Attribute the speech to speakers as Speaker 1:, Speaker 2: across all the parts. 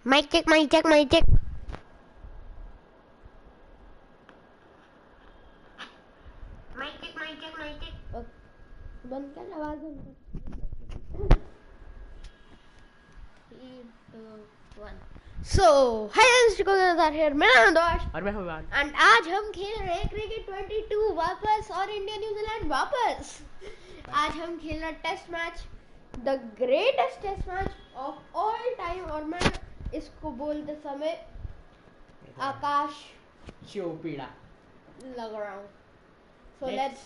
Speaker 1: Mic check, mic check, mic check. Mic check, mic check, mic check. बंद कर आवाज बंद कर. 3, 2, 1. So, hi, Mysticore Gamers are here. मेरा नाम दोष
Speaker 2: और मैं हूँ
Speaker 1: and आज हम खेल रहे हैं क्रिकेट 22 वापस और इंडिया न्यूजीलैंड वापस. आज हम खेल रहे हैं test match, the greatest test match of all time. और मैं इसको बोलते समय आकाश
Speaker 2: चोपड़ा
Speaker 1: लग रहा हूँ. So let's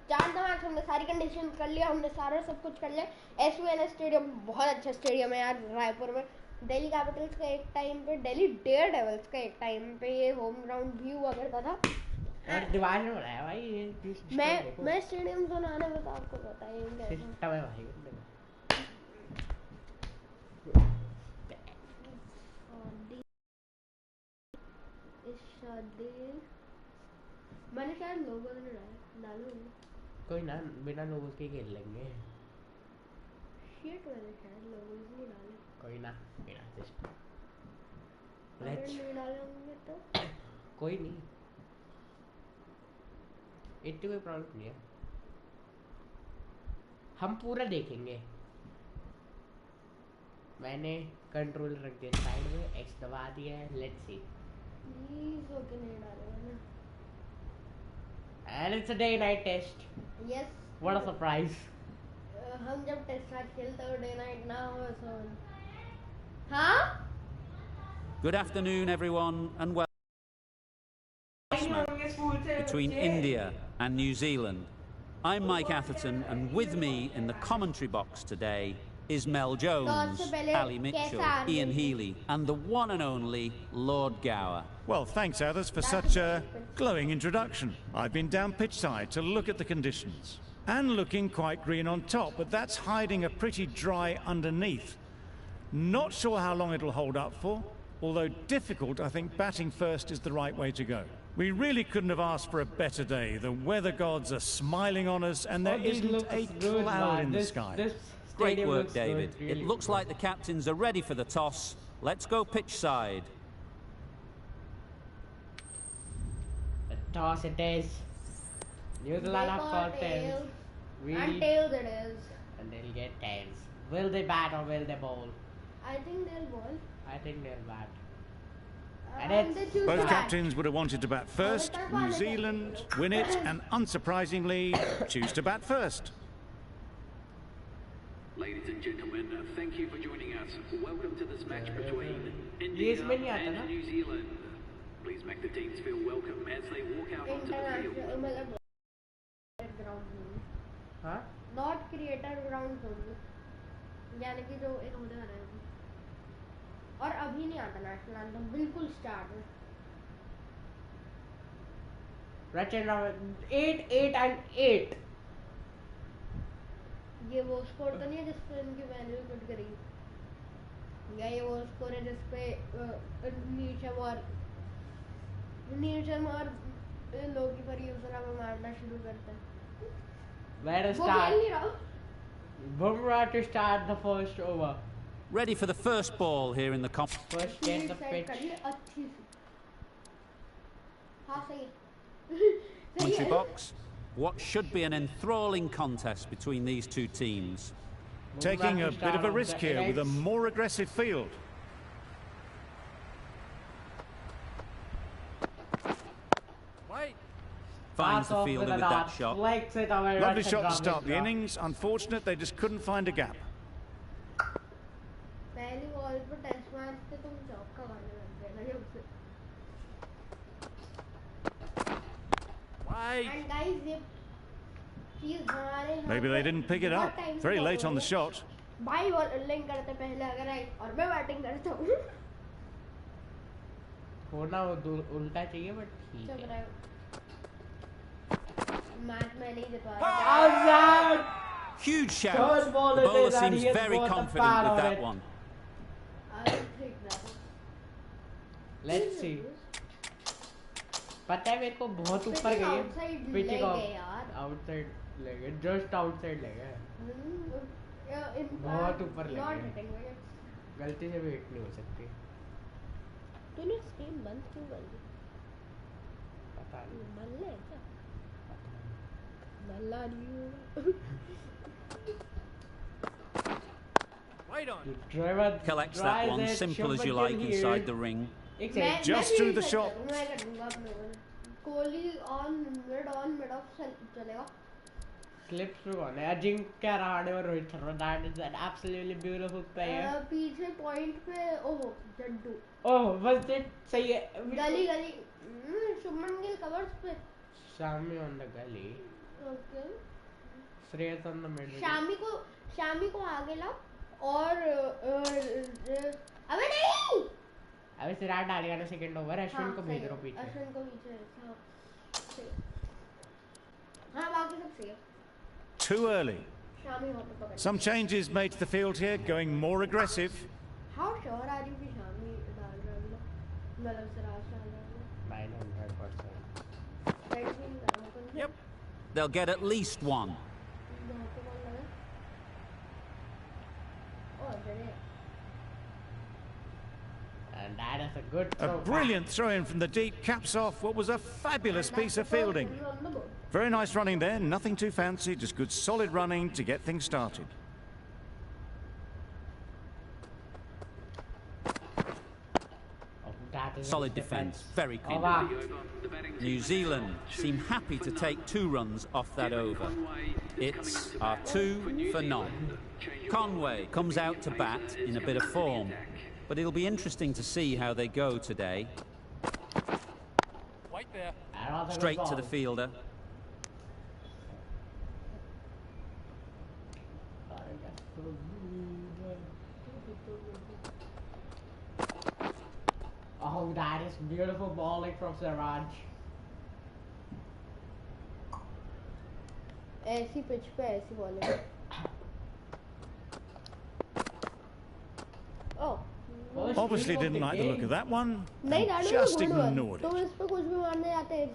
Speaker 1: start the match. हमने सारी कंडीशन कर लिया, हमने सारा सब कुछ कर लिया. एसवीएन स्टेडियम बहुत अच्छा स्टेडियम है यार रायपुर में. दिल्ली कैपिटल्स का एक टाइम पे, दिल्ली डेयर डेविल्स का एक टाइम पे ये होम ग्राउंड भी हुआ करता था.
Speaker 2: और दीवार में बनाया भाई ये.
Speaker 1: मैं स्टेडियम जोन आने में तो आपको बताएंगे
Speaker 2: सिस्टम है भाई.
Speaker 1: मैंने शायद लोगो नहीं डालूंगी.
Speaker 2: कोई ना, बिना लोगों के खेल लेंगे.
Speaker 1: शिट, मैंने शायद लोगो नहीं डाले.
Speaker 2: कोई ना, बिना सिस्टम
Speaker 1: नहीं डालेंगे तो
Speaker 2: कोई नहीं, इतनी कोई प्रॉब्लम नहीं है. हम पूरा देखेंगे. मैंने कंट्रोल रख दिया साइड में, एक्स दबा दिया है. Let's see.
Speaker 1: प्लीज ओके नहीं डाले मैंने.
Speaker 2: And it's a day night test.
Speaker 1: Yes.
Speaker 2: What a surprise.
Speaker 1: हम जब टेस्ट मैच खेलते हो डे नाइट ना हो सो. हाँ?
Speaker 3: Good afternoon, everyone, and welcome between India and New Zealand. I'm Mike Atherton, and with me in the commentary box today is Mel Jones, Ali Mitchell, Ian Healy, and the one and only Lord Gower.
Speaker 4: Well, thanks, Athers, for such a glowing introduction. I've been down pitch side to look at the conditions. And looking quite green on top, but that's hiding a pretty dry underneath. Not sure how long it'll hold up for. Although difficult, I think batting first is the right way to go. We really couldn't have asked for a better day. The weather gods are smiling on us, and there isn't a cloud in the sky.
Speaker 3: Great work, David. It looks like the captains are ready for the toss. Let's go pitch side.
Speaker 2: The toss it is. New Zealand have got tails.
Speaker 1: And tails it is.
Speaker 2: And they'll get tails. Will they bat or will they bowl?
Speaker 1: I think they'll bowl.
Speaker 2: I think they'll bat.
Speaker 1: And they choose
Speaker 4: Both
Speaker 1: to bat.
Speaker 4: captains would have wanted to bat first. New Zealand win it, and unsurprisingly, choose to bat first.
Speaker 5: Ladies and gentlemen, thank you for joining us. Welcome to this match between India and New Zealand. Please make the teams feel welcome as they walk out onto the field.
Speaker 2: हाँ?
Speaker 1: Not creator grounds only. यानी कि जो इन्होंने बनाया है. और अभी नहीं आता नेशनल एंथम, बिल्कुल स्टार्ट है.
Speaker 2: Right and now 8, 8 and 8.
Speaker 1: ये वो स्कोर तो नहीं है जिसपे इनकी वैल्यू कट करेगी, या ये वो स्कोर है जिसपे नीशम और लोकी पर यूजर अब मारना शुरू करता है.
Speaker 2: Where to start? Bumrah to start the first over.
Speaker 3: Ready for the first ball here in the
Speaker 2: First get the pitch.
Speaker 1: अच्छी सी. हाँ सही है.
Speaker 3: commentary box. What should be an enthralling contest between these two teams.
Speaker 4: Taking a bit of a risk here with a more aggressive field.
Speaker 3: Finds the fielder with that shot.
Speaker 4: Lovely shot to start the innings. Unfortunate they just couldn't find a gap.
Speaker 1: पहली ball पर test match पे तुम चौका मारने लग गए ना जब से. And guys, ये चीज हमारे
Speaker 4: Maybe they didn't pick it up. Very late on the shot.
Speaker 1: भाई बॉलिंग करते पहले अगर आई और मैं बैटिंग करता हूँ.
Speaker 2: होना उल्टा चाहिए बट ठीक है.
Speaker 1: मैच में नहीं जितवा रहा.
Speaker 3: Huge shout. The bowler seems very confident with that one.
Speaker 2: Let's see. पता है मेरे को बहुत ऊपर गई है. पिचिंग आउटसाइड ले गए, जस्ट आउटसाइड ले गए. बहुत ऊपर ले गए. गलती से भी हिट नहीं हो सकती।
Speaker 1: तूने स्ट्रीम बंद क्यों कर दी?
Speaker 2: पता नहीं।
Speaker 1: मल्ला है क्या? मल्ला नहीं होगा।
Speaker 3: Collects that one, simple as you like, inside the ring.
Speaker 4: Just through the shot.
Speaker 1: Kohli on mid off चलेगा.
Speaker 2: Slips पे कौन है? अजिंक्य रहाणे और Rohit Sharma. That is an absolutely beautiful player.
Speaker 1: पीछे पॉइंट पे ओह जड्डू.
Speaker 2: ओह बस ये सही है.
Speaker 1: गली शुभमन गिल कवर्स पे.
Speaker 2: Shami on the gully.
Speaker 1: Okay.
Speaker 2: Shreyas on the middle.
Speaker 1: Shami को आगे लाओ और अबे नहीं.
Speaker 2: अबे सिराज डालेगा ना सेकंड ओवर. अश्विन को भेज दो पीछे.
Speaker 1: अश्विन को पीछे. हाँ बाकी सब सही है.
Speaker 4: Too early. Some changes made to the field here, going more aggressive.
Speaker 1: How sure are you कि शामी डाल रहा है? मतलब सिराज डाल रहा है?
Speaker 2: 900%.
Speaker 4: Yep.
Speaker 3: They'll get at least one.
Speaker 2: And that is a good throw.
Speaker 4: A brilliant throw in from the deep caps off what was a fabulous piece of fielding. Very nice running there, nothing too fancy, just good solid running to get things started.
Speaker 3: Solid defence, very clean. New Zealand seem happy to take 2 runs off that over. It's our 2 for none. Conway comes out to bat in a bit of form, but it'll be interesting to see how they go today.
Speaker 5: Wait there.
Speaker 3: Straight to the fielder.
Speaker 2: Oh, that is beautiful bowling from Siraj.
Speaker 1: ऐसी pitch पे ऐसी bowling. Oh.
Speaker 4: Obviously didn't like the look of that one.
Speaker 1: नहीं डालो.
Speaker 4: Just ignored
Speaker 1: तो
Speaker 4: it.
Speaker 1: इस पे कुछ भी मारने जाते हैं.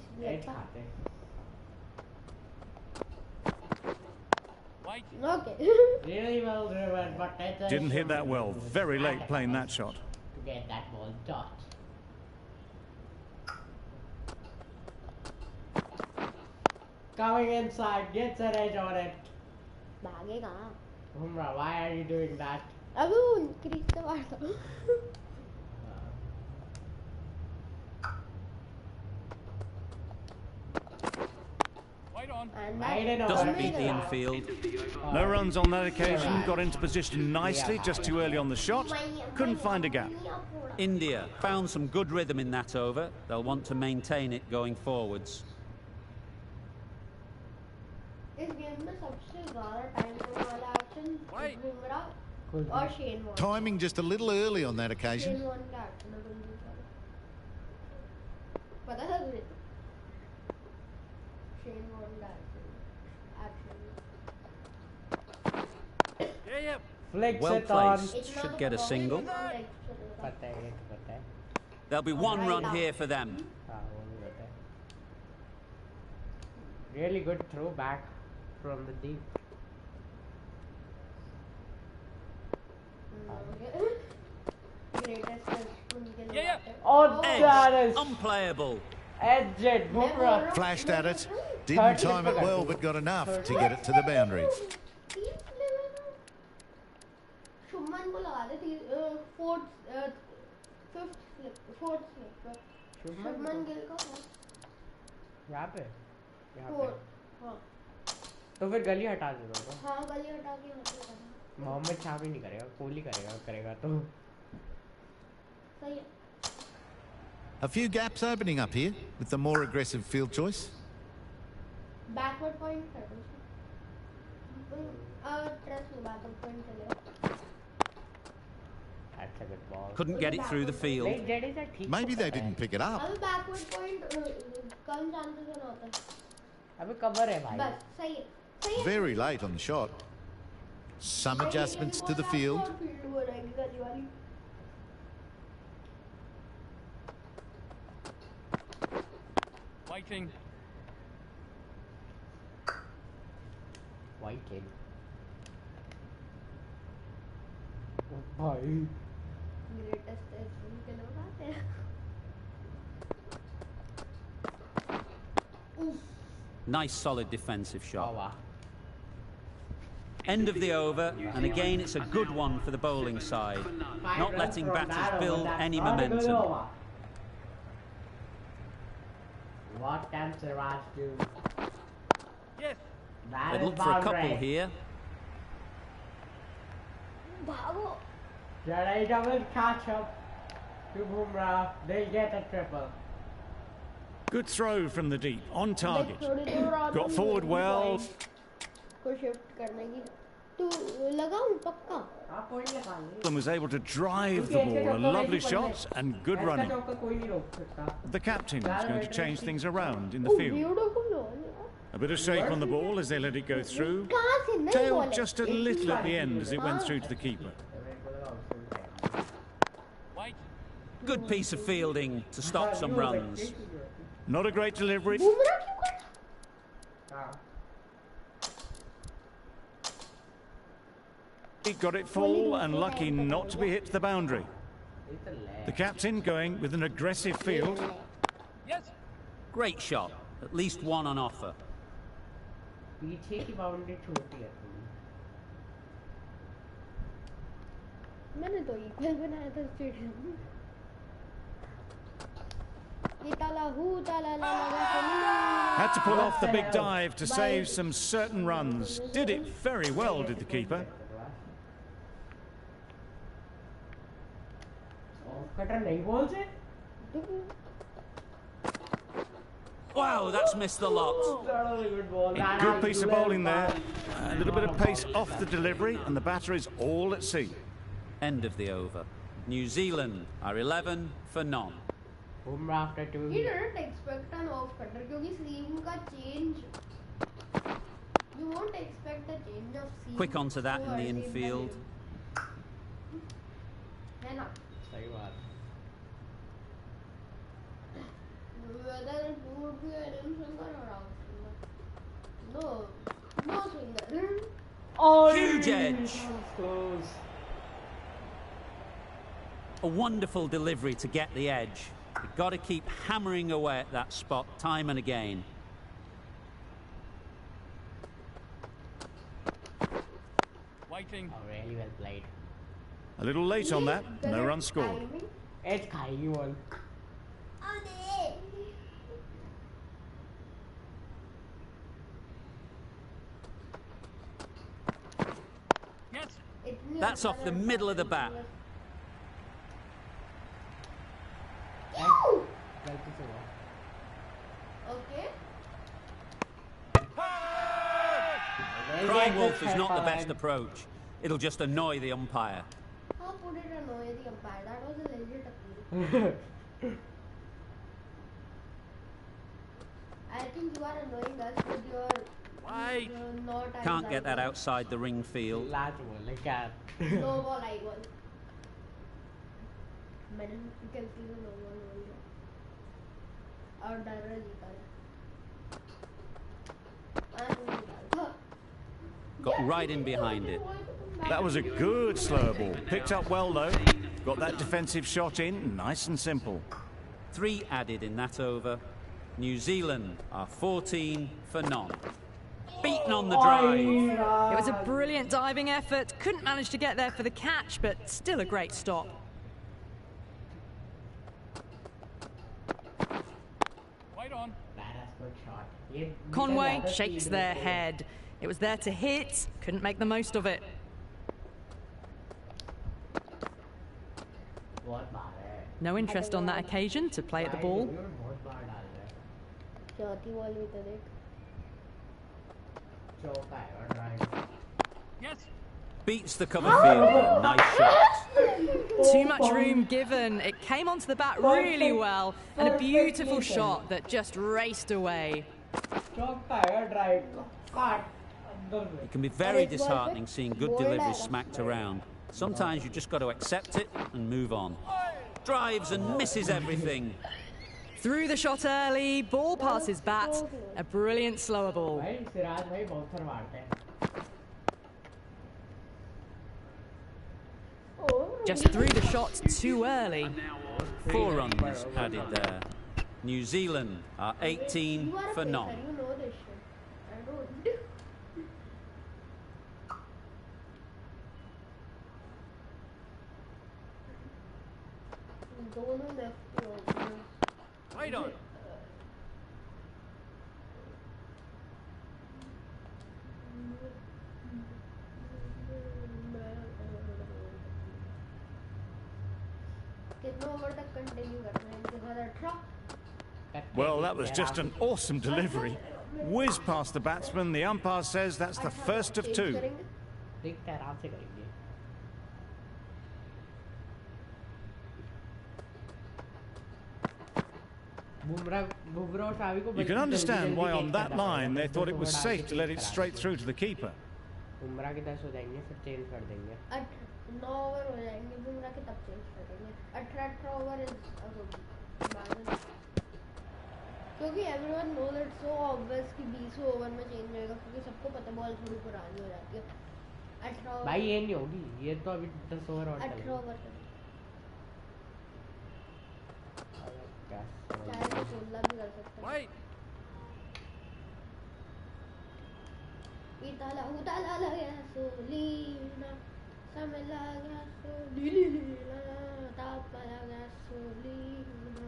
Speaker 1: Okay.
Speaker 2: Really well driven, but
Speaker 4: Didn't hit that well. Very late playing that shot.
Speaker 2: To get that ball dot. Coming inside, gets an edge on it.
Speaker 1: भागेगा.
Speaker 2: Bumrah, why are you doing that?
Speaker 1: अबे वो crease से मारता.
Speaker 3: Doesn't beat the infield.
Speaker 4: No runs on that occasion. Got into position nicely, just too early on the shot. Couldn't find a gap.
Speaker 3: India found some good rhythm in that over. They'll want to maintain it going forwards.
Speaker 1: इस game में सबसे ज़्यादा time लेने वाला action Bumrah और Shane Warne.
Speaker 6: Timing just a little early on that occasion.
Speaker 1: Shane Warne का action है बुमराह का. पता है तुझे? शेन वॉर्न का action.
Speaker 2: Flicks
Speaker 3: Well
Speaker 2: it on.
Speaker 3: placed. Should get a single.
Speaker 2: पता है.
Speaker 3: There'll be 1 run here for them.
Speaker 2: हाँ वो भी पता है. Really good throw back from the deep. Oh, that is
Speaker 3: Unplayable.
Speaker 2: edge it, Bumrah.
Speaker 6: Flashed at it. Didn't time it well, but got enough to get it to the boundary.
Speaker 1: Shubman को लगा दे. Fourth slip. Shubman Gill का
Speaker 2: यहाँ पे.
Speaker 1: हाँ.
Speaker 2: तो फिर गली हटा दे दो.
Speaker 1: हाँ गली हटा के मतलब.
Speaker 2: मोहम्मद शाह भी नहीं करेगा, कोहली करेगा तो
Speaker 1: सही है.
Speaker 6: A few gaps opening up here with the more aggressive field choice.
Speaker 1: Backward point कर दो. ट्रेस में backward point चलेगा.
Speaker 2: That's a good ball.
Speaker 3: Couldn't get it through the field.
Speaker 6: Maybe they didn't pick it up.
Speaker 1: अबे backward point कम chances में होता है.
Speaker 2: अबे cover है भाई.
Speaker 1: बस सही है.
Speaker 6: Very late on the shot. Some adjustments to the field.
Speaker 5: Waiting.
Speaker 2: Waiting. भाई
Speaker 1: लेटेस्ट है उनके लोग आते हैं
Speaker 3: Nice solid defensive shot.
Speaker 2: Oh, wow.
Speaker 3: End of the over, and again it's a good one for the bowling side, not letting batters build any momentum.
Speaker 2: What can Siraj do?
Speaker 5: Yes.
Speaker 3: They'd look for a couple here.
Speaker 1: भागो
Speaker 2: Jadeja will catch up to Bumrah. They'll get a triple.
Speaker 4: Good throw from the deep, on target.
Speaker 1: got
Speaker 4: Got forward well.
Speaker 1: को shift करने की तू लगाऊं पक्का
Speaker 2: आप कोई नहीं लगा
Speaker 4: And was able to drive the ball. A lovely shot and good running.
Speaker 2: कोई नहीं रोक सकता.
Speaker 4: The captain is going to change things around in the field.
Speaker 1: Beautiful हो
Speaker 4: A bit of shake on the ball as they let it go through.
Speaker 1: कहां से नहीं
Speaker 4: Tailed
Speaker 1: बोले
Speaker 4: just a little at the end as it went through to the keeper.
Speaker 3: Good piece of fielding to stop some runs.
Speaker 4: Not a great delivery.
Speaker 1: Bumrah क्यों कर
Speaker 4: He got it full and lucky not to be hit to the boundary. The captain going with an aggressive field.
Speaker 5: Yes.
Speaker 3: Great shot, at least one on offer.
Speaker 2: पीछे की boundary छोटी है थोड़ी.
Speaker 1: मैंने तो equal बनाया था स्टेडियम ये
Speaker 4: Had to pull off the big dive to save some certain runs. Did it very well, did the keeper.
Speaker 2: Cutter नहीं बोल से.
Speaker 3: Wow, that's missed the lot.
Speaker 4: A good piece of bowling there. A little bit of pace off the delivery and the batter is all at sea.
Speaker 3: End of the over. New Zealand are 11 for none.
Speaker 2: Bumrah after 2.
Speaker 1: He didn't expect an off cutter क्योंकि seam का change you won't expect a change of seam
Speaker 3: Quick onto that in the
Speaker 1: so early
Speaker 3: infield.
Speaker 1: है ना
Speaker 2: सही बात.
Speaker 1: whether it would be an in swinger or out swinger no swinger
Speaker 2: Oh,
Speaker 3: Huge edge.
Speaker 2: Close.
Speaker 3: A wonderful delivery to get the edge. You've got to keep hammering away at that spot time and again.
Speaker 5: Waiting.
Speaker 2: Oh, really well played.
Speaker 4: A little late on that. No run scored.
Speaker 2: It's खाएगी ball.
Speaker 5: Yes.
Speaker 3: That's off the middle of the bat.
Speaker 2: गलती से हुआ.
Speaker 1: okay
Speaker 3: Crying wolf is not the best approach. It'll just annoy the umpire.
Speaker 1: how would it annoy the umpire that was a legit appeal I think you are annoying us with your
Speaker 5: Wait.
Speaker 1: not
Speaker 3: Can't get that outside the ring field.
Speaker 2: Last ball like that.
Speaker 1: no ball I won मैंने you can see the no ball बोल दिया और driver जीता है
Speaker 3: Got right in behind it.
Speaker 4: That was a good slow ball. Picked up well though. Got that defensive shot in. Nice and simple.
Speaker 3: 3 added in that over. New Zealand are 14 for none. Beaten on the drive.
Speaker 7: It was a brilliant diving effort. Couldn't manage to get there for the catch, but still a great stop.
Speaker 5: Wait on.
Speaker 2: That's good shot.
Speaker 7: Conway shakes their head. It was there to hit, couldn't make the most of it.
Speaker 2: बहुत बार है.
Speaker 7: No interest on that occasion to play at the ball.
Speaker 2: बहुत बार डाल रहा है.
Speaker 1: चौथी ball भी तो देख
Speaker 2: चौका है और drive.
Speaker 5: Yes.
Speaker 3: Beats the cover fielder. Nice shot.
Speaker 7: Too much room given. It came onto the bat really well, and a beautiful shot that just raced away.
Speaker 2: चौका है और ड्राइव. काट.
Speaker 3: It can be very disheartening seeing good deliveries smacked around. Sometimes you just got to accept it and move on. Drives and misses everything.
Speaker 7: Threw the shot early, ball past his bat. A brilliant slower ball.
Speaker 2: भाई सिराज भाई बहुत थर मारते हैं.
Speaker 7: Just threw the shots too early.
Speaker 3: 4 runs added there. New Zealand are 18 for none.
Speaker 1: You know this shit. I don't. दोनों left over.
Speaker 4: Wait on.
Speaker 1: कितने over तक continue करना है इनके साथ 18?
Speaker 4: Well, that was just an awesome delivery. Whiz past the batsman. The umpire says that's the first of 2.
Speaker 2: देखते हैं, आराम से करेंगे.
Speaker 4: You can understand why on that line they thought it was safe to let it straight through to the keeper.
Speaker 2: Bumrah के 10 हो जाएंगे, फिर change कर देंगे.
Speaker 1: 9 ओवर हो जाएंगे बुमराह के, तब चेंज कर देंगे. 18 ओवर इज क्योंकि everyone know that so obvious कि 20 ओवर में चेंज होएगा, क्योंकि सबको पता बॉल थोड़ी पुरानी हो जाती है. 18 ओवर
Speaker 2: भाई ये नहीं होगी, ये तो अभी 10 ओवर और
Speaker 1: 18 ओवर चाहे तो 16 भी कर सकते हैं. उताला लगा सोलीना समय लगा सोलीना तापा लगा सोलीना.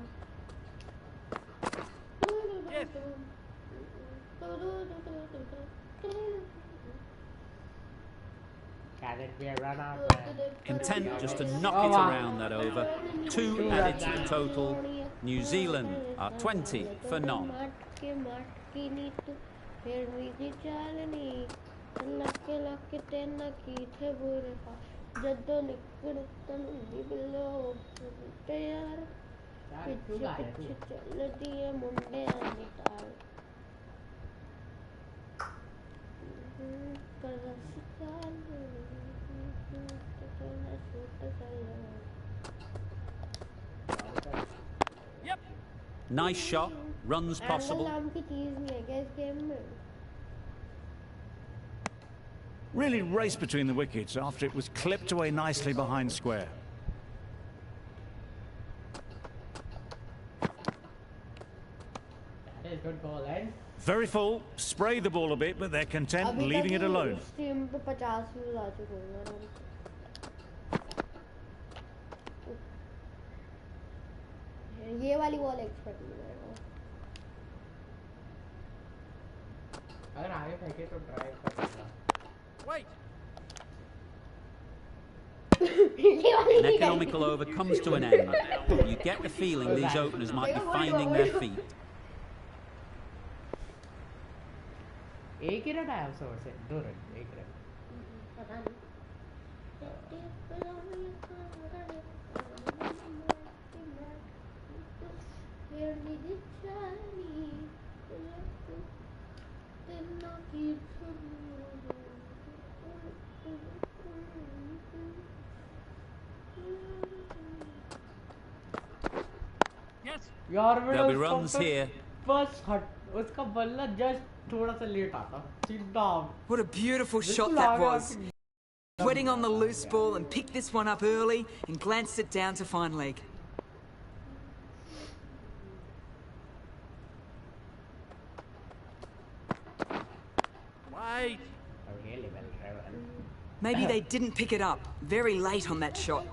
Speaker 3: Content just to knock it around that over. 2 added to the total. New Zealand are 20 for none. Nice shot, runs possible.
Speaker 4: Really raced between the wickets after it was clipped away nicely behind square.
Speaker 2: That is good ball, eh?
Speaker 4: Very full, sprayed the ball a bit, but they're content leaving it alone.
Speaker 1: ये वाली ball expert नहीं है.
Speaker 2: अगर आगे फेंके तो drive कर सकता.
Speaker 3: An economical over comes to an end. You get the feeling these openers might be finding their feet.
Speaker 2: एक ही रन आया उस ओवर से, 2 रन, 1 रन.
Speaker 1: पता नहीं.
Speaker 3: There'll be runs here.
Speaker 2: First hut, उसका बल्ला just थोड़ा सा लेट आता. सीधा.
Speaker 8: What a beautiful shot that was. Sweating on the loose ball and picked this one up early and glanced it down to fine leg.
Speaker 2: Really well driven.
Speaker 8: Maybe they didn't pick it up. Very late on that shot.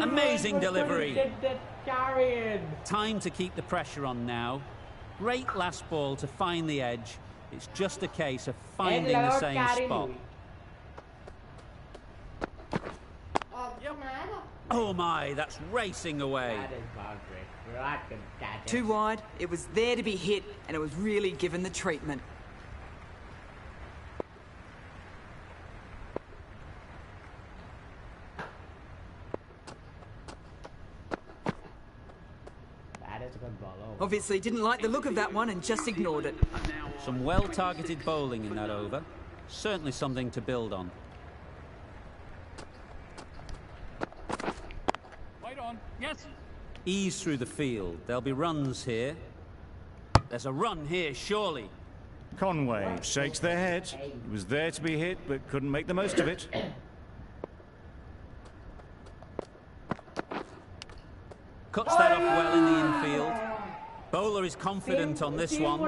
Speaker 3: Amazing delivery.
Speaker 2: Carrying.
Speaker 3: Time to keep the pressure on now. Great last ball to find the edge. It's just a case of finding the same spot. Oh my, that's racing away.
Speaker 2: That is boundary. Right, good catch.
Speaker 8: Too wide. It was there to be hit, and it was really given the treatment.
Speaker 2: That is a good ball. Oh.
Speaker 8: Obviously didn't like the look of that one and just ignored it.
Speaker 3: Some well-targeted bowling in that over. Certainly something to build on. Ease through the field. There'll be runs here. There's a run here, surely.
Speaker 4: Conway shakes their head. He was there to be hit, but couldn't make the most of it.
Speaker 3: Cuts that off well in the infield. Bowler is confident on this one.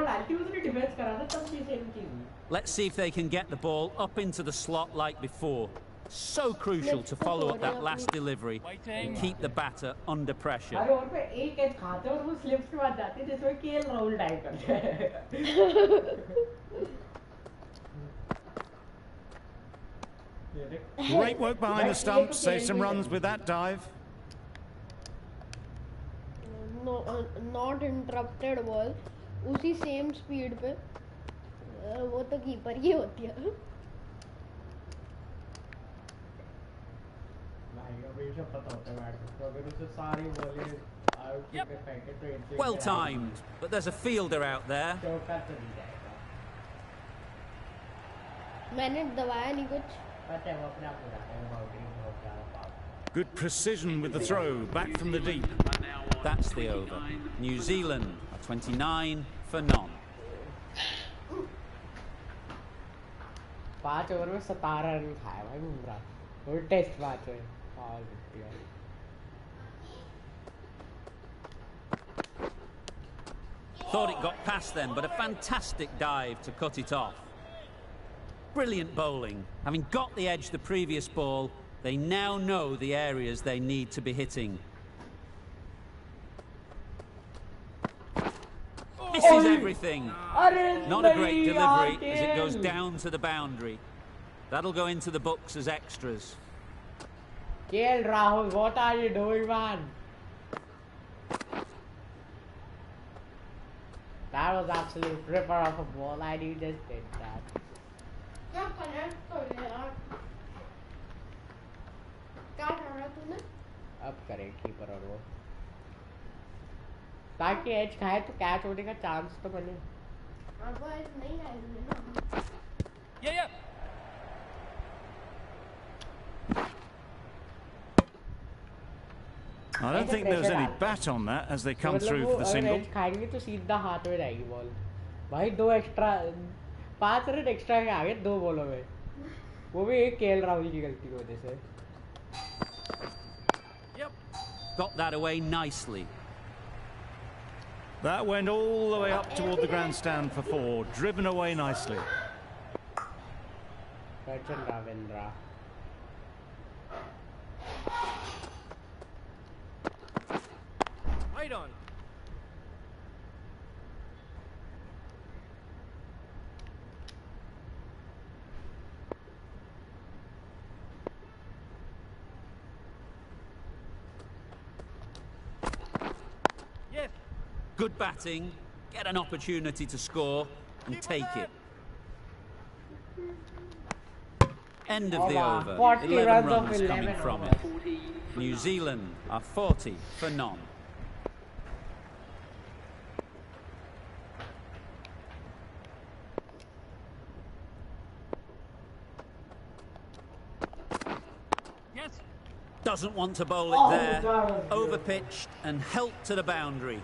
Speaker 3: Let's see if they can get the ball up into the slot like before. So crucial to follow up that last delivery and keep the batter under pressure.
Speaker 4: Great work behind the stumps. Save some runs with that dive.
Speaker 1: No, not interrupted ball. उसी same speed पे वो तो keeper ही होती है.
Speaker 3: Well timed, but there's a fielder out there.
Speaker 1: मैंने दबाया नहीं कुछ.
Speaker 4: Good precision with the throw, back from the deep.
Speaker 3: That's the over. New Zealand are 29 for none.
Speaker 2: 5 over में 17 रन खाया भाई बुमराह. वो टेस्ट मैच है.
Speaker 3: Thought it got past them, but a fantastic dive to cut it off. Brilliant bowling. Having got the edge the previous ball, they now know the areas they need to be hitting. Misses everything. Not a great delivery as it goes down to the boundary. That'll go into the books as extras.
Speaker 2: KL Rahul, what are you doing, man? That was absolute ripper of a ball, and you just did that.
Speaker 1: क्या कर रहा तूने?
Speaker 2: अब करे keeper और वो ताकि as खाए तो कैच होने का चांस तो बने.
Speaker 1: अब एज नहीं आएगी ना.
Speaker 2: Yeah.
Speaker 4: I don't think there was any bat on that as they come through for the single.
Speaker 2: खाएंगे तो सीधा हाथ में जाएगी बॉल. भाई 2 एक्स्ट्रा 5 रन एक्स्ट्रा के आगे 2 बॉलों में. वो भी एक केएल राहुल की गलती की वजह से.
Speaker 3: Got that away nicely.
Speaker 4: That went all the way up toward the grandstand for 4, driven away nicely.
Speaker 2: Ravindra. Right on.
Speaker 3: Yes. Good batting, get an opportunity to score and take it. End of the over. 11 runs coming from it. New Zealand are 40 for none. Doesn't want to bowl it there. Overpitched and helped to the boundary.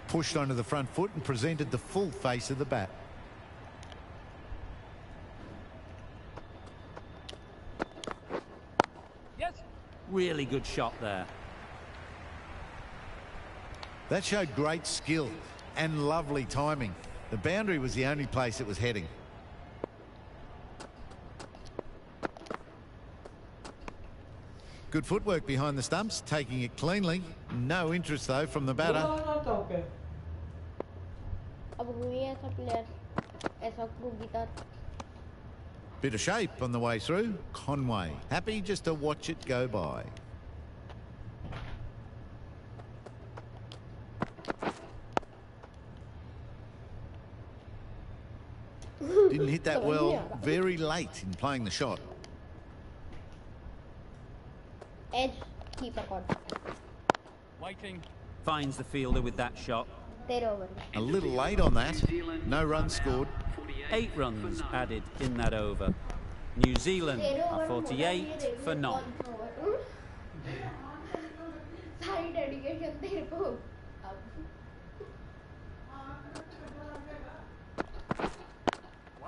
Speaker 6: Pushed onto the front foot and presented the full face of the bat.
Speaker 3: Really good shot there.
Speaker 6: That showed great skill and lovely timing. The boundary was the only place it was heading. Good footwork behind the stumps, taking it cleanly. No interest though from the batter. Bit of shape on the way through. Conway happy just to watch it go by. Didn't hit that well, very late in playing the shot.
Speaker 1: Edge keeper contact.
Speaker 2: Waiting.
Speaker 3: Finds the fielder with that shot.
Speaker 6: A little late on that. No runs scored.
Speaker 3: 8 runs added in that over. New Zealand are 48 for none.
Speaker 1: Dedication तेरे को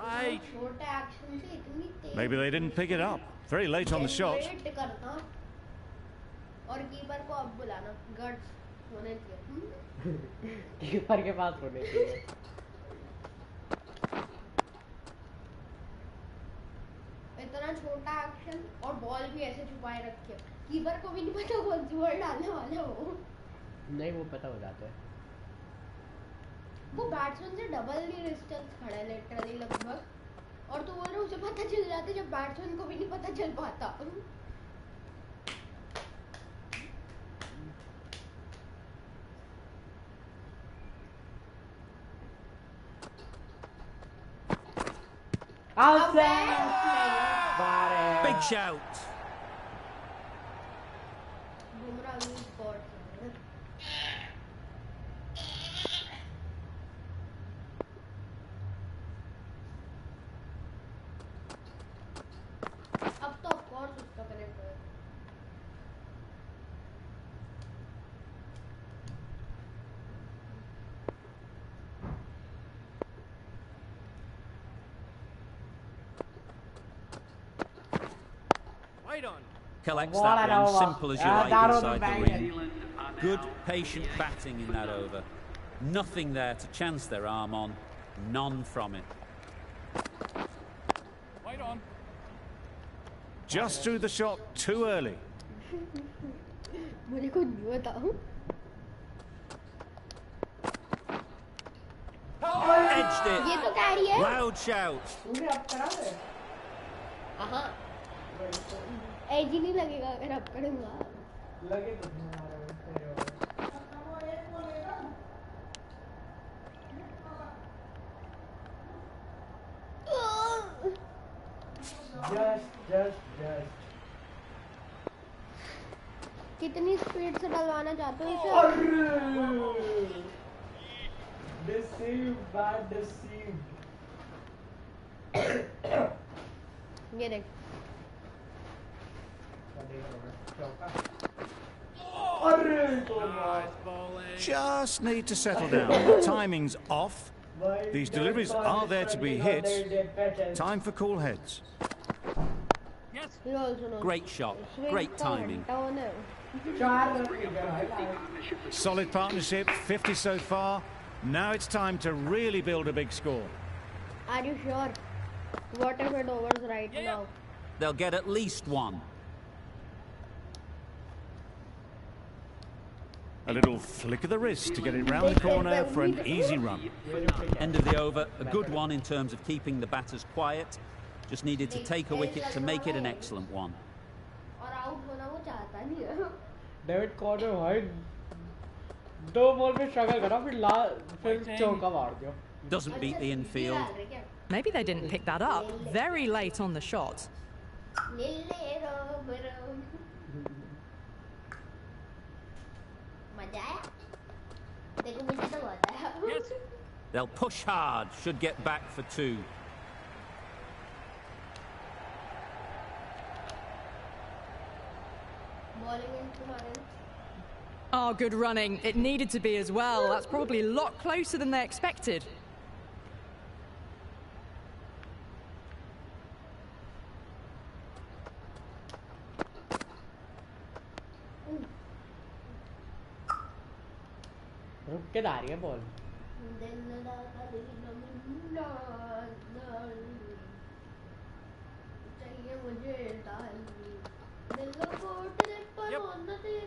Speaker 4: Wait.
Speaker 1: छोटे action से इतनी तेज
Speaker 4: Maybe they didn't pick it up. Very late on the shot.
Speaker 1: Generate करना और keeper को अब बुलाना गट्स होने चाहिए
Speaker 2: कीपर के पास होने चाहिए
Speaker 1: इतना छोटा एक्शन और बॉल भी ऐसे छुपाए रखे कीपर को भी नहीं पता कौन सी बॉल डालने वाला है वो
Speaker 2: नहीं वो पता हो जाता है
Speaker 1: वो बैट्समैन से डबल ही डिस्टेंस खड़ा है लिटरली लगभग और तो बोल रहे उसे पता चल जाता जब बैट्समैन को भी नहीं पता चल पाता
Speaker 3: Big shout.
Speaker 1: बुमराह भी स्पॉट अब तो ऑफ कोर्स उसका कनेक्ट है
Speaker 3: Collects that one, simple as you like inside the ring. Good, patient batting in that over. Nothing there to chance their arm on. None from it.
Speaker 4: Wait on. Just threw the shot too early.
Speaker 1: मुझे कुछ नहीं बताओ
Speaker 3: Edged it.
Speaker 1: ये तो carry है
Speaker 3: Loud shout.
Speaker 1: हाँ as ही नहीं लगेगा अगर अब करूँगा
Speaker 2: लगे तो just
Speaker 1: कितनी स्पीड से डलवाना चाहते हो इसे
Speaker 2: Deceived, bad deceived.
Speaker 1: ये देख
Speaker 4: Just need to settle down. The timing's off. These deliveries are there to be hit. Time for cool heads.
Speaker 1: he also knows
Speaker 3: Great shot. Great timing.
Speaker 4: Solid partnership, 50 so far. Now it's time to really build a big score.
Speaker 1: Are you sure? What if it overs right now?
Speaker 3: They'll get at least one.
Speaker 4: A little flick of the wrist to get it round the corner for an easy run.
Speaker 3: End of the over. A good one in terms of keeping the batters quiet. Just needed to take a wicket to make it an excellent one.
Speaker 2: David corner भाई दो ball पे struggle करा फिर चौका मार दिया
Speaker 3: Doesn't beat the infield.
Speaker 7: Maybe they didn't pick that up very late on the shot.
Speaker 3: They'll push hard. Should get back for two.
Speaker 7: Oh, good running. It needed to be as well. That's probably a lot closer than they expected.
Speaker 2: रुक के आ रही है ball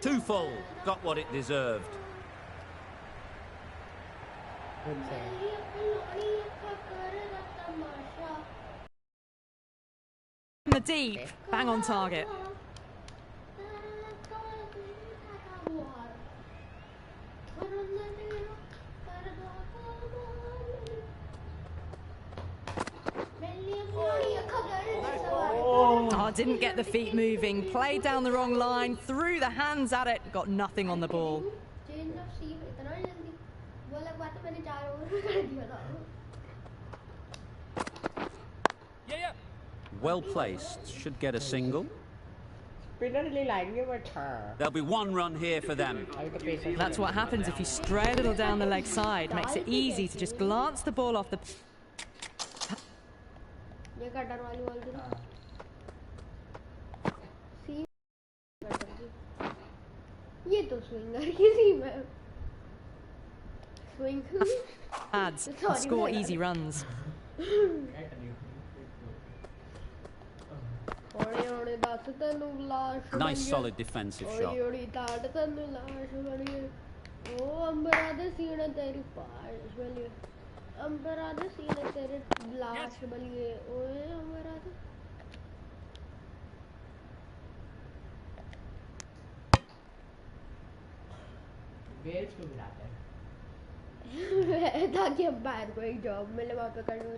Speaker 3: Too full. Got what it deserved.
Speaker 7: In the deep, bang on target. Oh, didn't get the feet moving, played down the wrong line, threw the hands at it, got nothing on the ball.
Speaker 3: Well placed. Should get a single. There'll be one run here for them.
Speaker 7: That's what happens if you stray a little down the leg side. Makes it easy to just glance the ball off the... Ads score easy runs.
Speaker 3: Nice solid defensive shot.
Speaker 1: ताकि umpire को एक job मिले वहाँ पे करने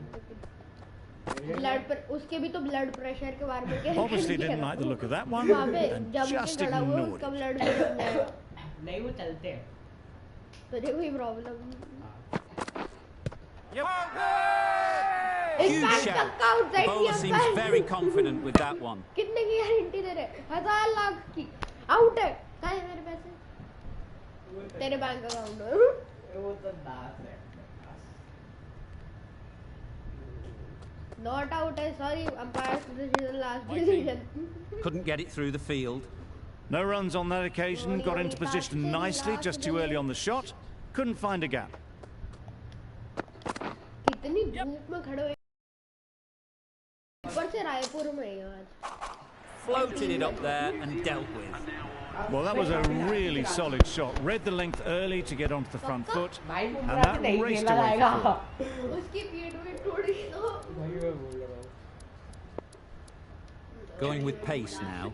Speaker 1: blood पर उसके भी तो ब्लड प्रेशर के बारे में
Speaker 4: Obviously didn't like the look of that one and just ignored it.
Speaker 2: नहीं वो चलते हैं
Speaker 1: तुझे कोई problem
Speaker 3: Huge shout. The bowler seems very confident with that one.
Speaker 1: कितने की गारंटी दे रहे 1000 लाख की आउट है कहाँ है मेरे पैसे तेरे बैंक अकाउंट में वो तो दास है not out sorry umpire's decision last decision
Speaker 3: Couldn't get it through the field.
Speaker 4: No runs on that occasion, got into position nicely just too early on the shot, couldn't find a gap.
Speaker 1: कितनी धूप में खड़े हुए ऊपर से रायपुर में आज
Speaker 3: Floated it up there and dealt with.
Speaker 4: Well, that was a really solid shot. Read the length early to get onto the front foot, and that raced away for four.
Speaker 3: Going with pace now.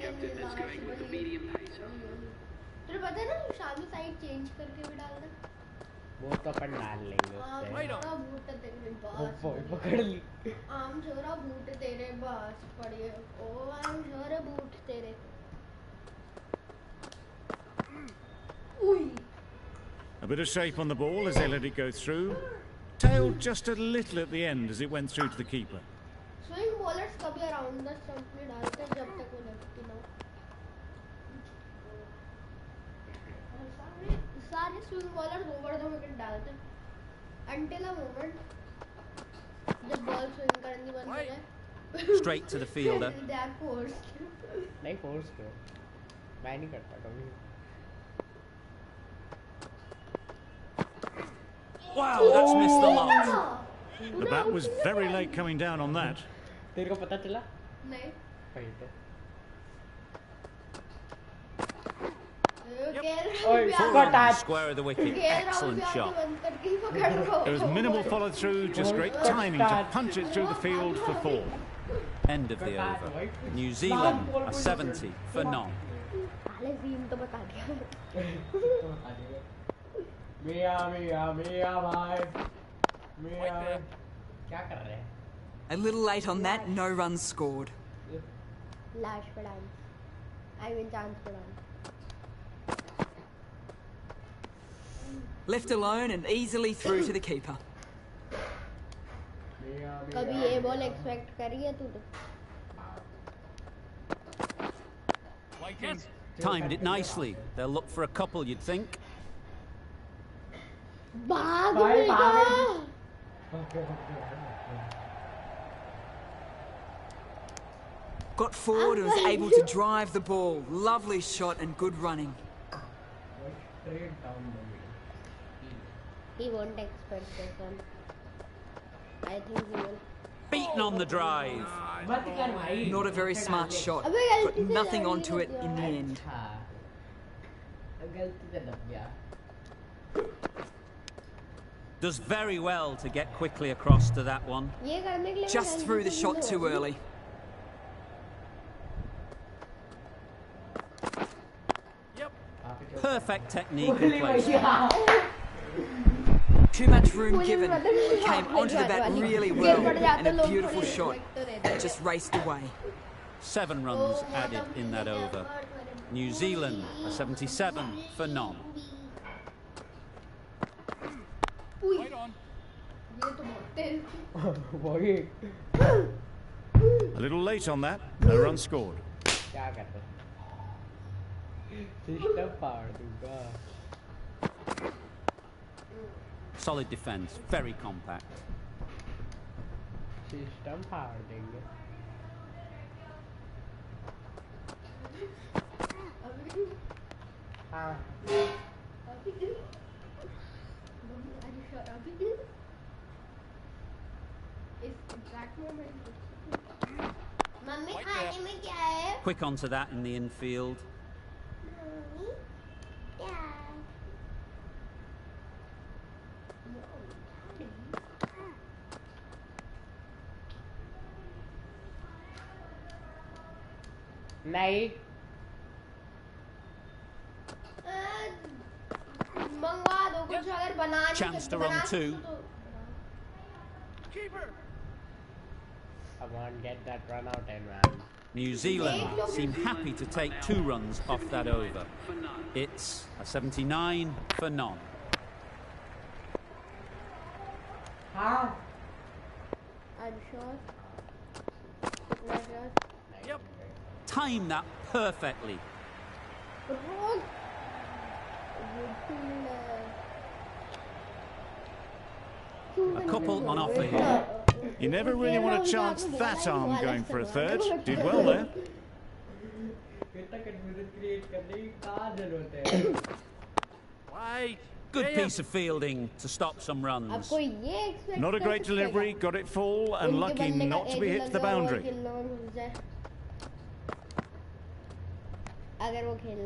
Speaker 2: वो तो अपन डाल लेंगे उससे पकड़ ली
Speaker 1: आम छोरा boot तेरे बस पड़िए ओ आम छोरा बूट तेरे
Speaker 4: A bit of shape on the ball as they let it go through. Tailed just a little at the end as it went through to the keeper.
Speaker 1: Swing bowlers कभी around the stump में डालते हैं जब तक वो लगती ना सारे swing bowlers over the wicket डालते हैं until a moment जब ball swing करनी बंद हो जाए
Speaker 3: Straight to the fielder.
Speaker 1: They are forced.
Speaker 2: नहीं force क्यों मैं नहीं करता कभी
Speaker 3: Wow, that's missed the lot.
Speaker 4: The bat was very late coming down on that.
Speaker 2: तेरे को पता चला?
Speaker 1: नहीं.
Speaker 2: वही तो.
Speaker 3: Square of the wicket. Excellent shot.
Speaker 4: There was minimal follow through, just great timing to punch it through the field for four.
Speaker 3: End of the over. New Zealand are 70 for none.
Speaker 2: मिया भाई मिया क्या कर रहे हैं
Speaker 8: A little late on that, no runs scored.
Speaker 1: Lash for dance. I mean chance for dance.
Speaker 8: Left alone and easily through to the keeper.
Speaker 1: कभी ये ball expect करी है तूने?
Speaker 3: Timed it nicely. They'll look for a couple, you'd think.
Speaker 8: Got forward and was able to drive the ball. Lovely shot and good running.
Speaker 1: He won't expect this one. I think he will.
Speaker 3: Beaten on the drive.
Speaker 8: Not a very smart shot. Got nothing onto it in the end.
Speaker 3: Does very well to get quickly across to that one.
Speaker 8: Just threw the shot too early.
Speaker 3: Perfect technique and placement.
Speaker 8: Too much room given. Came onto the bat really well and a beautiful shot. Just raced away.
Speaker 3: 7 runs added in that over. New Zealand are 77 for none.
Speaker 4: A little late on that, no run scored.
Speaker 2: System power दूंगा.
Speaker 3: Solid defence, very compact.
Speaker 2: System power देंगे. हाँ.
Speaker 1: Mummy खाने में क्या है?
Speaker 3: Quick onto that in the infield.
Speaker 1: Mummy क्या?
Speaker 2: नहीं.
Speaker 1: मंगवा दो कुछ अगर बना
Speaker 3: Chance to run two.
Speaker 2: Come on, get that run out in, man.
Speaker 3: New Zealand seem happy to take 2 runs off that over. It's a 79 for none.
Speaker 2: How?
Speaker 1: I'm sure.
Speaker 3: Yep. Time that perfectly. A couple on offer here.
Speaker 4: You never really want to chance that arm going for a third. Did well there.
Speaker 3: Good piece of fielding to stop some runs.
Speaker 4: Not a great delivery, got it full, and lucky not to be hit to the boundary.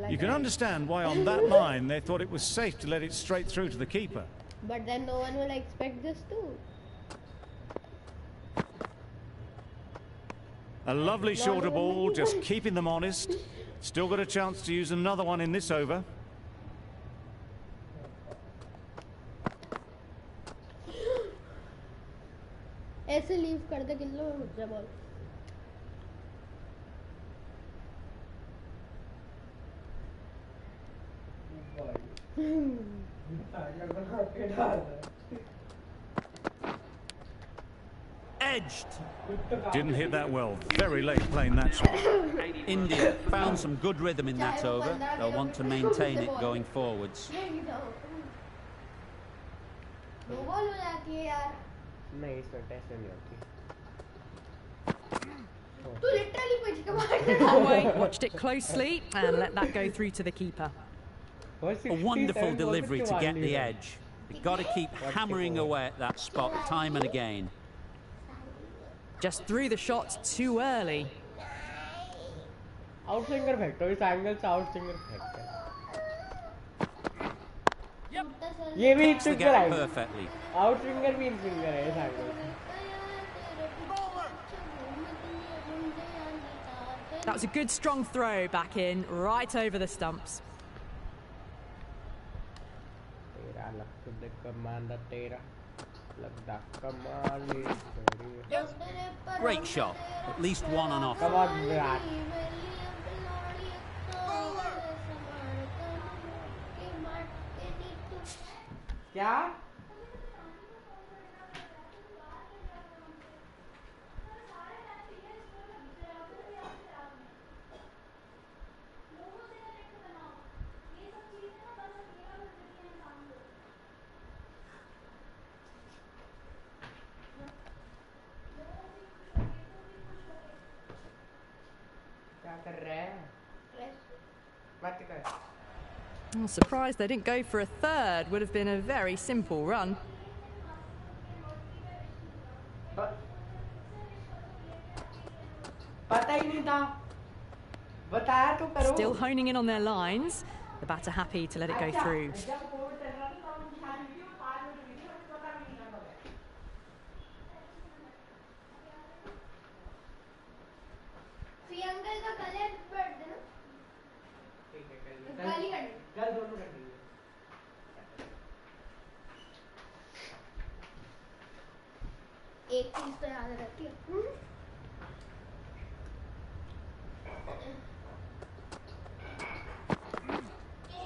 Speaker 4: You can understand why on that line they thought it was safe to let it straight through to the keeper.
Speaker 1: But then no one will expect this too.
Speaker 4: A lovely shorter ball, just keeping them honest. Still got a chance to use another one in this over.
Speaker 1: ऐसे leave कर दे किन लोग मुझे ball.
Speaker 3: Edged.
Speaker 4: Didn't hit that well. Very late playing that shot.
Speaker 3: India found some good rhythm in that over. They'll want to maintain it going forwards.
Speaker 2: नहीं इसमें test नहीं होती.
Speaker 7: Watched it closely and let that go through to the keeper.
Speaker 3: A wonderful delivery to get the edge. You've got to keep hammering away at that spot time and again.
Speaker 7: Just threw the shot too early.
Speaker 2: Outswinger फेंकता हूँ इस angle से outswinger फेंकता है. ये भी swinger है.
Speaker 3: Perfectly.
Speaker 2: Outswinger भी स्विंगर है इस एंगल से.
Speaker 7: That was a good strong throw back in, right over the stumps.
Speaker 3: Great shot. At least one on offer.
Speaker 2: Come on, Virat. क्या?
Speaker 7: I'm surprised they didn't go for a third. Would have been a very simple run. Still honing in on their lines. The batter happy to let it go through.
Speaker 1: एक चीज तो याद रहती है.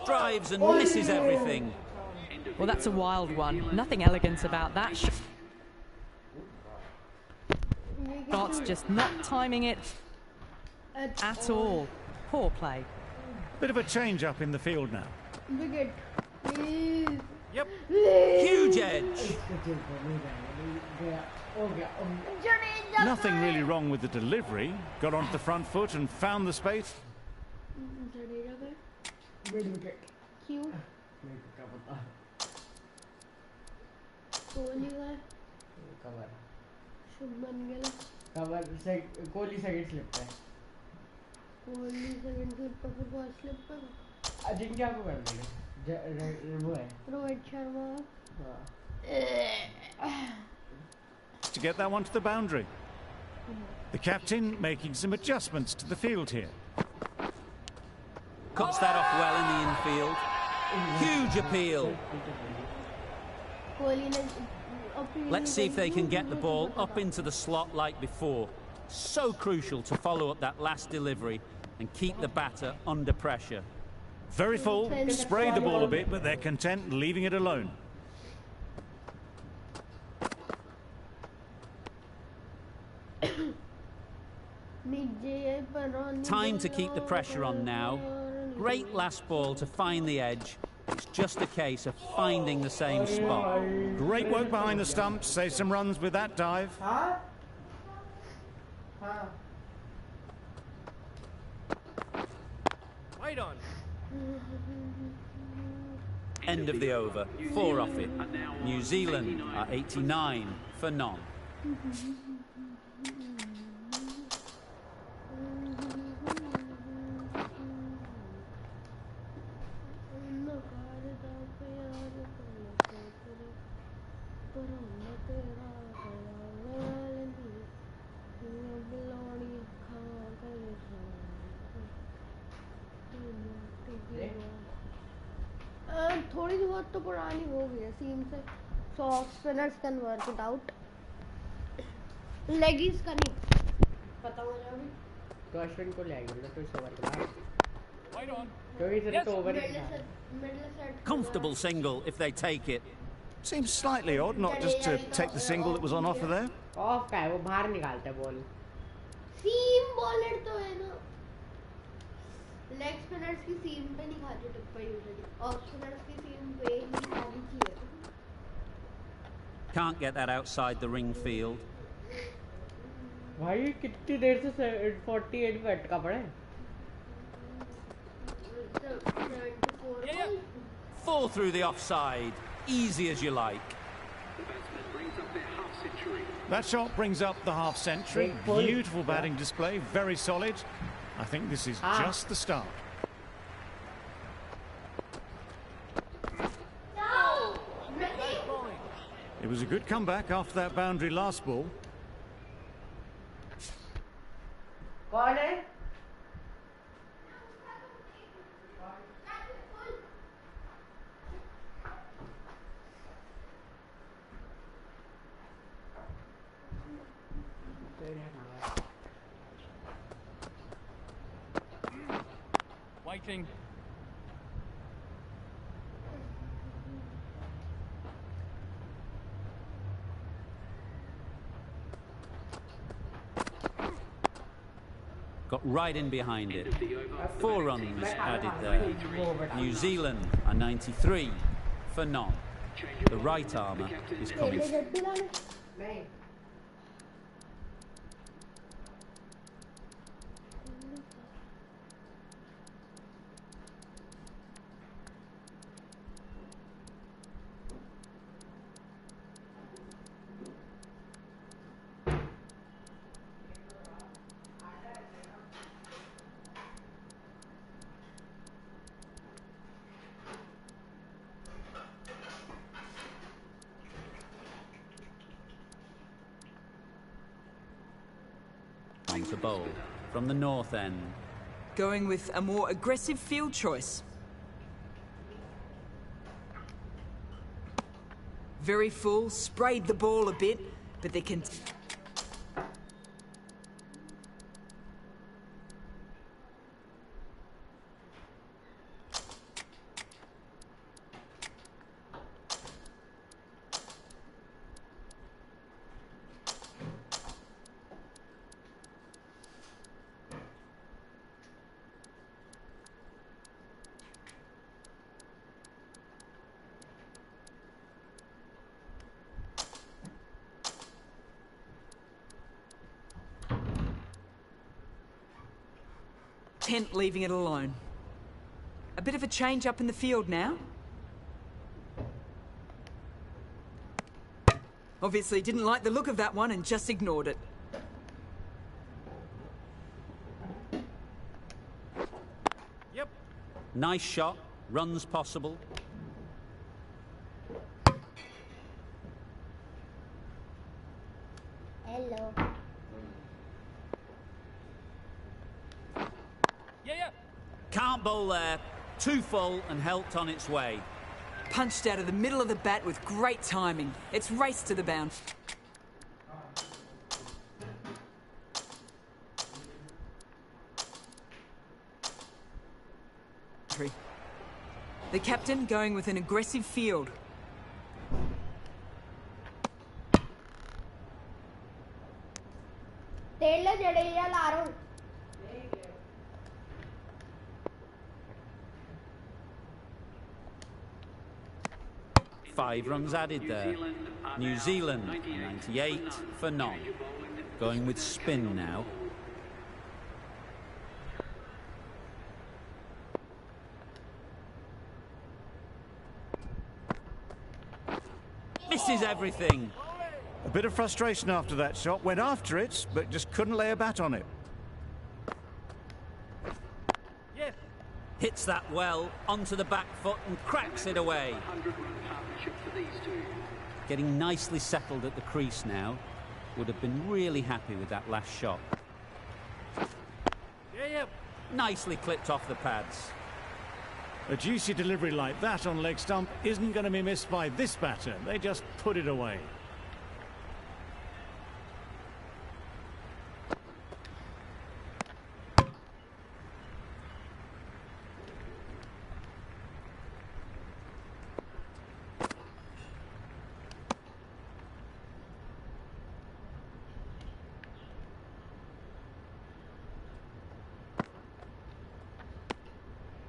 Speaker 3: Drives and misses everything.
Speaker 7: Well, that's a wild one. Nothing elegant about that. Scott's just not timing it at all. Poor play.
Speaker 4: Bit of a change up in the field now.
Speaker 1: Wicket.
Speaker 3: Yep. Huge edge.
Speaker 4: Nothing really wrong with the delivery. Got onto the front foot and found the space.
Speaker 1: Cute. Kohli का
Speaker 2: cover
Speaker 1: Shubman gill
Speaker 2: cover से Kohli second slip पे
Speaker 1: Kohli second slip पे फिर first slip पे
Speaker 2: अजिंक्य को कर देंगे वो है
Speaker 1: Rohit Sharma
Speaker 4: to get that one to the boundary. The captain making some adjustments to the field here.
Speaker 3: Cuts that off well in the infield. Huge appeal. Let's see if they can get the ball up into the slot like before. So crucial to follow up that last delivery and keep the batter under pressure.
Speaker 4: Very full, sprayed the ball a bit, but they're content leaving it alone.
Speaker 3: Time to keep the pressure on now. Great last ball to find the edge. It's just a case of finding the same spot.
Speaker 4: Great work behind the stumps. Save some runs with that dive.
Speaker 5: Wait on.
Speaker 3: End of the over. 4 off it. New Zealand are 89 for none.
Speaker 1: थोड़ी बहुत तो पुरानी हो गई है seam से so spinners can work it out leggies का नहीं पता मुझे अभी
Speaker 2: तो अश्विन को ले आएंगे तो इस ओवर के बाद तो इधर तो over
Speaker 3: Comfortable single if they take it.
Speaker 4: Seems slightly odd not just to take the single that was on offer there.
Speaker 2: Of का है वो बाहर निकालता है बॉल
Speaker 1: सीम बॉलर तो है ना लेग स्पिनर्स की सीम पे नहीं खाते टुप्पा यूजुअली ऑफ स्पिनर्स की सीम पे ही खानी चाहिए
Speaker 3: Can't get that outside the ring field.
Speaker 2: भाई कितनी देर से 48 पे अटका पड़ा है
Speaker 3: 4 through the offside. Easy as you like.
Speaker 4: That shot brings up the half century. Beautiful batting display, very solid. I think this is just the start. It was a good comeback after that boundary last ball.
Speaker 2: कौन है
Speaker 5: Waiting.
Speaker 3: Got right in behind it. 4 runs added there. New Zealand are 93 for none. The right armour is coming. On to bowl from the north end.
Speaker 8: Going with a more aggressive field choice. Very full, sprayed the ball a bit, but they can... content leaving it alone. A bit of a change up in the field now. Obviously didn't like the look of that one and just ignored it.
Speaker 3: Yep. Nice shot. Runs possible.
Speaker 1: Hello.
Speaker 3: Yeah. Can't bowl there. Too full and helped on its way.
Speaker 8: Punched out of the middle of the bat with great timing. It's raced to the boundary. The captain going with an aggressive field.
Speaker 1: Jadeja
Speaker 3: 5 runs added there. New Zealand, 98 for none. Going with spin now. Misses everything.
Speaker 4: A bit of frustration after that shot. Went after it, but just couldn't lay a bat on it.
Speaker 3: Yes. Hits that well onto the back foot and cracks it away. Getting nicely settled at the crease now. Would have been really happy with that last shot. Yeah. Nicely clipped off the pads.
Speaker 4: A juicy delivery like that on leg stump isn't going to be missed by this batter. They just put it away.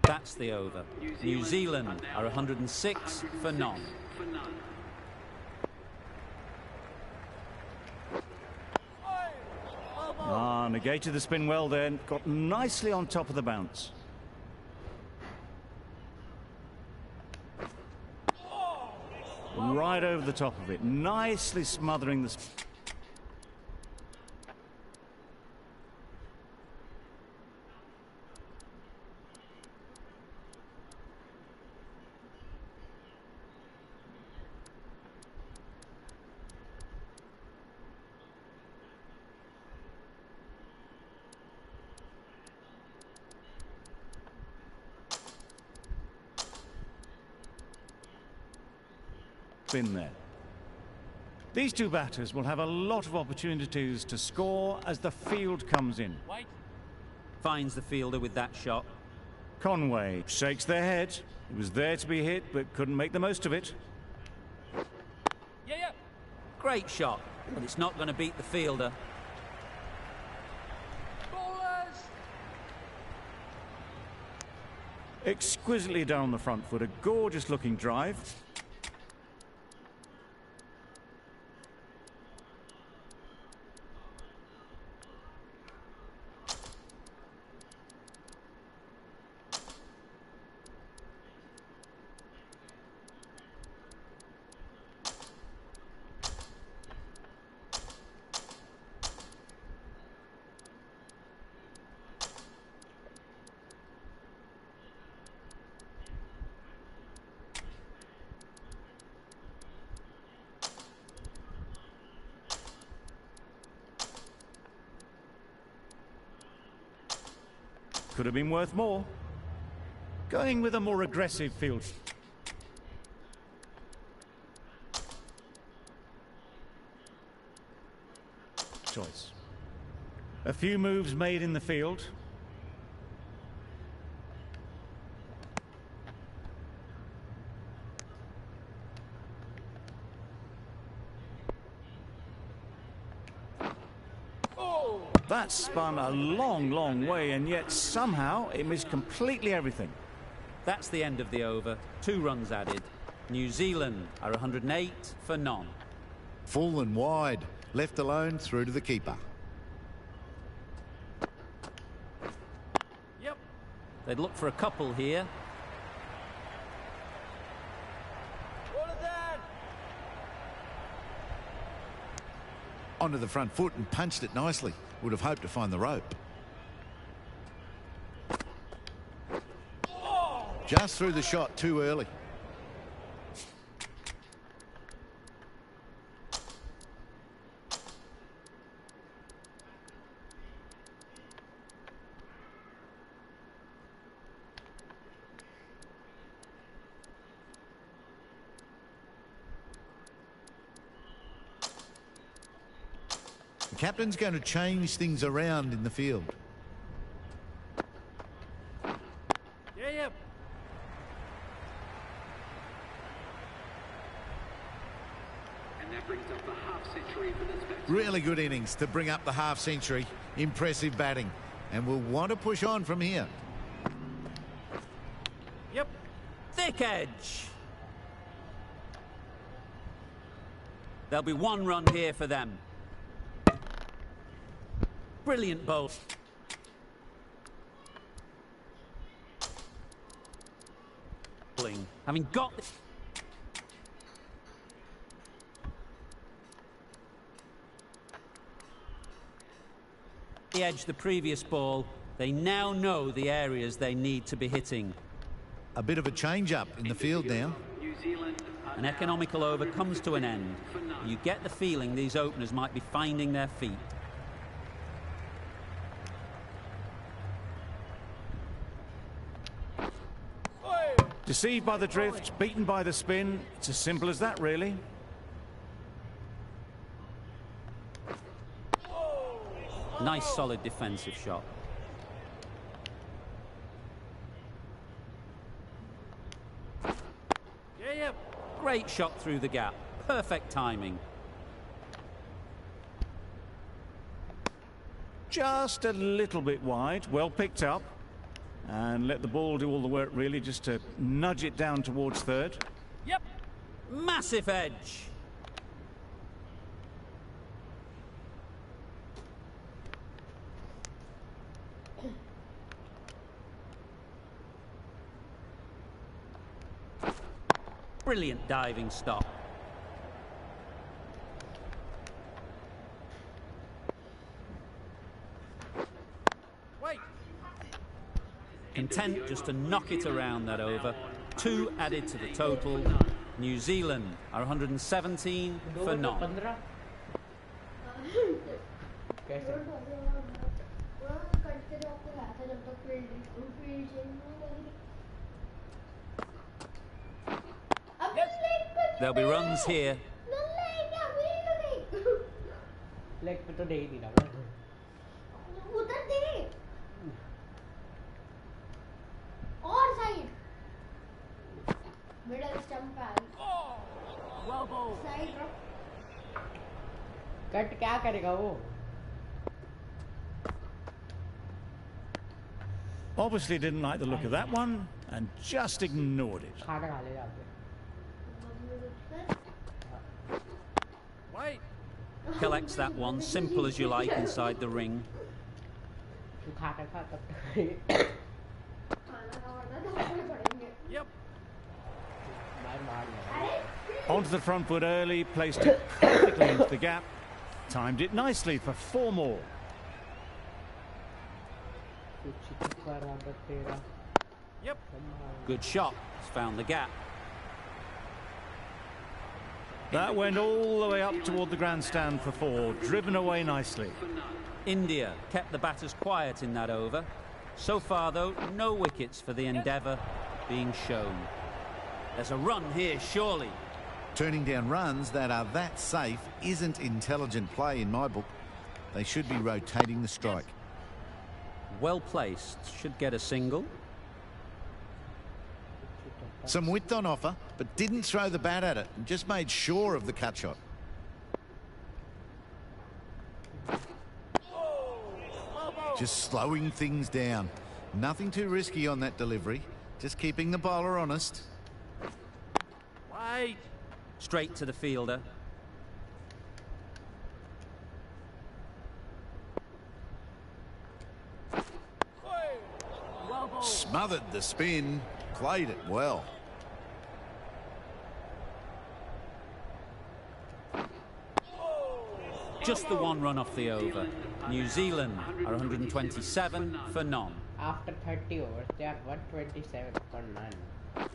Speaker 3: That's the over. New Zealand are 106 for none.
Speaker 4: Negated the spin well then. Got nicely on top of the bounce. Right over the top of it. Nicely smothering the... spin there. These two batters will have a lot of opportunities to score as the field comes in.
Speaker 3: Finds the fielder with that shot.
Speaker 4: Conway shakes their head. It was there to be hit, but couldn't make the most of it.
Speaker 3: Yeah. Great shot, but it's not going to beat the fielder. Bowlers!
Speaker 4: Exquisitely down the front foot, a gorgeous looking drive. Could have been worth more. Going with a more aggressive field. Choice. A few moves made in the field. That spun a long, long way, and yet somehow it missed completely everything.
Speaker 3: That's the end of the over. 2 runs added. New Zealand are 108 for none.
Speaker 6: Full and wide, left alone through to the keeper.
Speaker 3: Yep. They'd look for a couple here.
Speaker 6: Onto the front foot and punched it nicely. Would have hoped to find the rope. Just threw the shot too early. The captain's going to change things around in the field.
Speaker 5: Yeah. And that brings up the half century for this batsman.
Speaker 6: Really good innings to bring up the half century. Impressive batting. And will want to push on from here.
Speaker 3: Yep. Thick edge. There'll be one run here for them. Brilliant bowl. Having got the edge the previous ball, they now know the areas they need to be hitting.
Speaker 6: A bit of a change-up in the field now.
Speaker 5: New Zealand.
Speaker 3: An economical over comes to an end. You get the feeling these openers might be finding their feet.
Speaker 4: Deceived by the drift, beaten by the spin. It's as simple as that, really.
Speaker 3: Nice solid defensive shot.
Speaker 5: Yeah.
Speaker 3: Great shot through the gap. Perfect timing.
Speaker 4: Just a little bit wide. Well picked up. And let the ball do all the work, really, just to nudge it down towards third.
Speaker 3: Yep. Massive edge. Brilliant diving stop. Content just to knock it around that over. 2 added to the total. New Zealand are 117 for none. There'll be runs here.
Speaker 1: Middle stump पे side
Speaker 2: cut क्या करेगा वो?
Speaker 4: Obviously didn't like the look of that one and just ignored it.
Speaker 2: खाना खा ले जाके.
Speaker 3: Wait. Collects that one, simple as you like, inside the ring.
Speaker 5: Yep.
Speaker 4: Onto the front foot early, placed it perfectly into the gap. Timed it nicely for 4 more.
Speaker 5: Yep.
Speaker 3: Good shot. He's found the gap.
Speaker 4: That went all the way up toward the grandstand for 4, driven away nicely.
Speaker 3: India kept the batters quiet in that over. So far, though, no wickets for the endeavour being shown. There's a run here, surely.
Speaker 6: Turning down runs that are that safe isn't intelligent play in my book. They should be rotating the strike.
Speaker 3: Well placed. Should get a single.
Speaker 6: Some width on offer, but didn't throw the bat at it and just made sure of the cut shot. Just slowing things down. Nothing too risky on that delivery. Just keeping the bowler honest.
Speaker 3: Wait. Straight to the fielder.
Speaker 6: Smothered the spin, played it well.
Speaker 3: Just the one run off the over. New Zealand are 127 for none.
Speaker 2: After 30 overs, they are 127 for none.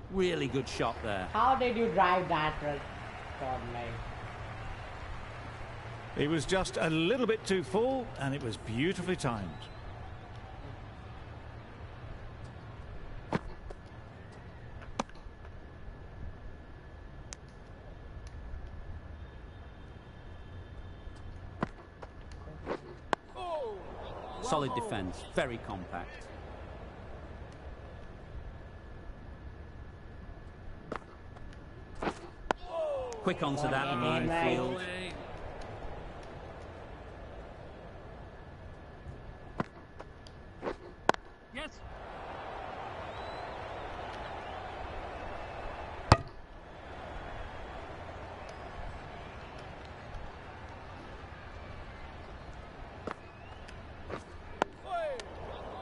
Speaker 3: Really good shot there.
Speaker 2: How did you drive that run?
Speaker 4: It was just a little bit too full, and it was beautifully timed.
Speaker 3: Solid defence, very compact. Quick onto that in the infield.
Speaker 5: Yes.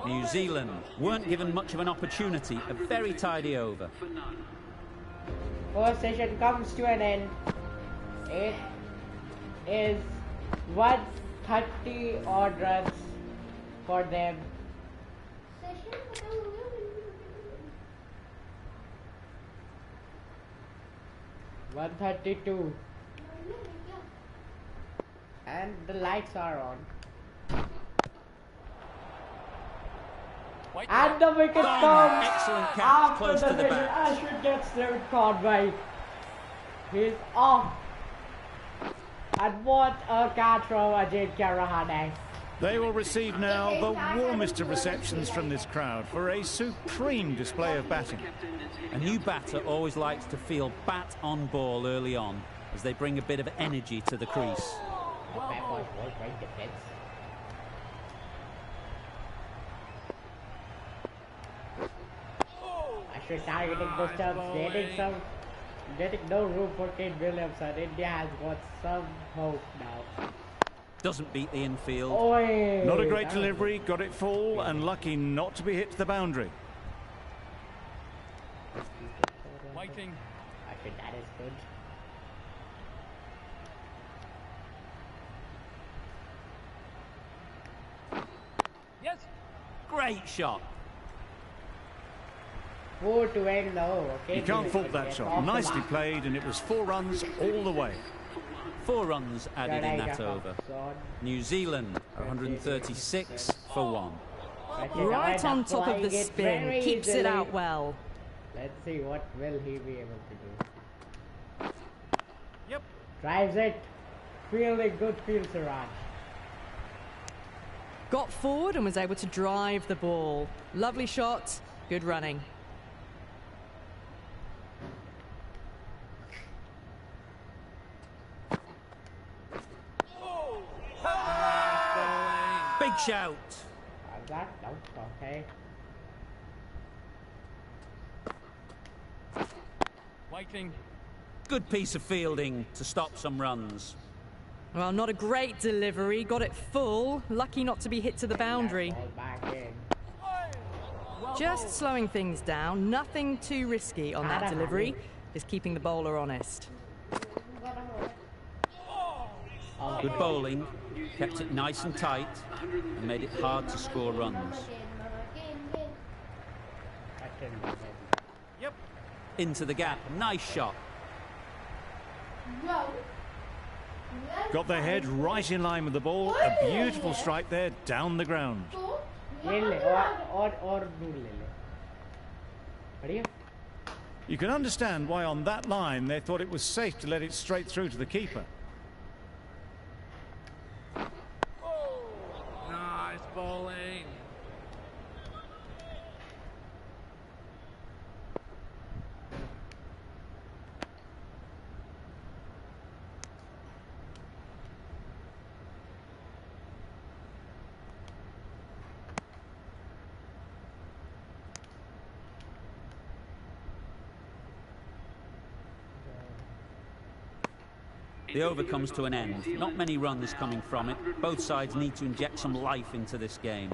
Speaker 3: New Zealand weren't given much of an opportunity. A very tidy over.
Speaker 2: First session comes to an end. It is 130 odd runs for them. 132. And the lights are on. And the wicket comes.
Speaker 3: Excellent catch,
Speaker 2: After
Speaker 3: close
Speaker 2: the
Speaker 3: to the
Speaker 2: wicket,
Speaker 3: bat.
Speaker 2: Ashwin gets the Conway. He's off. And what a catch from Ajinkya Rahane.
Speaker 4: They will receive now the warmest of receptions from this crowd for a supreme display of batting.
Speaker 3: A new batter always likes to feel bat on ball early on as they bring a bit of energy to the crease.
Speaker 2: Ashwin targeting the stumps, getting no room for Kane Williamson. India has got some hope now.
Speaker 3: Doesn't beat the infield.
Speaker 2: Oi,
Speaker 4: Not a great delivery, got it full and lucky not to be hit to the boundary.
Speaker 5: Waiting.
Speaker 2: I think that is good.
Speaker 5: Yes.
Speaker 3: Great shot.
Speaker 2: 4 to end now. Okay.
Speaker 4: You can't fault that shot. Nicely played, and it was 4 runs all the way.
Speaker 3: 4 runs added in that over. New Zealand are 136 for 1.
Speaker 7: Right on top of the spin, keeps it out well.
Speaker 2: Let's see what will he be able to do.
Speaker 5: Yep.
Speaker 2: Drives it. Fielding, good field, Siraj.
Speaker 7: Got forward and was able to drive the ball. Lovely shot, good running.
Speaker 3: Big shout.
Speaker 2: That, no, okay.
Speaker 5: Waiting.
Speaker 3: Good piece of fielding to stop some runs.
Speaker 7: Well, not a great delivery, got it full. Lucky not to be hit to the boundary.
Speaker 2: Ball back in.
Speaker 7: Just slowing things down, nothing too risky on that delivery. Just keeping the bowler honest.
Speaker 3: Good bowling, kept it nice and tight and made it hard to score runs.
Speaker 5: Yep.
Speaker 3: Into the gap, nice shot.
Speaker 4: Got their head right in line with the ball. A beautiful strike there down the ground. You can understand why on that line they thought it was safe to let it straight through to the keeper.
Speaker 5: Nice bowling.
Speaker 3: The over comes to an end. Not many runs coming from it. Both sides need to inject some life into this game.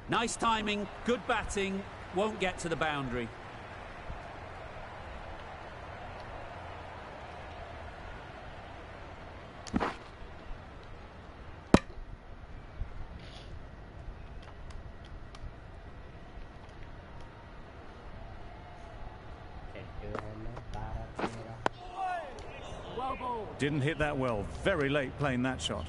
Speaker 3: Nice timing, good batting, won't get to the boundary.
Speaker 4: Didn't hit that well. Very late playing that shot.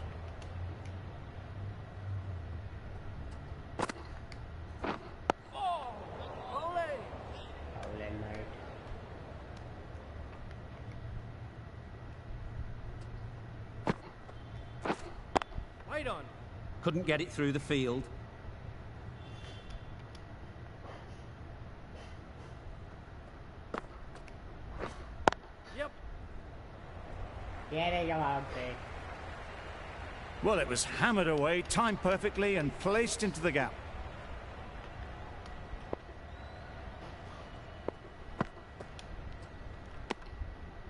Speaker 5: Wait on.
Speaker 3: Couldn't get it through the field.
Speaker 4: Well, it was hammered away, timed perfectly and placed into the gap.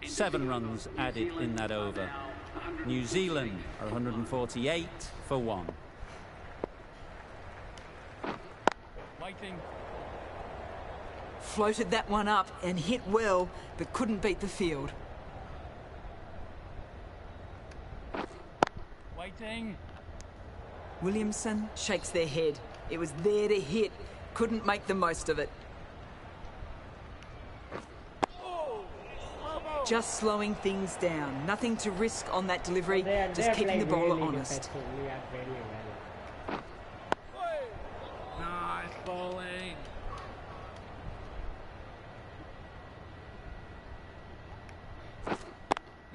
Speaker 3: Seven runs added in that over. New Zealand are 148 for 1.
Speaker 5: Waiting.
Speaker 8: Floated that one up and hit well, but couldn't beat the field.
Speaker 5: Waiting.
Speaker 8: Williamson shakes their head. It was there to hit. Couldn't make the most of it. Just slowing things down. Nothing to risk on that delivery. Just keeping the bowler honest.
Speaker 5: Nice bowling.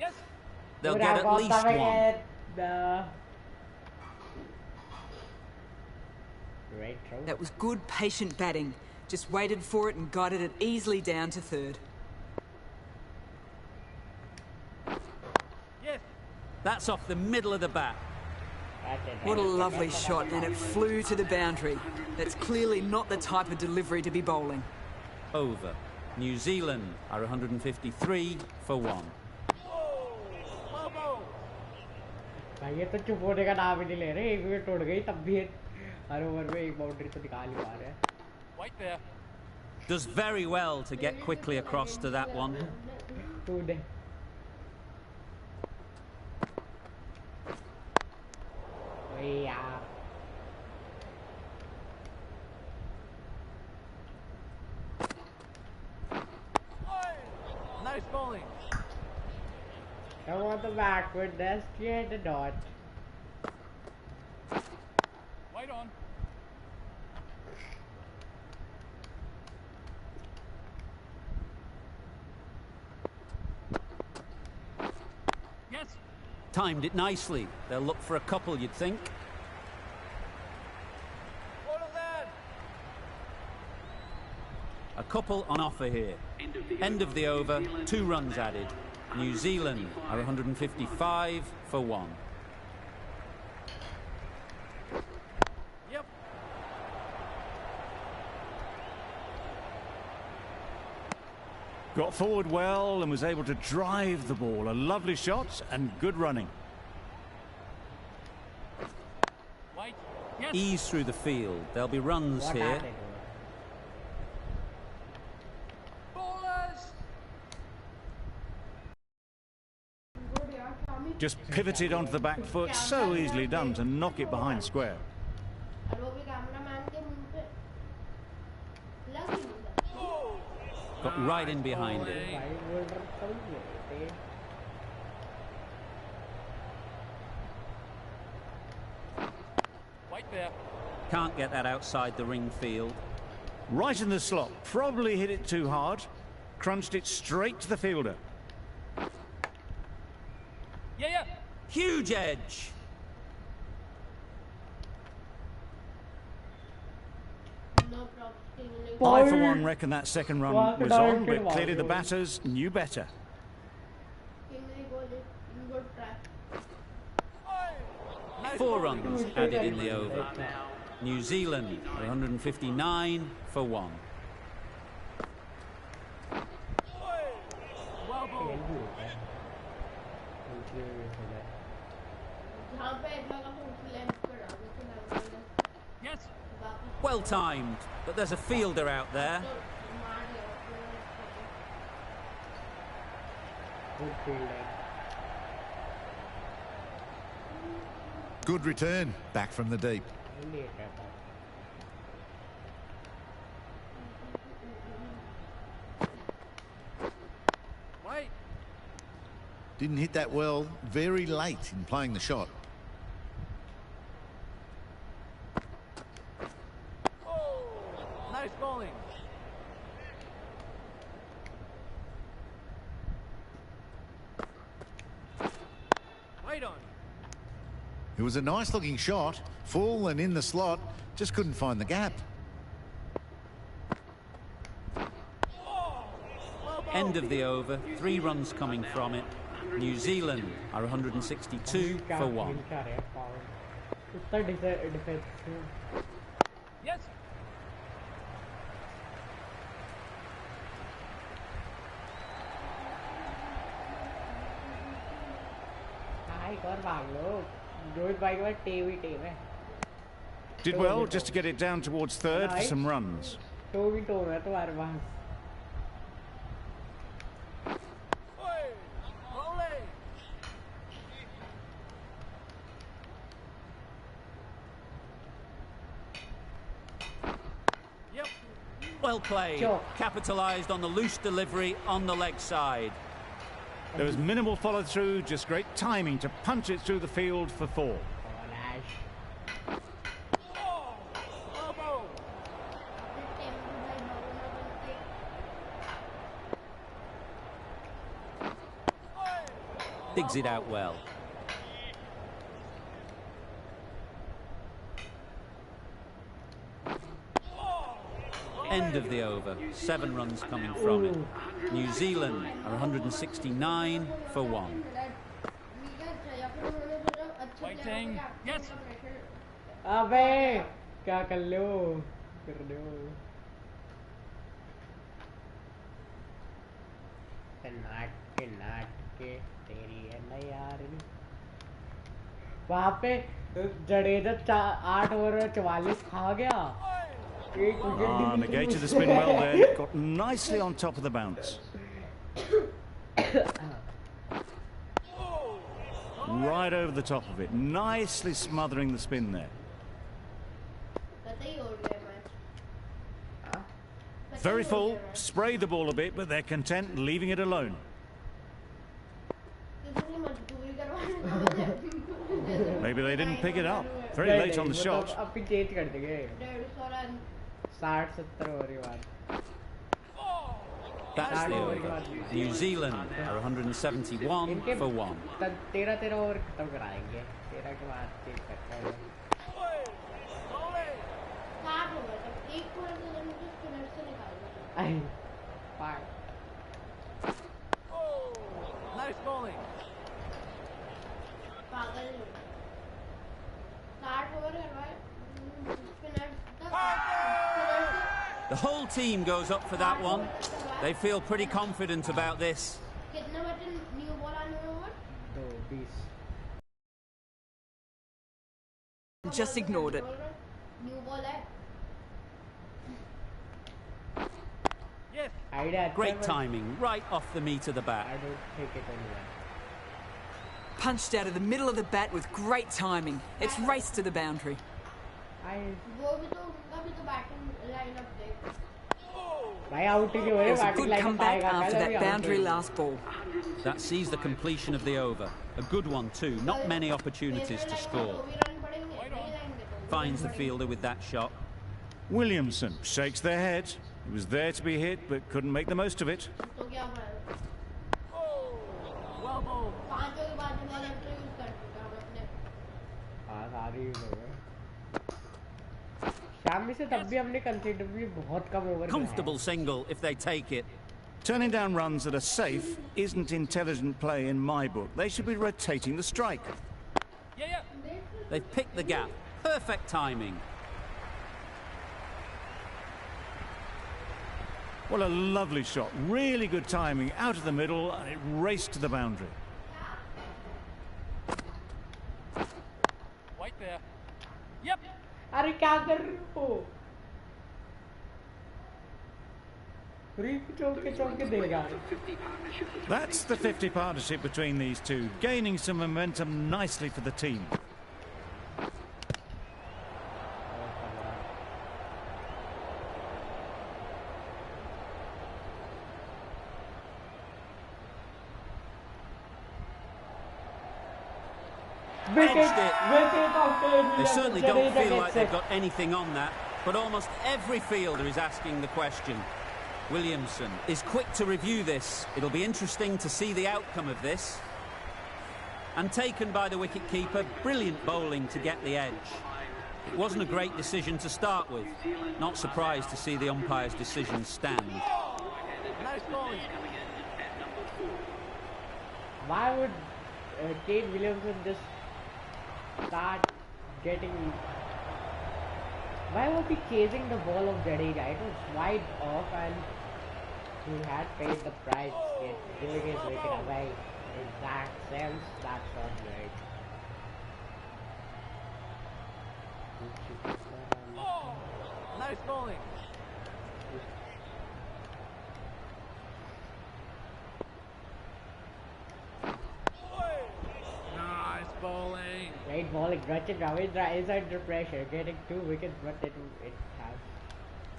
Speaker 5: Yes.
Speaker 3: They'll get at least one.
Speaker 8: That was good, patient batting. Just waited for it and guided it easily down to third.
Speaker 5: Yes.
Speaker 3: That's off the middle of the bat.
Speaker 8: What a lovely shot, and it flew to the boundary. That's clearly not the type of delivery to be bowling.
Speaker 3: Over. New Zealand are 153 for 1.
Speaker 2: भाई ये तो चुप होने का नाम ही नहीं ले रहे. एक विकेट टूट गई तब भी हर ओवर में एक बाउंड्री तो निकाल ही पा रहे हैं.
Speaker 5: Wait there.
Speaker 3: Does very well to get quickly across to that one.
Speaker 2: टूटे. ओए यार.
Speaker 5: Nice bowling.
Speaker 2: I want the backward dash, get the dot.
Speaker 5: Wait on. Yes.
Speaker 3: Timed it nicely. They'll look for a couple, you'd think. A couple on offer here. End of the over, 2 runs added. New Zealand are 155 for 1.
Speaker 5: Yep.
Speaker 4: Got forward well and was able to drive the ball. A lovely shot and good running.
Speaker 5: Wait. Yes.
Speaker 3: Ease through the field. There'll be runs here.
Speaker 4: Just pivoted onto the back foot. So easily done to knock it behind square.
Speaker 3: Got right in behind it.
Speaker 5: Wait there.
Speaker 3: Can't get that outside the ring field.
Speaker 4: Right in the slot. Probably hit it too hard. Crunched it straight to the fielder.
Speaker 5: Yeah.
Speaker 3: Huge edge.
Speaker 4: I, for one, reckon that second run was on, but clearly the batters knew better.
Speaker 3: Four runs added in the over. New Zealand are 159 for 1.
Speaker 5: Well bowled. Yes.
Speaker 3: Well timed, but there's a fielder out there.
Speaker 2: Good fielding.
Speaker 6: Good return, back from the deep.
Speaker 5: Wait.
Speaker 6: Didn't hit that well, very late in playing the shot.
Speaker 5: Nice bowling. Wait on.
Speaker 6: It was a nice looking shot, full and in the slot, just couldn't find the gap.
Speaker 3: End of the over, 3 runs coming from it. New Zealand are 162 for 1.
Speaker 5: Yes.
Speaker 4: Did well just to get it down towards third for some runs.
Speaker 3: Well played. Capitalised on the loose delivery on the leg side.
Speaker 4: There was minimal follow through, just great timing to punch it through the field for 4.
Speaker 3: Digs it out well. End of the over, 7 runs coming from it. New Zealand are 169 for 1.
Speaker 5: Waiting. Yes.
Speaker 2: अबे क्या कर लो कर दो नाट के तेरी है ना यार वहाँ पे जडेजा 8 ओवर में 44 खा गया.
Speaker 4: Negated the spin well there, got nicely on top of the bounce. Right over the top of it, nicely smothering the spin there. Very full, sprayed the ball a bit, but they're content leaving it alone. Maybe they didn't pick it up. Very late on the shot.
Speaker 3: That's the over. New Zealand are 171 for 1.
Speaker 5: Nice bowling.
Speaker 3: The whole team goes up for that one. They feel pretty confident about this.
Speaker 8: Just ignored it.
Speaker 5: Yes.
Speaker 3: Great timing, right off the meat of the bat.
Speaker 2: I don't take it anywhere.
Speaker 8: Punched out of the middle of the bat with great timing. It's raced to the boundary. It was a good comeback after that boundary last ball.
Speaker 3: That sees the completion of the over. A good one too, not many opportunities to score. Finds the fielder with that shot.
Speaker 4: Williamson shakes their head. He was there to be hit, but couldn't make the most of it.
Speaker 5: Well bowled.
Speaker 3: Comfortable single if they take it.
Speaker 4: Turning down runs that are safe isn't intelligent play in my book. They should be rotating the strike.
Speaker 5: Yeah.
Speaker 3: They've picked the gap. Perfect timing.
Speaker 4: Well, a lovely shot. Really good timing. Out of the middle, and it raced to the boundary.
Speaker 5: Wait there. Yep.
Speaker 2: अरे क्या कर रहे हो?
Speaker 4: That's the 50 partnership between these two, gaining some momentum nicely for the team.
Speaker 3: Edged it. They certainly don't feel like they've got anything on that, but almost every fielder is asking the question. Williamson is quick to review this. It'll be interesting to see the outcome of this. And taken by the wicket-keeper, brilliant bowling to get the edge. It wasn't a great decision to start with. Not surprised to see the umpire's decision stand.
Speaker 2: Why would Kane Williamson just start getting... Why was he chasing the ball of Jadeja? It was wide off and he had paid the price doing his wicket away. In that sense, that's not great.
Speaker 8: Nice bowling. Nice bowling.
Speaker 2: Great bowling. Rachin Ravindra is under pressure, getting 2 wickets, but it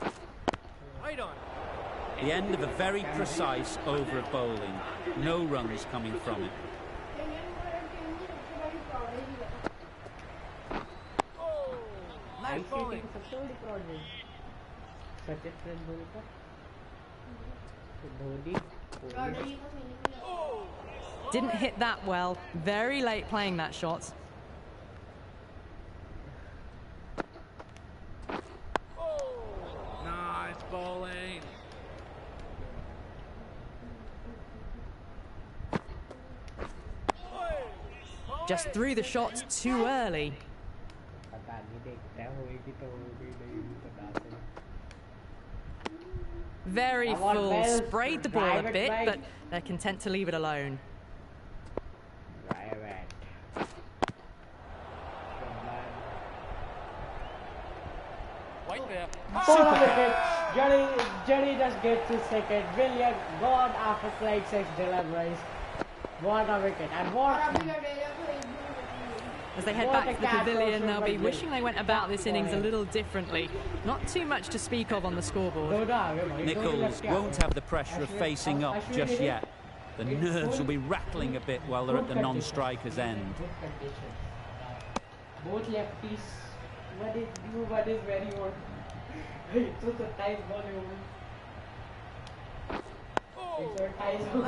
Speaker 2: has.
Speaker 8: Right on.
Speaker 3: The end of a very precise over of bowling. No runs coming from it.
Speaker 8: Nice bowling.
Speaker 7: Didn't hit that well. Very late playing that shot.
Speaker 8: Nice bowling.
Speaker 7: Just threw the shot too early. Very full. Sprayed the ball a bit, but they're content to leave it alone.
Speaker 8: White there.
Speaker 2: Johnny just gets his second. Brilliant. Gone after playing 6 deliveries. What a wicket. And what...
Speaker 7: As they head back to the pavilion, they'll be wishing they went about this innings a little differently. Not too much to speak of on the scoreboard.
Speaker 3: Nichols won't have the pressure of facing up just yet. The nerves will be rattling a bit while they're at the non-striker's end.
Speaker 2: Both lefties. What is very old. It was a tight ball.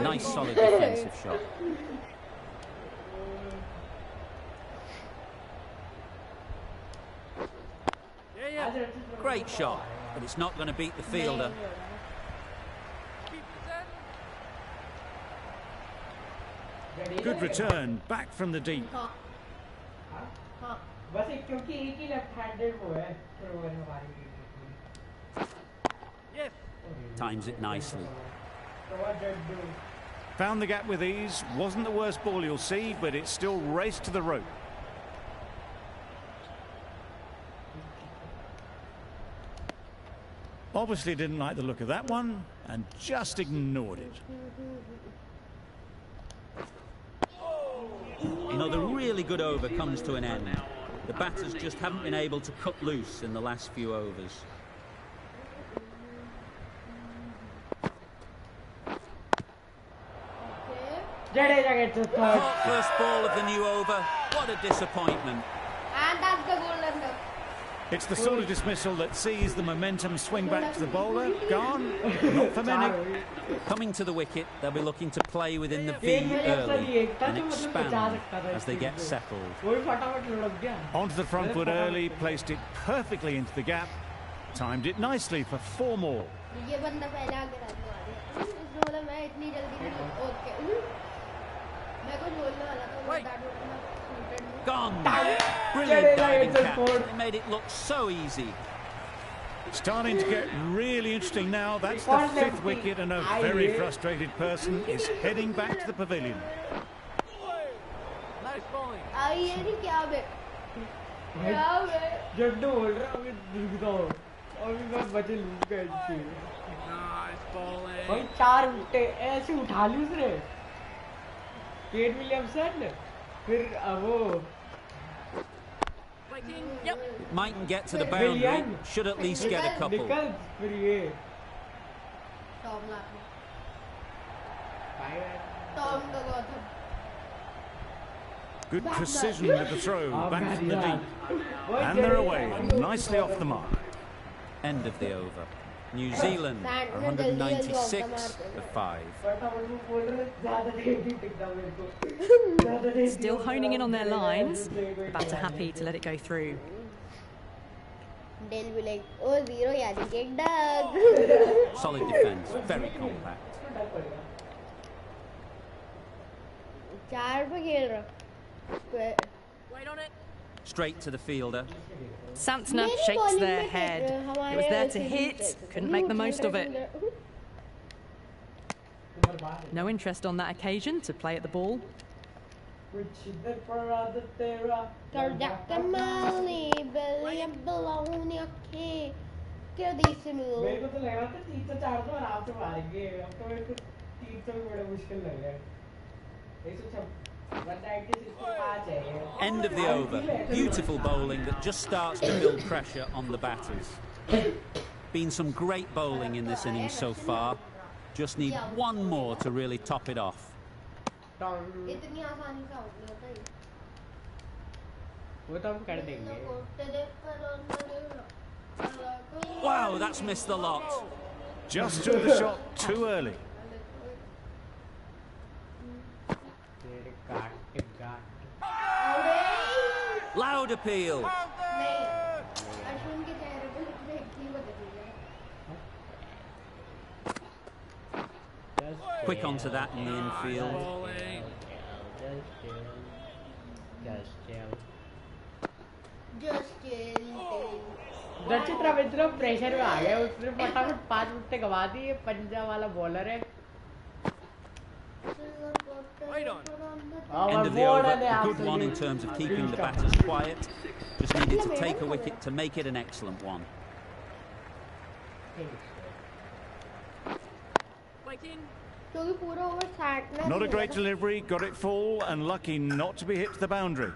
Speaker 3: Nice solid defensive shot. Great shot, but it's not going to beat the fielder.
Speaker 4: Good return, back from the deep.
Speaker 3: Times it nicely.
Speaker 4: Found the gap with ease. Wasn't the worst ball you'll see, but it still raced to the rope. Obviously didn't like the look of that one and just ignored it.
Speaker 3: Another really good over comes to an end. The batters just haven't been able to cut loose in the last few overs. First ball of the new over. What a disappointment.
Speaker 1: And that's the goal under.
Speaker 4: It's the sort of dismissal that sees the momentum swing back to the bowler. Gone? Not for many.
Speaker 3: Coming to the wicket, they'll be looking to play within the V early and expand as they get settled.
Speaker 4: Onto the front foot early, placed it perfectly into the gap. Timed it nicely for 4 more.
Speaker 3: Gone! Brilliant diving catch. They made it look so easy.
Speaker 4: Starting to get really interesting now. That's the 5th wicket, and a very frustrated person is heading back to the pavilion.
Speaker 8: Nice bowling.
Speaker 2: Jaddu बोल रहा हूँ दिखता हूँ अभी मैं बचे loose का इनके भाई 4 विकेट ऐसे उठा ली उसने केट विलियमसन फिर वो
Speaker 3: Mightn't get to the boundary, should at least get a couple.
Speaker 2: निकल फिर ये
Speaker 4: Good precision with the throw, back from the deep. And they're away, nicely off the mark.
Speaker 3: End of the over. New Zealand are 196 for 5.
Speaker 7: Still honing in on their lines. The batter happy to let it go through.
Speaker 1: They'll be like, oh, 0, yeah, they get dug.
Speaker 3: Solid defence, very compact.
Speaker 1: 4 पे खेल रहा.
Speaker 3: Straight to the fielder.
Speaker 7: Santner shakes their head. It was there to hit, couldn't make the most of it. No interest on that occasion to play at the ball.
Speaker 3: End of the over. Beautiful bowling that just starts to build pressure on the batters. Been some great bowling in this innings so far. Just need one more to really top it off. Wow, that's missed the lot.
Speaker 4: Just threw the shot too early.
Speaker 3: Loud appeal. Quick onto that in the infield.
Speaker 2: दर्शित Ravindra pressure में आ गया उसने फटाफट 5 wicket गवा दी पंजाब वाला bowler है
Speaker 3: End of the over, a good one in terms of keeping the batters quiet. Just needed to take a wicket to make it an excellent one.
Speaker 4: Not a great delivery, got it full and lucky not to be hit to the boundary.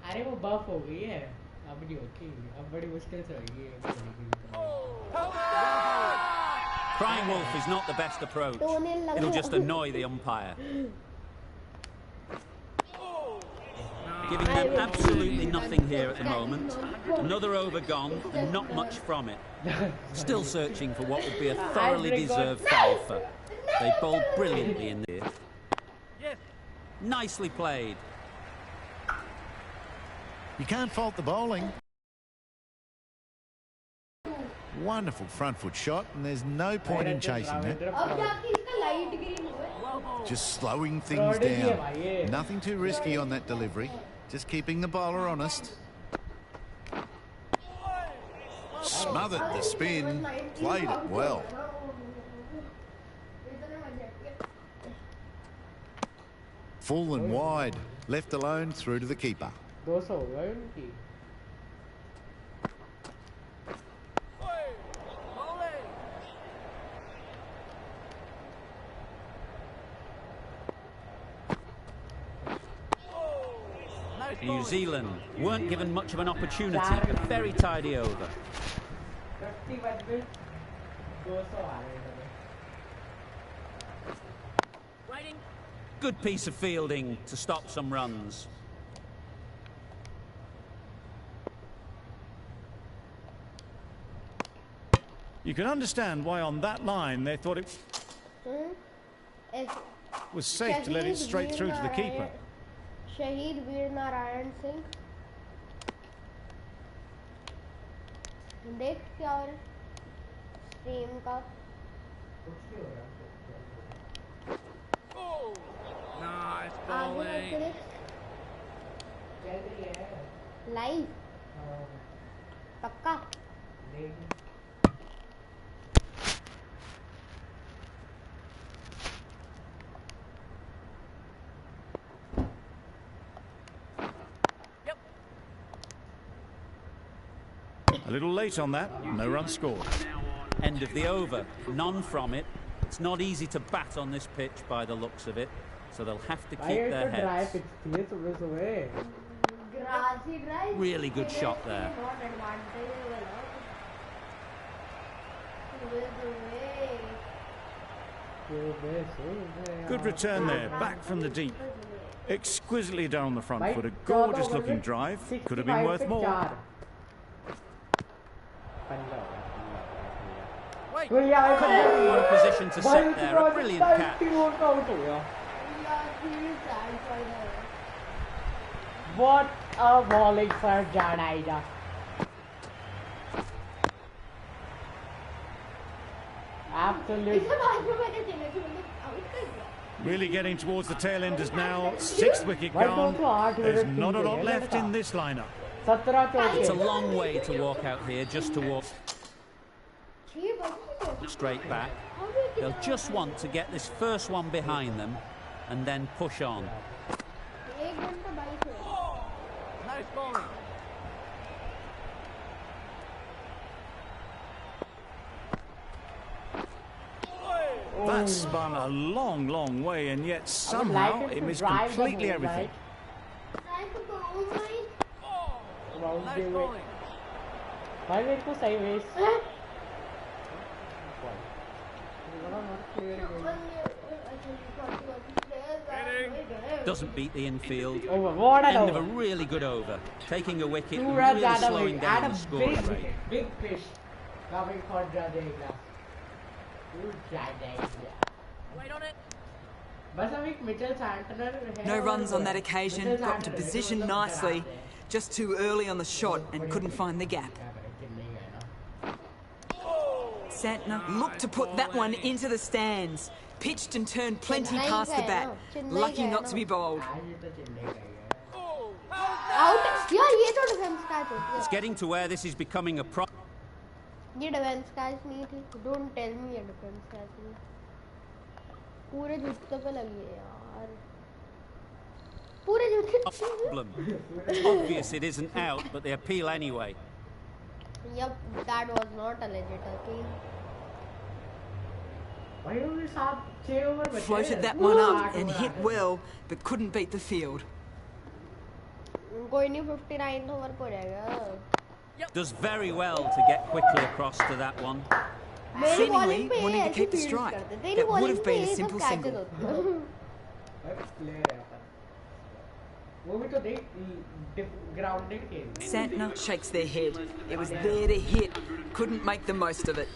Speaker 2: अरे वो बफ हो गई है अब नहीं होती अब बड़ी मुश्किल से होगी
Speaker 3: Crying wolf is not the best approach. It'll just annoy the umpire. Giving them absolutely nothing here at the moment. Another over gone and not much from it. Still searching for what would be a thoroughly deserved fifer. They bowled brilliantly in there. Nicely played.
Speaker 6: You can't fault the bowling. Wonderful front foot shot, and there's no point in chasing that. Just slowing things down. Nothing too risky on that delivery. Just keeping the bowler honest. Smothered the spin, played it well. Full and wide, left alone through to the keeper.
Speaker 3: New Zealand weren't given much of an opportunity, but very tidy over. Good piece of fielding to stop some runs.
Speaker 4: You can understand why on that line they thought it was safe to let it straight through to the keeper.
Speaker 1: Shaheed Veer Narayan Singh. देख क्या हो रहा है stream का
Speaker 5: Nice bowling.
Speaker 1: Live पक्का
Speaker 4: A little late on that, no run scored.
Speaker 3: End of the over, none from it. It's not easy to bat on this pitch by the looks of it, so they'll have to keep their heads. Really good shot there.
Speaker 4: Good return there, back from the deep. Exquisitely down the front foot, a gorgeous looking drive. Could have been worth more.
Speaker 3: What a position to set there, a brilliant catch.
Speaker 2: What a bowling for Jadeja. Absolutely.
Speaker 4: Really getting towards the tail enders now. 6th wicket gone. There's not a lot left in this lineup.
Speaker 3: It's a long way to walk out here, just to walk straight back. They'll just want to get this first one behind them and then push on.
Speaker 5: Nice bowling.
Speaker 4: That spun a long, long way, and yet somehow it missed completely everything.
Speaker 5: Nice bowling.
Speaker 3: Doesn't beat the infield.
Speaker 2: What
Speaker 3: End of a really good over. Taking a wicket and really slowing down the scoring rate.
Speaker 2: Big fish coming for Jadeja.
Speaker 5: Wait on it.
Speaker 8: No runs on that occasion, got into position nicely, just too early on the shot and couldn't find the gap. Santner looked to put that one into the stands, pitched and turned plenty past the bat, lucky not to be bowled.
Speaker 3: It's getting to where this is becoming a problem.
Speaker 1: ये defence catch नहीं थी don't tell me ये defence catch नहीं पूरे जूते पे लगी है यार पूरे जूते
Speaker 3: Problem. Obvious it isn't out, but they appeal anyway.
Speaker 1: Yep, that was not a legit appeal.
Speaker 8: Floated that one up and hit well, but couldn't beat the field.
Speaker 1: कोई नहीं 59 ओवर को जाएगा.
Speaker 3: Does very well to get quickly across to that one.
Speaker 8: Seemingly wanting to keep the strike. That would have been a simple single. Santner shakes their head. It was there to hit. Couldn't make the most of it.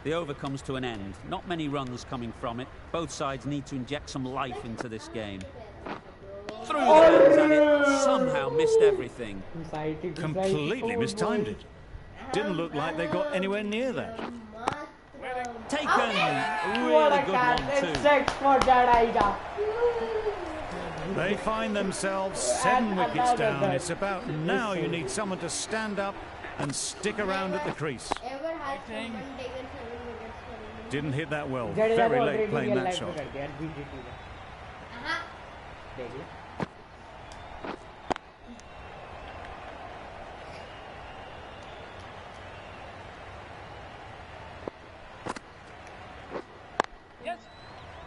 Speaker 3: The over comes to an end. Not many runs coming from it. Both sides need to inject some life into this game. Through the hands and it somehow missed everything.
Speaker 4: Completely mistimed it. Didn't look like they got anywhere near that.
Speaker 3: Taken! Really good one too.
Speaker 4: They find themselves 7 wickets down. It's about now you need someone to stand up and stick around at the crease. Didn't hit that well. Very late playing that shot.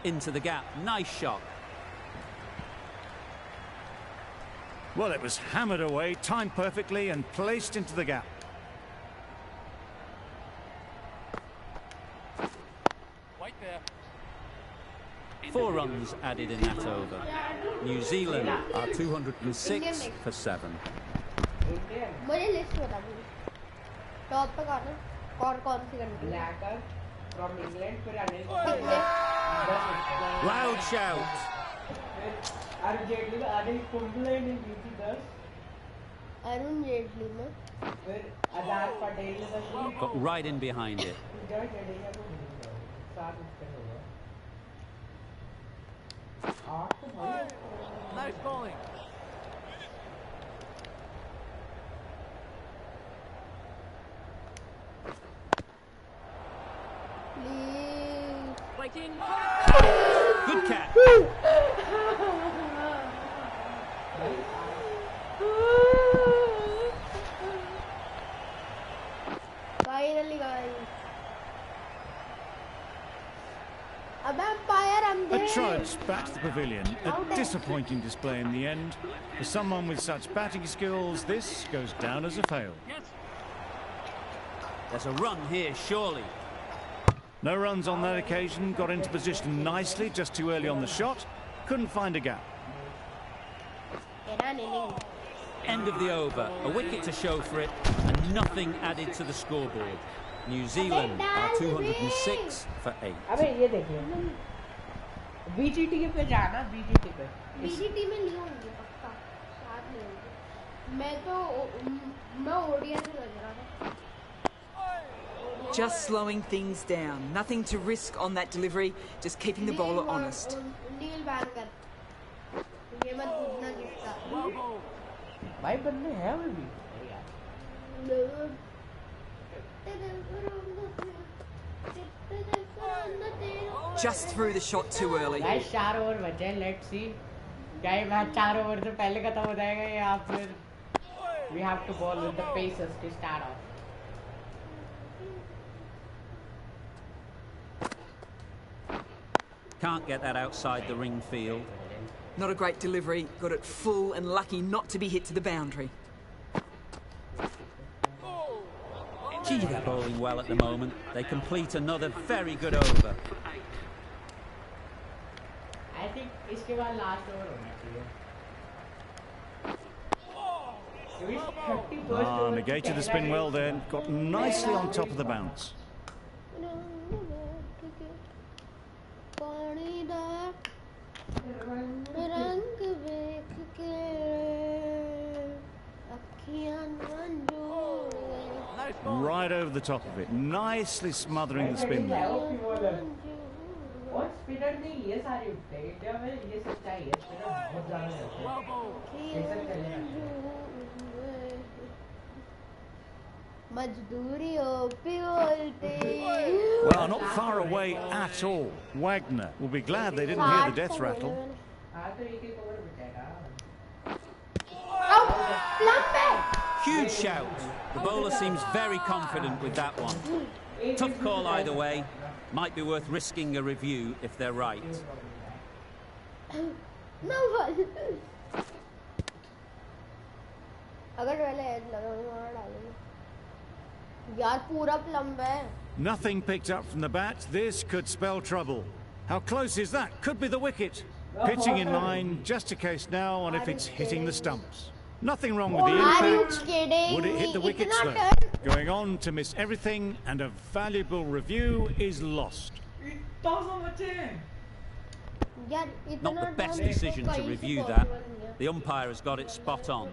Speaker 3: Into the gap. Nice shot.
Speaker 4: Well, it was hammered away, timed perfectly and placed into the gap.
Speaker 5: Wait there.
Speaker 3: 4 runs added in that over. New Zealand are 206 for 7.
Speaker 1: मुझे list बता दो top पे कौन है और कौन सी country?
Speaker 2: Blacker from England, फिर Anil
Speaker 3: Loud shout.
Speaker 2: Arun Jaitley में अनिल कुंबले ने दी थी 10.
Speaker 1: अरुण जेटली में
Speaker 2: फिर आजाद पटेल ने 10.
Speaker 3: Got right in behind it.
Speaker 2: जय जडेजा को 7 विकेट हो गए. 8 तो भाई.
Speaker 8: Nice bowling. Breaking.
Speaker 3: Good catch.
Speaker 1: Finally, guys. Umpire,
Speaker 4: A trudge back to the pavilion. A disappointing display in the end. For someone with such batting skills, this goes down as a fail.
Speaker 3: There's a run here, surely.
Speaker 4: No runs on that occasion. Got into position nicely, just too early on the shot. Couldn't find a gap.
Speaker 3: End of the over. A wicket to show for it, and nothing added to the scoreboard. New Zealand are 206 for 8.
Speaker 2: अबे ये देखिए. BGT पे जाना, BGT पे.
Speaker 1: BGT में नहीं होंगे पक्का. साथ में होंगे. मैं ओडिया से लग रहा था.
Speaker 8: Just slowing things down. Nothing to risk on that delivery. Just keeping the bowler honest.
Speaker 1: Neil Banker. ये मत पूछना किसका.
Speaker 2: भाई बंदे हैं वो भी.
Speaker 8: Just threw the shot too early.
Speaker 2: Guys, 4 over बचे. Let's see. क्या ये मैच 4 ओवर से पहले खत्म हो जाएगा या फिर we have to bowl with the pacers to start off.
Speaker 3: Can't get that outside the ring field.
Speaker 8: Not a great delivery. Got it full and lucky not to be hit to the boundary.
Speaker 3: Gee, they're bowling well at the moment. They complete another very good over.
Speaker 2: I think इसके बाद last over होना चाहिए.
Speaker 4: Negated the spin well then. Got nicely on top of the bounce. Right over the top of it, nicely smothering the spin there. Well, not far away at all. Wagner will be glad they didn't hear the death rattle.
Speaker 3: Huge shout. The bowler seems very confident with that one. Tough call either way. Might be worth risking a review if they're right.
Speaker 4: Nothing picked up from the bat. This could spell trouble. How close is that? Could be the wicket. Pitching in line, just a case now on if it's hitting the stumps. Nothing wrong with the impact. Would it hit the wickets though? Going on to miss everything, and a valuable review is lost.
Speaker 3: Not the best decision to review that. The umpire has got it spot on.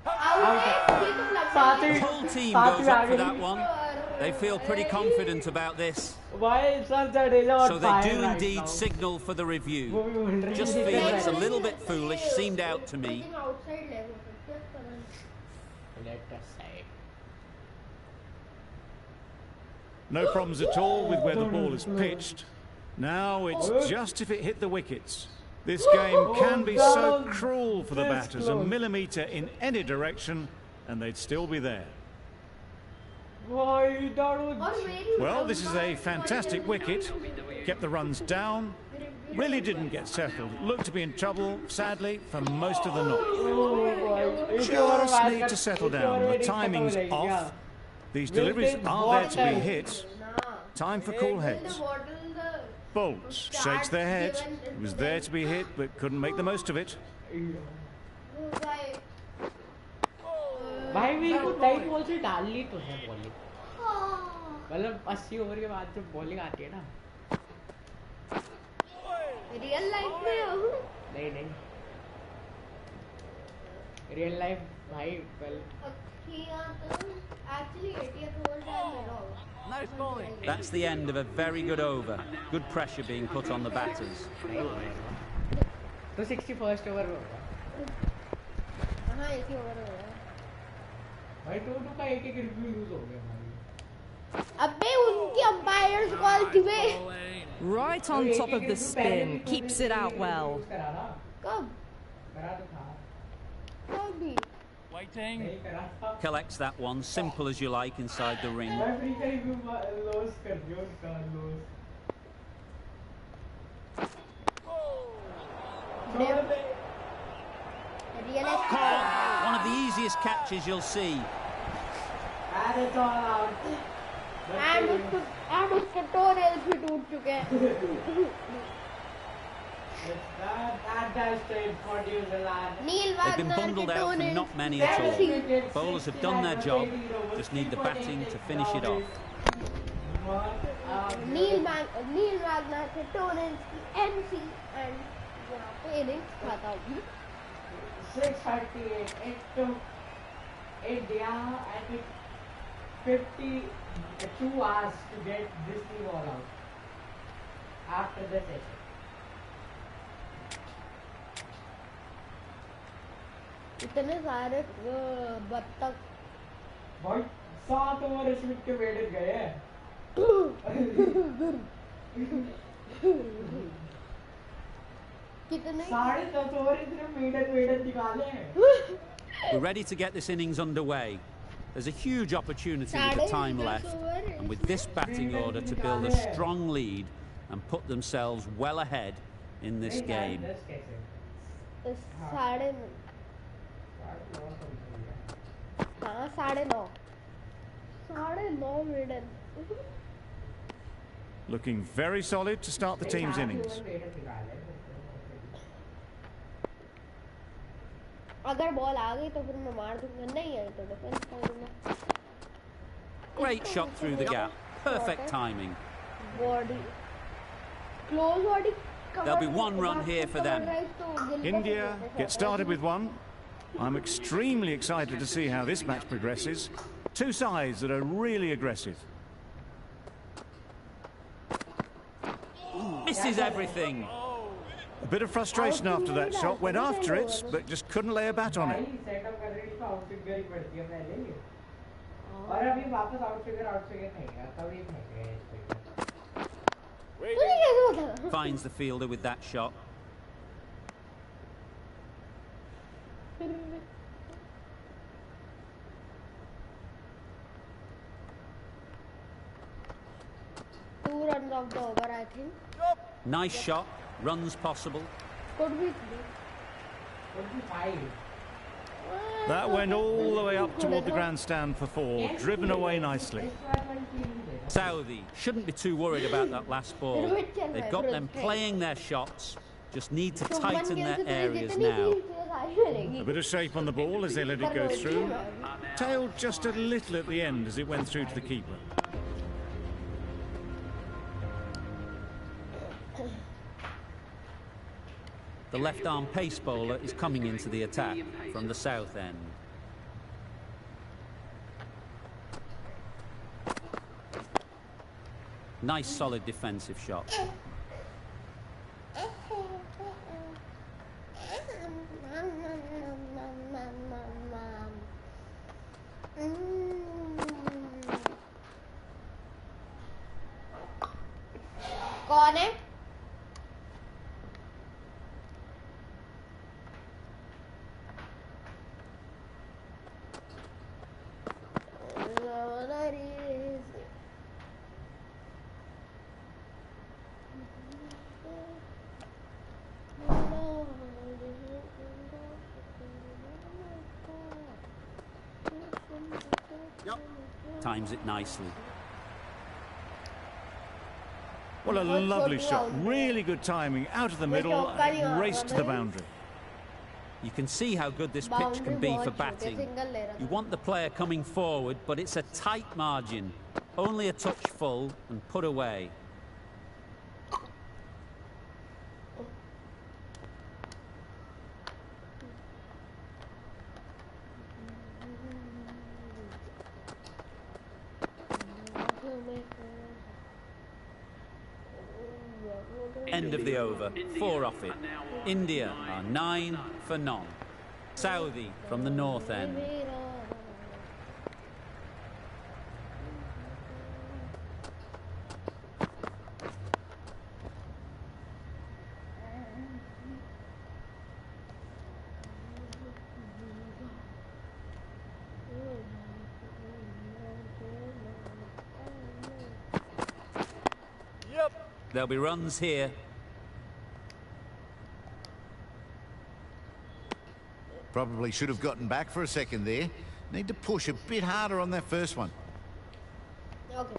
Speaker 3: The whole team goes up for that one. They feel pretty confident about this. So they do indeed signal for the review. Just feel it's a little bit foolish, seemed out to me.
Speaker 4: No problems at all with where the ball is pitched. Now it's just if it hit the wickets. This game can be so cruel for the batters. A millimetre in any direction and they'd still be there. Well, this is a fantastic wicket. Kept the runs down. Really didn't get settled. Looked to be in trouble, sadly, for most of the knock. Just need to settle down. The timing's off. These deliveries are there to be hit. Time for cool heads. Bolts shakes their head. It was there to be hit, but couldn't make the most of it.
Speaker 2: भाई मेरे को 23 ball से डालनी तो है bowling, मतलब 80 over के बाद जब बॉलिंग आती है ना।
Speaker 1: रियल लाइफ में
Speaker 2: नहीं नहीं, रियल लाइफ भाई कल
Speaker 3: That's the end of a very good over. Good pressure being put on the batters.
Speaker 2: तो 61st ओवर में होगा।
Speaker 1: हाँ एक ही ओवर होगा
Speaker 2: भाई। 2-2 का एक रिव्यू लूज हो गया भाई।
Speaker 1: अबे उनकी अंपायर्स कॉल थी वे।
Speaker 7: Right on top of the spin, keeps it out well.
Speaker 1: कब? कभी?
Speaker 5: Waiting.
Speaker 3: Collects that one, simple as you like, inside the ring. One of the easiest catches you'll see.
Speaker 2: And it's all out.
Speaker 1: And उसके toenails भी टूट चुके हैं।
Speaker 3: They've been bundled out for not many at all. Bowlers have done their job, just need the batting to finish it off.
Speaker 1: नील मैगना के toenails की NC and यहाँ पे innings खाता होगी।
Speaker 2: 638 into India and it 52 hours to get this team all out after the session.
Speaker 1: इतने सारे बत्तख
Speaker 2: भाई 7 ओवर स्मिथ के वेटेज गए हैं।
Speaker 1: कितने
Speaker 2: 10.5 ओवर इतने वेटेज निकाले हैं।
Speaker 3: We're ready to get this innings underway. There's a huge opportunity with the time left, and with this batting order to build a strong lead and put themselves well ahead in this game.
Speaker 1: साढ़े हाँ 9:30 minute.
Speaker 4: Looking very solid to start the team's innings.
Speaker 1: अगर ball आ गई तो फिर मैं मार दूंगा, नहीं आई तो डिफेंस कर दूंगा।
Speaker 3: Great shot through the gap. Perfect timing.
Speaker 1: Body. Close body.
Speaker 3: There'll be one run here for them.
Speaker 4: India get started with one. I'm extremely excited to see how this match progresses. Two sides that are really aggressive.
Speaker 3: Misses everything.
Speaker 4: A bit of frustration after that shot, went after it, but just couldn't lay a bat on it.
Speaker 3: Finds the fielder with that shot.
Speaker 1: Two runs off the over, I think.
Speaker 3: Nice shot. Runs possible.
Speaker 1: Could be
Speaker 2: 5.
Speaker 4: That went all the way up toward the grandstand for 4, driven away nicely.
Speaker 3: Saudi shouldn't be too worried about that last ball. They've got them playing their shots, just need to tighten their areas now.
Speaker 4: A bit of shape on the ball as they let it go through. Tailed just a little at the end as it went through to the keeper.
Speaker 3: The left-arm pace bowler is coming into the attack from the south end. Nice solid defensive shot.
Speaker 1: कौन है?
Speaker 3: Times it nicely.
Speaker 4: What a lovely shot. Really good timing. Out of the middle and raced to the boundary.
Speaker 3: You can see how good this pitch can be for batting. You want the player coming forward, but it's a tight margin. Only a touch full and put away. End of the over, 4 off it. India are 9 for none. Saudi from the north end. There'll be runs here.
Speaker 6: Probably should have gotten back for a second there. Need to push a bit harder on that first one.
Speaker 1: Okay.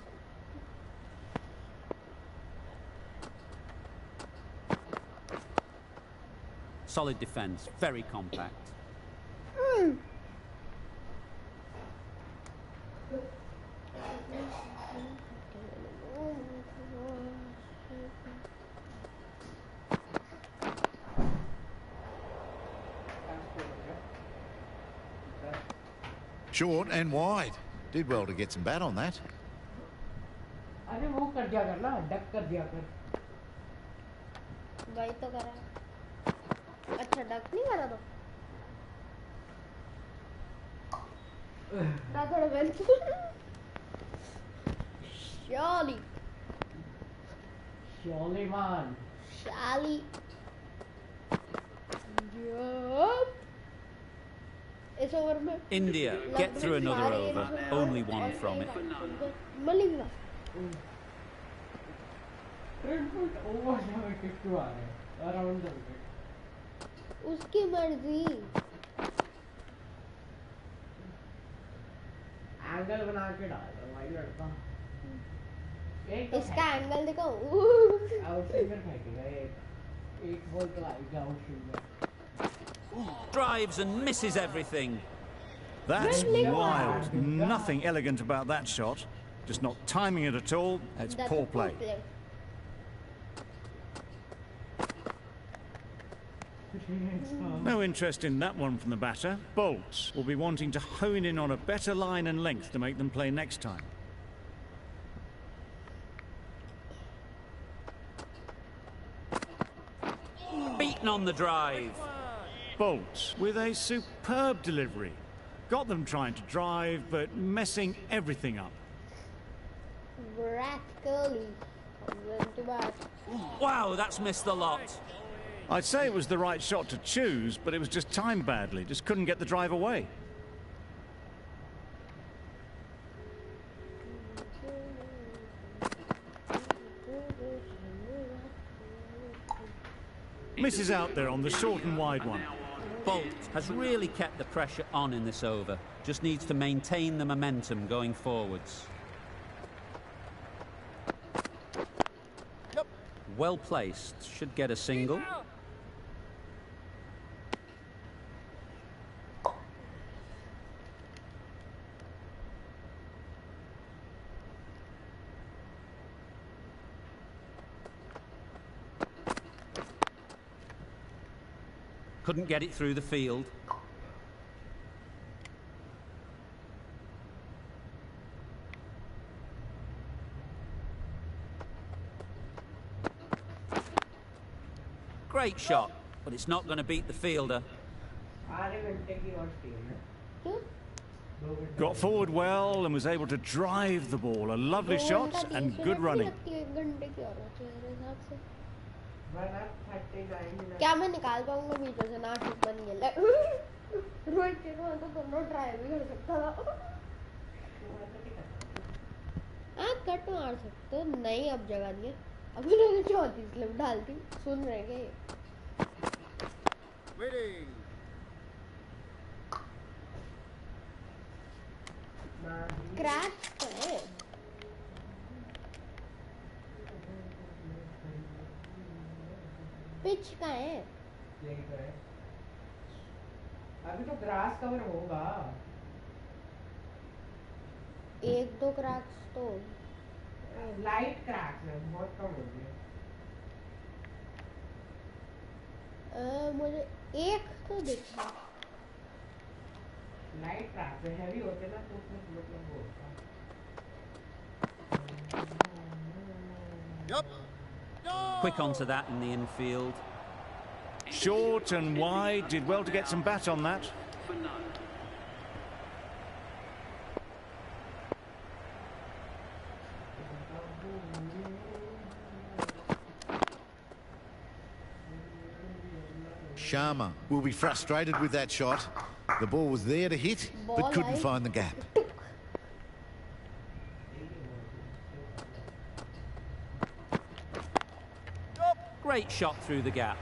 Speaker 3: Solid defence, very compact.
Speaker 6: Short and wide. Did well to get some bat on that.
Speaker 2: अरे वो कर दिया कर ना, duck कर दिया कर.
Speaker 1: वही तो करा. अच्छा डक नहीं करा तो. ना थोड़ा well. Surely.
Speaker 2: Surely man.
Speaker 1: Surely. Yup.
Speaker 3: India get through another over, only 1 from it.
Speaker 1: उसकी मर्जी.
Speaker 2: एंगल बना के डाल दो भाई लड़का.
Speaker 1: इसका एंगल देखो.
Speaker 2: आउटस्विंगर फेंकेगा एक बॉल तो आएगा outswinger.
Speaker 3: Drives and misses everything.
Speaker 4: That's wild. Nothing elegant about that shot. Just not timing it at all. It's poor play. No interest in that one from the batter. Bolts will be wanting to hone in on a better line and length to make them play next time.
Speaker 3: Beaten on the drive.
Speaker 4: Bolts with a superb delivery. Got them trying to drive, but messing everything up.
Speaker 3: Wow, that's missed the lot.
Speaker 4: I'd say it was the right shot to choose, but it was just timed badly. Just couldn't get the drive away. Misses out there on the short and wide one.
Speaker 3: Bolt has really kept the pressure on in this over. Just needs to maintain the momentum going forwards. Well placed. Should get a single. Couldn't get it through the field. Great shot, but it's not going to beat the fielder.
Speaker 4: Got forward well and was able to drive the ball. A lovely shot and good running.
Speaker 1: क्या मैं निकाल पाऊंगा बीचों से ना ठीक बन गया. रोहित के तो दोनों ट्राई भी कर सकता था. कट मार सकते नहीं. अब जगह दिया. अभी मैंने 34 स्लिप डाल दी. सुन रहे हैं क्रैच है. पिच का है.
Speaker 2: अभी तो ग्रास कवर होगा,
Speaker 1: एक दो क्रैक्स तो
Speaker 2: लाइट क्रैक्स है, बहुत कम हो गए।
Speaker 1: मुझे एक तो दिखा,
Speaker 2: लाइट क्रैक्स है, हैवी होते ना तो उसमें मतलब वो होता।
Speaker 3: Quick onto that in the infield.
Speaker 4: Short and wide, did well to get some bat on that.
Speaker 6: Sharma will be frustrated with that shot. The ball was there to hit, but couldn't find the gap.
Speaker 3: Great shot through the gap.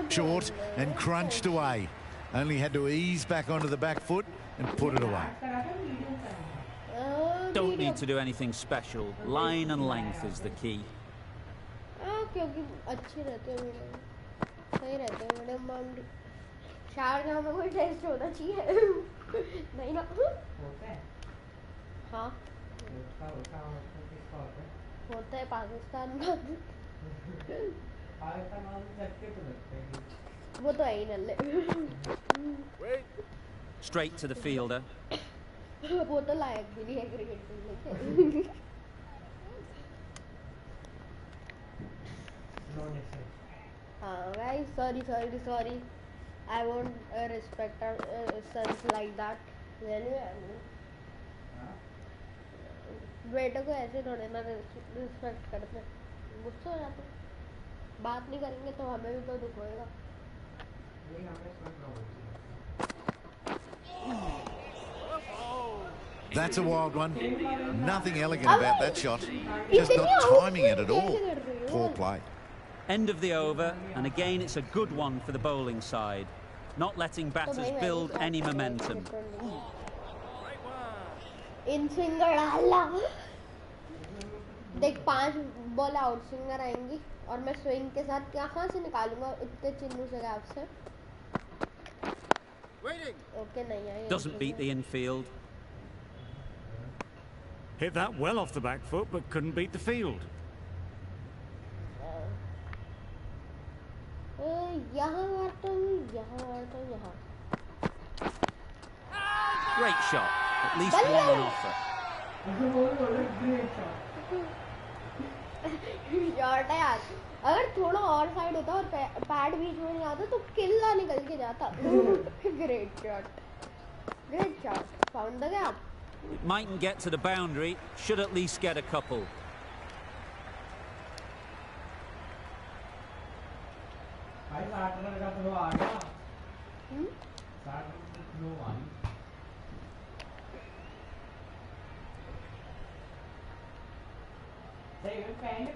Speaker 6: Short and crunched away. Only had to ease back onto the back foot and put it away.
Speaker 3: Don't need to do anything special. Line and length is the key.
Speaker 1: क्योंकि अच्छी रहती है medium, सही रहते हैं medium boundary. Sharjah में कोई test होना चाहिए नहीं ना?
Speaker 2: होता है,
Speaker 1: हाँ होता है पाकिस्तान में। वो तो है ही नल्ले।
Speaker 3: Straight to the fielder.
Speaker 1: वो तो लायक भी नहीं है क्रिकेट खेलने के। हाँ guys, sorry. I won't respect our sons like that. बेटे को ऐसे थोड़े ना रिस्पेक्ट करते, गुस्सा हो जाते, बात नहीं करेंगे तो हमें भी तो दुख होएगा।
Speaker 6: That's a wild one. Nothing elegant about that shot. Just not timing it at all. Poor play.
Speaker 3: End of the over, and again it's a good one for the bowling side. Not letting batters build any momentum.
Speaker 1: In swinger डाला, देख 5 ball out swinger आएंगी और मैं swing के साथ कहाँ से निकालूंगा इतने चिन्नू से गैप से। ओके नहीं आई।
Speaker 3: Doesn't beat the infield.
Speaker 4: Hit that well off the back foot, but couldn't beat the field.
Speaker 1: यहाँ मारता हूँ।
Speaker 3: Great shot. At least one on offer.
Speaker 1: Shot है यार, अगर थोड़ा और साइड होता और पैड बीच में नहीं आता तो किल्ला निकल के जाता। Great shot. Found the gap.
Speaker 3: It mightn't get to the boundary. Should at least get a couple.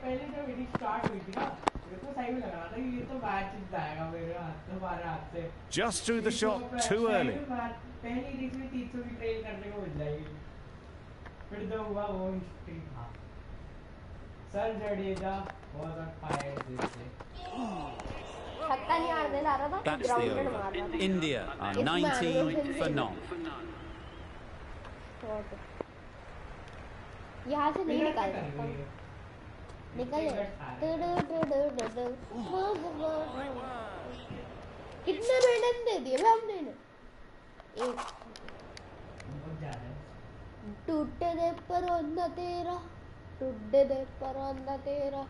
Speaker 2: पहले जब मीटिंग स्टार्ट हुई थी ना, मेरे को सही में लग रहा था कि ये तो मैच जीत जाएगा मेरे हाथ, हमारे हाथ से।
Speaker 4: Just threw the shot too early.
Speaker 2: पहली इनिंग्स में 300 की ट्रेल करने को मिल जाएगी। फिर जो हुआ वो इंस्टिंग था। Sir Jadeja was on fire this day.
Speaker 1: छक्का नहीं मारने जा रहा था,
Speaker 3: That's the
Speaker 1: ग्राउंड में मार रहा
Speaker 3: over.
Speaker 1: था।
Speaker 3: India are 19 for none.
Speaker 1: यहाँ से नहीं निकाल सकता, निकले। कितने मेडल दे दिए हमने? एक। टूटे दे परवाना तेरा, टूटे दे परवाना तेरा,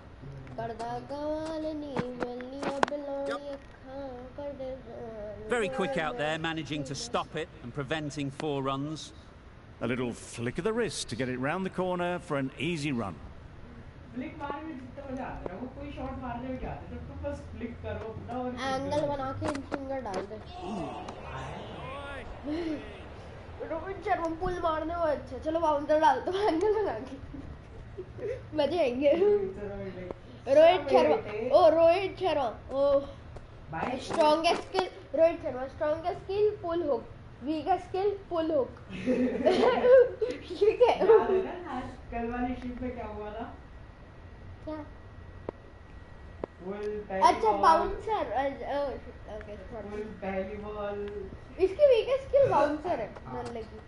Speaker 1: करदा कमाल नी मिलनी बिलोनी खां कर दे।
Speaker 3: Very quick out there, managing to stop it and preventing 4 runs.
Speaker 4: A little flick of the wrist to get it round the corner for an easy run.
Speaker 2: Flick मारने में जितना मजा आता है वो कोई शॉट मारने में क्या आता है, जब तुम बस फ्लिक करो अपना और
Speaker 1: एंगल बना के फिंगर डाल दे। रोहित शर्मा पुल मारने वो अच्छा, चलो बाउंसर डाल दो एंगल बना के, मजे आएंगे। रोहित शर्मा ओ strongest skill, Rohit Sharma strongest skill pull hook, weakest skill pull hook. ठीक है।
Speaker 2: कल वाली शिप में क्या हुआ था?
Speaker 1: क्या? अच्छा बाउंसर ओके
Speaker 2: पहली बॉल
Speaker 1: इसकी वीकेस्ट स्किल बाउंसर है नल्ले की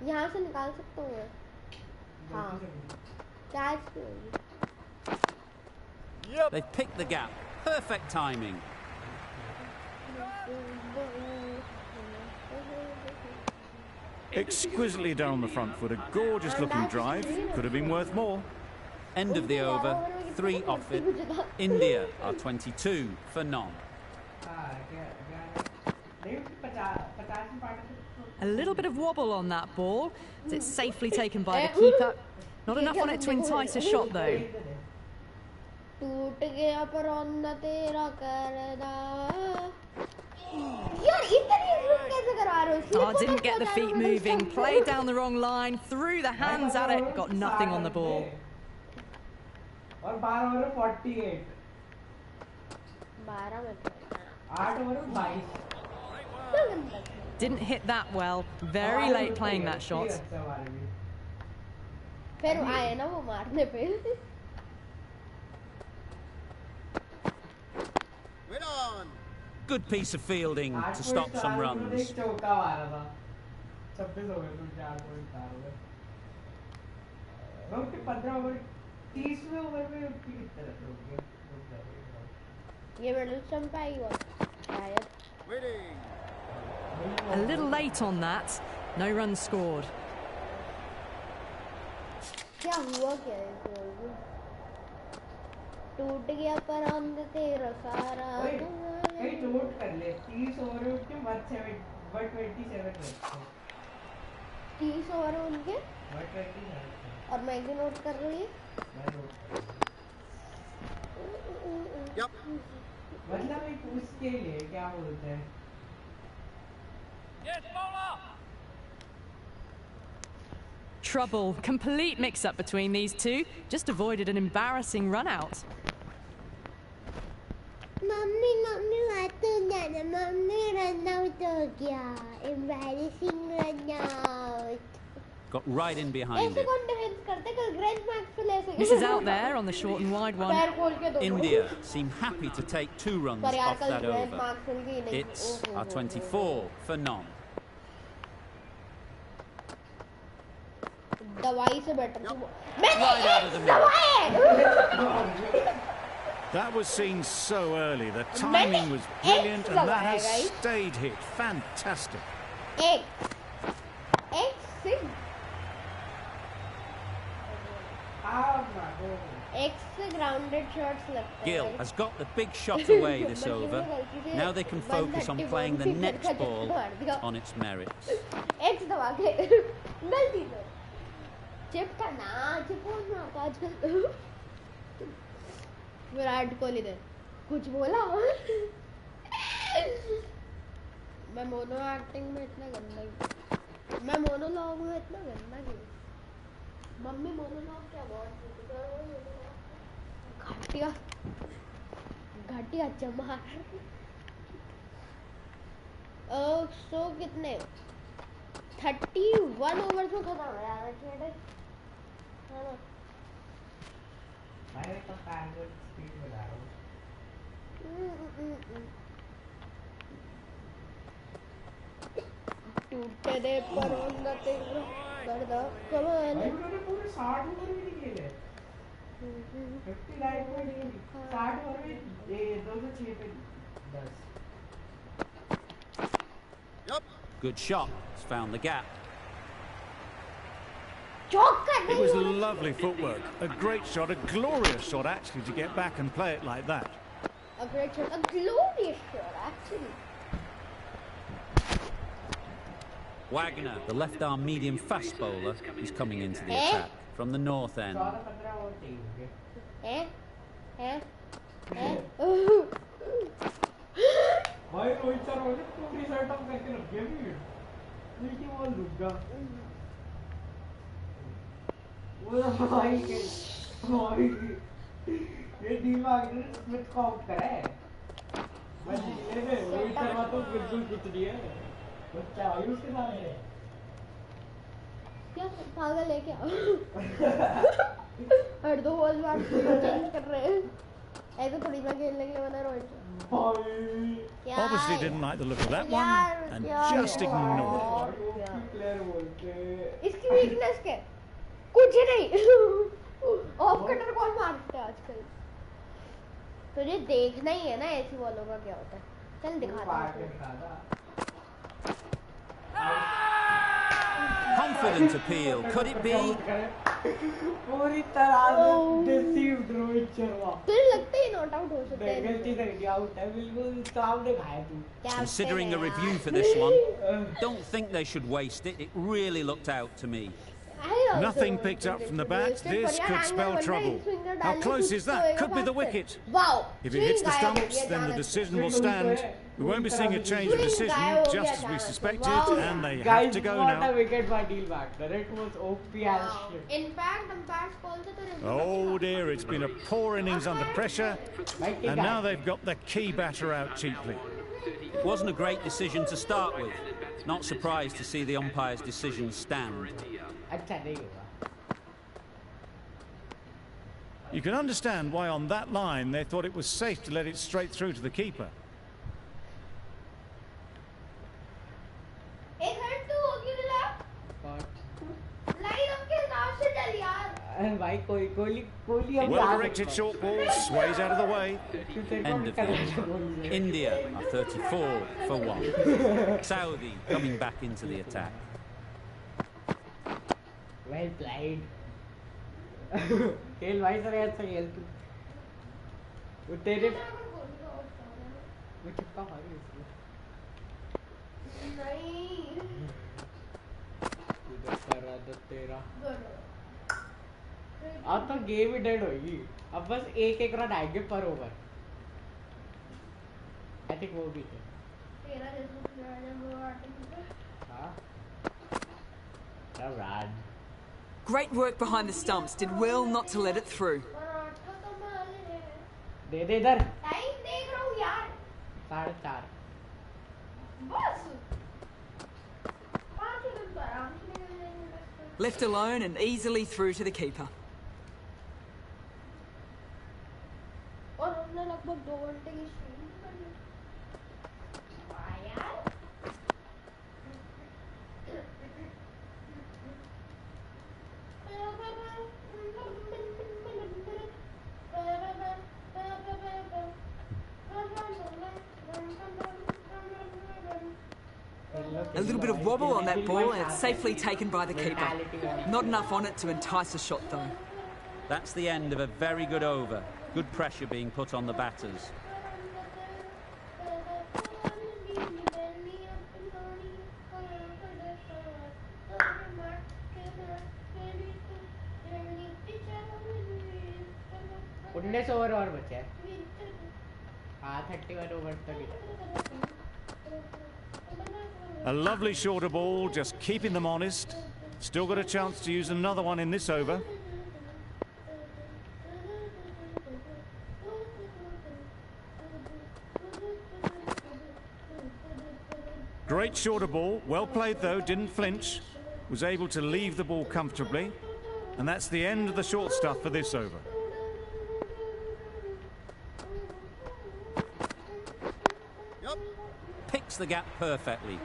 Speaker 1: यहाँ से निकाल सकता हूँ मैं हाँ catch
Speaker 3: They picked the gap. Perfect timing.
Speaker 4: Exquisitely done on the front foot. A gorgeous looking drive. Could have been worth more.
Speaker 3: End of the over. 3 off it. India are 22 for none.
Speaker 7: A little bit of wobble on that ball. It's safely taken by the keeper. Not enough on it to entice a shot though. Oh, didn't get the feet moving. Played down the wrong line. Threw the hands at it. Got nothing on the ball.
Speaker 2: और 12 over 48
Speaker 1: 12 में
Speaker 2: 8 over 22
Speaker 7: Didn't hit that well. Very late playing that shot.
Speaker 1: फिर आए ना वो मारने पे
Speaker 3: Good piece of fielding to stop some runs.
Speaker 1: ये middle stump आई हुआ शायद
Speaker 7: A little late on that. No runs scored.
Speaker 1: क्या हुआ क्या है टूट गया परंद तेरा सारा
Speaker 2: कहीं नोट कर ले 30 ओवर उनके 127
Speaker 1: 30 ओवर उनके
Speaker 2: 127
Speaker 1: और मैं भी नोट कर रही
Speaker 2: मतलब एक उसके लिए क्या बोलते हैं
Speaker 7: Trouble. Complete mix-up between these two. Just avoided an embarrassing run-out.
Speaker 1: Mummy run out हो गया embarrassing run out
Speaker 3: Got right in behind it.
Speaker 7: This is out there on the short and wide one.
Speaker 3: India seem happy to take 2 runs off that over. It's are 24 for none.
Speaker 1: दवाई से better
Speaker 3: Right out of the middle.
Speaker 4: That was seen so early. The timing was brilliant and that has stayed hit. Fantastic.
Speaker 1: grounded shots लगता है.
Speaker 3: Gill has got the big shot away this over. Now they can focus on playing the next ball on its merits.
Speaker 1: X दबा के गलती से chip का ना चिपोन ना आजकल विराट कोहली ने कुछ बोला मैं मोनो एक्टिंग में इतना गंदा मैं मोनोलॉग में इतना गंदा क्यों मम्मी मोनोलॉग क्या बहुत घटिया घटिया चमार सो कितने 31 ओवर्स में खत्म हो यार खेल
Speaker 2: मैं तो टारगेट स्पीड बता रहा हूं
Speaker 1: टूटे दे पर होना तेरा दर्द कमान
Speaker 2: उन्होंने पूरे 60 ओवर भी नहीं खेले 59 ओवर 60 ओवर में 206 पे 10
Speaker 3: Good shot. It's found the gap.
Speaker 4: It was lovely footwork. A great shot, a glorious shot actually to get back and play it like that.
Speaker 1: A great shot, a glorious shot actually.
Speaker 3: Wagner, the left arm medium fast bowler, is coming into the attack from the north end.
Speaker 2: भाई रोहित शर्मा ने पूरी shirt of करके रखी है milky ball रुक गया वो भाई के भाई ये दिमाग ने स्मिथ को आउट करा है बस ये रोहित शर्मा तो बिल्कुल कुछ नहीं है
Speaker 1: क्या पागल है क्या? हर दो बॉल बार चेंज कर रहे हैं। ऐसे थोड़ी ना खेलने के लिए बना Rohit.
Speaker 4: Obviously didn't like the look of that one and just ignored it.
Speaker 1: इसकी वीकनेस क्या? कुछ नहीं। ऑफ कटर कौन मारता है आजकल? तुझे देखना ही है ना ऐसी बॉलों का क्या होता है। चल दिखाता हूँ।
Speaker 3: Confident appeal, could it be?
Speaker 2: पूरी तरह deceived रोहित शर्मा।
Speaker 1: तुझे लगता है नॉट आउट हो सकता है?
Speaker 2: गलती से आउट है, बिल्कुल सामने खाया तू।
Speaker 3: Considering a review for this one, don't think they should waste it. It really looked out to me.
Speaker 4: Nothing picked up from the bat. This could spell trouble. How close is that? Could be the wicket.
Speaker 1: Wow.
Speaker 4: If it hits the stumps, then the decision will stand. We won't be seeing a change of decision, just as we suspected, and they have to go now.
Speaker 2: What a wicket by Deal Wagner. It was OP as shit.
Speaker 1: In fact, umpires called it.
Speaker 4: Oh dear, it's been a poor innings under pressure, and now they've got the key batter out cheaply.
Speaker 3: It wasn't a great decision to start with. Not surprised to see the umpire's decision stand.
Speaker 4: You can understand why on that line they thought it was safe to let it straight through to the keeper. Well directed short ball, sways out of the way.
Speaker 3: End of the over. India are 34 for 1. Saudi coming back into the attack.
Speaker 2: Well played. खेल भाई sir अच्छा खेल तू। वो तेरे वो चिपका खा गई इसमें।
Speaker 1: नहीं।
Speaker 2: इधर कर रहा था तेरा। अब तो गेम ही डेड होगी। अब बस एक रन आएंगे पर ओवर। I think वो भी थे।
Speaker 1: तेरा जैसा प्लेयर है वो आर्टिकल।
Speaker 2: हाँ। Run.
Speaker 8: Great work behind the stumps. Did well not to let it through.
Speaker 2: दे दे इधर।
Speaker 1: टाइम देख रहा हूँ यार।
Speaker 2: 4.5।
Speaker 1: बस।
Speaker 8: Left alone and easily through to the keeper.
Speaker 1: और हमने लगभग 2 घंटे की स्ट्रीम कर ली। वाह यार।
Speaker 8: A little bit of wobble on that ball and it's safely taken by the keeper. Not enough on it to entice a shot though.
Speaker 3: That's the end of a very good over. Good pressure being put on the batters.
Speaker 2: उन्नीस over और बचे हैं। हाँ 31 over तक ही।
Speaker 4: A lovely shorter ball, just keeping them honest. Still got a chance to use another one in this over. Great shorter ball, well played though, didn't flinch. Was able to leave the ball comfortably. And that's the end of the short stuff for this over.
Speaker 3: Picks the gap perfectly.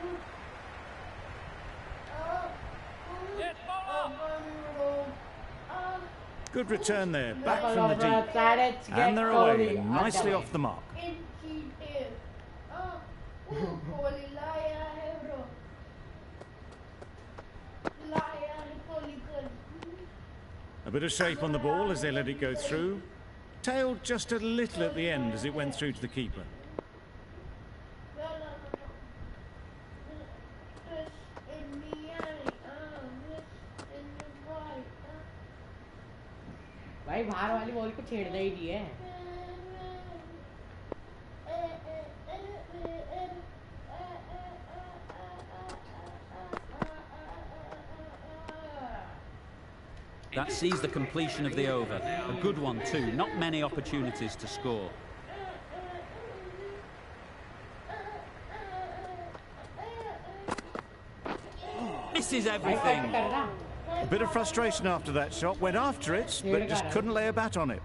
Speaker 4: Good return there, back from the deep. And they're away, nicely off the mark. A bit of shape on the ball as they let it go through. Tailed just a little at the end as it went through to the keeper.
Speaker 2: भाई बाहर वाली ball को छेड़ना ही नहीं है।
Speaker 3: That sees the completion of the over. A good one too, not many opportunities to score. This is everything.
Speaker 4: A bit of frustration after that shot. Went after it, but just couldn't lay a bat on it.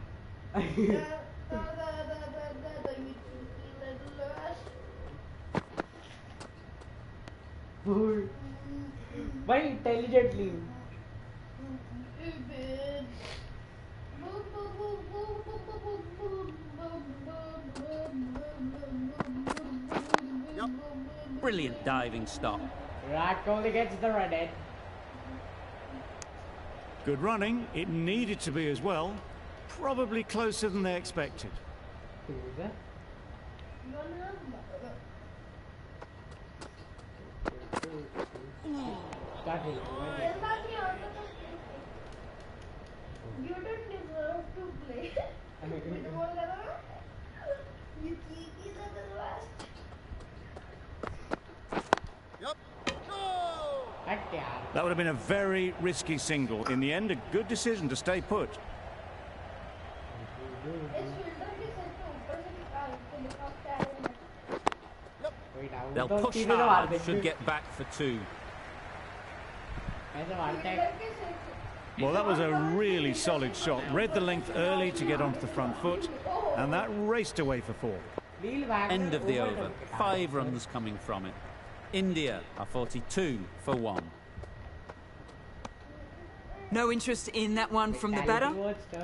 Speaker 2: Very intelligently.
Speaker 3: Brilliant diving stop.
Speaker 2: Virat Kohli gets the run in.
Speaker 4: Good running. It needed to be as well. Probably closer than they expected.
Speaker 1: You don't deserve to play. You cheeky little bastard.
Speaker 4: That would have been a very risky single. In the end, a good decision to stay put.
Speaker 3: They'll push hard, should get back for 2.
Speaker 4: Well, that was a really solid shot. Read the length early to get onto the front foot, and that raced away for 4.
Speaker 3: End of the over. 5 runs coming from it. India are 42 for 1.
Speaker 8: No interest in that one from the batter.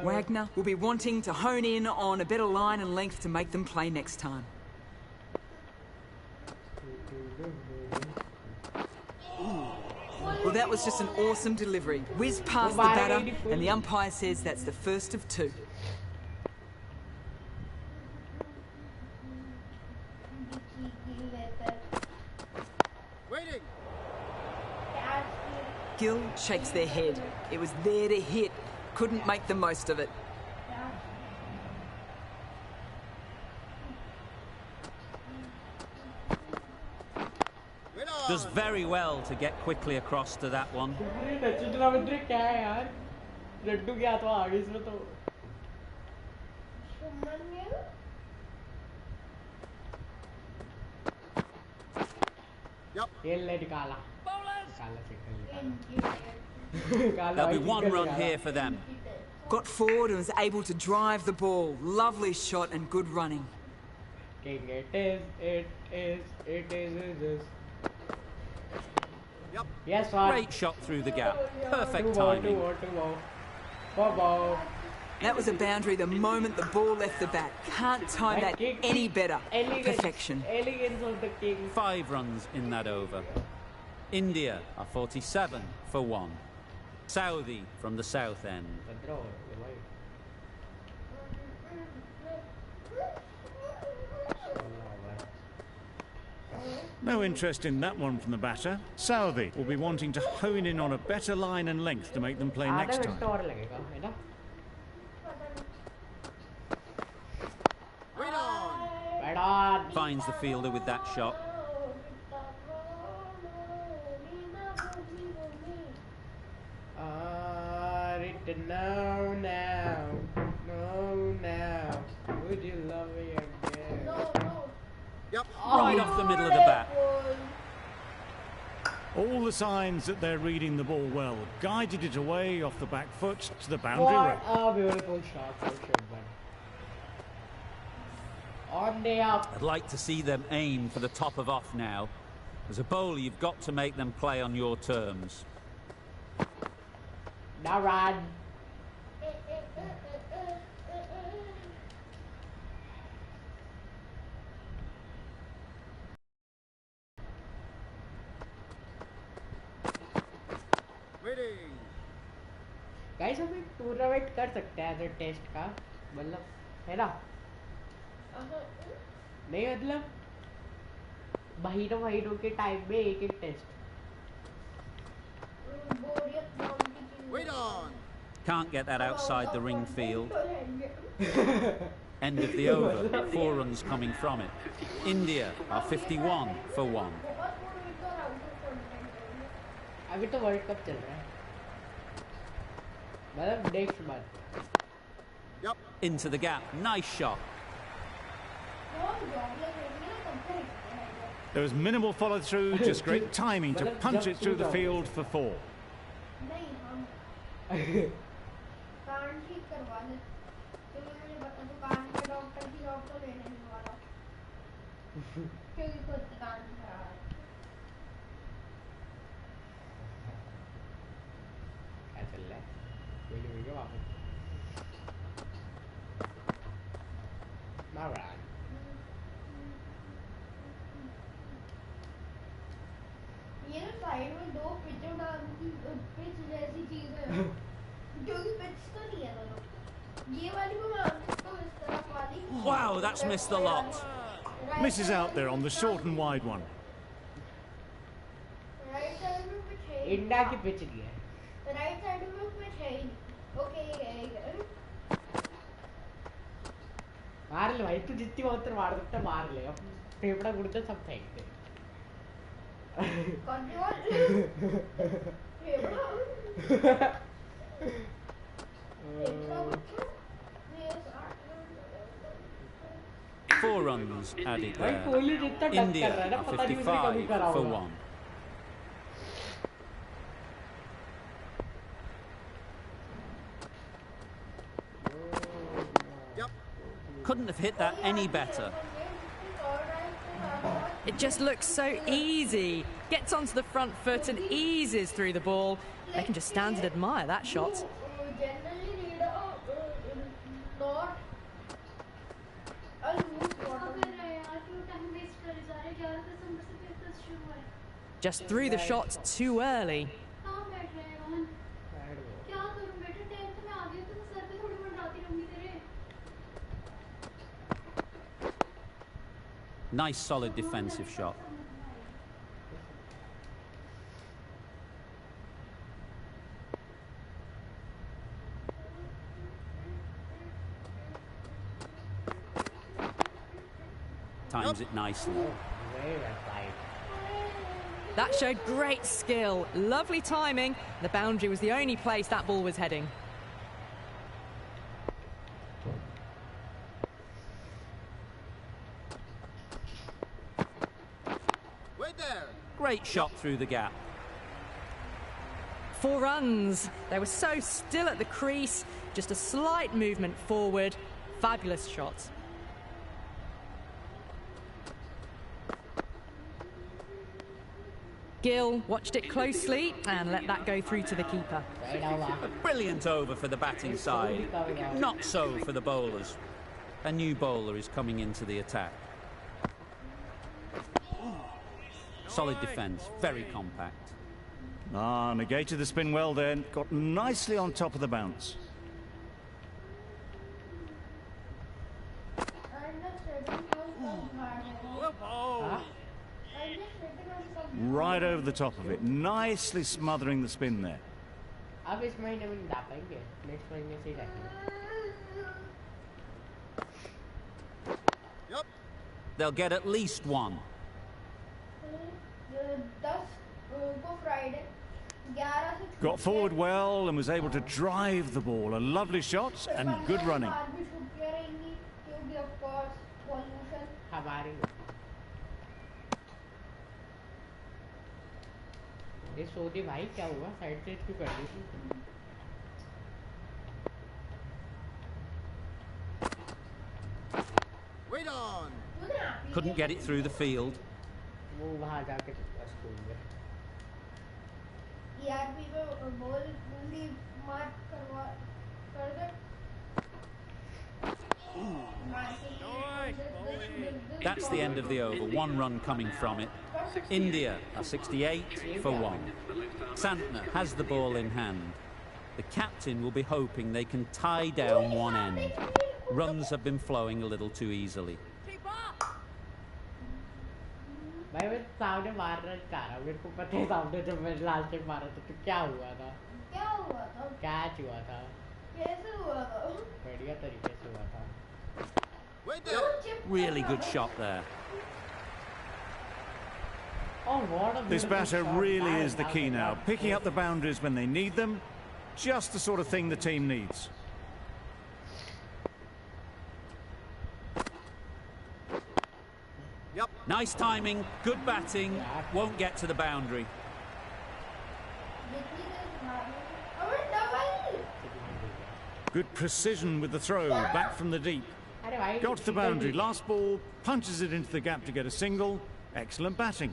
Speaker 8: Wagner will be wanting to hone in on a better line and length to make them play next time. Well, that was just an awesome delivery. Whiz past the batter, and the umpire says that's the first of 2.
Speaker 6: Waiting.
Speaker 8: Gill shakes their head. It was there to hit. Couldn't make the most of it.
Speaker 3: Does very well to get quickly across to that one. There'll be 1 run here for them.
Speaker 8: Got forward and was able to drive the ball. Lovely shot and good running.
Speaker 2: King, it is.
Speaker 6: Yep.
Speaker 2: Yes, sir.
Speaker 3: Great shot through the gap. Perfect timing.
Speaker 8: That was a boundary the moment the ball left the bat. Can't time that any better. Perfection.
Speaker 2: Elegance of the king.
Speaker 3: 5 runs in that over. India are 47 for 1. Saudi from the south end.
Speaker 4: No interest in that one from the batter. Southey will be wanting to hone in on a better line and length to make them play next time.
Speaker 6: Wait
Speaker 2: on.
Speaker 3: Finds the fielder with that shot.
Speaker 2: No. Would you love me again?
Speaker 1: No.
Speaker 6: Yep.
Speaker 3: Right off the middle of the bat.
Speaker 4: All the signs that they're reading the ball well. Guided it away off the back foot to the boundary rope.
Speaker 2: What a beautiful shot. On the up.
Speaker 3: I'd like to see them aim for the top of off now. As a bowler, you've got to make them play on your terms.
Speaker 2: Now run. Guys हम एक tournament कर सकते हैं as test का मतलब है ना नहीं मतलब महीनों के टाइम में एक test
Speaker 3: Can't get that outside the ring field. End of the over. 4 runs coming from it. India are 51 for 1.
Speaker 2: अभी तो वर्ल्ड कप चल रहा है मतलब next month.
Speaker 6: Yep.
Speaker 3: Into the gap. Nice shot.
Speaker 4: There was minimal follow-through, just great timing to punch it through the field for 4.
Speaker 1: ये ना side में 2 पिचों डाल पिच जैसी चीज है जो कि पिच तो नहीं है दोनों ये वाली को मैं तो इस तरफ वाली
Speaker 3: Wow, that's missed the lot.
Speaker 4: Misses out there on the short and wide one.
Speaker 1: Right side में पिच है
Speaker 2: इंडिया की पिच नहीं है
Speaker 1: राइट साइड में पिच है ओके
Speaker 2: मार ले भाई तू जितनी बहुत मार सकता मार ले अब फेफड़ा गुर्दा सब फेंक they
Speaker 1: control
Speaker 3: Four runs added there. India are 55 for 1. Couldn't have hit that any better.
Speaker 7: It just looks so easy. Gets onto the front foot and eases through the ball. They can just stand and admire that shot. Just threw the shot too early.
Speaker 3: Nice solid defensive shot. Times it nicely.
Speaker 7: That showed great skill, lovely timing. The boundary was the only place that ball was heading.
Speaker 3: Great shot through the gap.
Speaker 7: 4 runs. They were so still at the crease, just a slight movement forward. Fabulous shot. Gill watched it closely and let that go through to the keeper.
Speaker 3: A brilliant over for the batting side. Not so for the bowlers. A new bowler is coming into the attack. Solid defence, very compact.
Speaker 4: Negated the spin well then. Got nicely on top of the bounce. Right over the top of it. Nicely smothering the spin there.
Speaker 2: अब इस महीने में नहीं ला पाएंगे next महीने से ही लाएंगे
Speaker 3: They'll get at least 1.
Speaker 4: Got forward well and was able to drive the ball. A lovely shot and good running.
Speaker 2: ये सोदी भाई क्या हुआ साइड से क्यों कर दी थी
Speaker 3: Couldn't get it through the field.
Speaker 2: वो वहाँ जाके स्कूल में
Speaker 1: ईआरपी पे बॉल जल्दी मार्क करवा कर दे
Speaker 3: That's the end of the over. 1 run coming from it. India are 68 for 1. Santner has the ball in hand. The captain will be hoping they can tie down one end. Runs have been flowing a little too easily.
Speaker 2: भाई मैं सामने मारना चाह रहा हूँ मेरे को पता है सामने जब मैं लास्ट टाइम मारा था तो क्या हुआ था कैच हुआ था
Speaker 1: कैसे हुआ था
Speaker 2: बढ़िया तरीके से हुआ था
Speaker 3: Really good shot there.
Speaker 4: This batter really is the key now. Picking up the boundaries when they need them. Just the sort of thing the team needs.
Speaker 3: Nice timing, good batting, won't get to the boundary.
Speaker 4: Good precision with the throw, back from the deep. Got to the boundary, last ball, punches it into the gap to get a single. Excellent batting.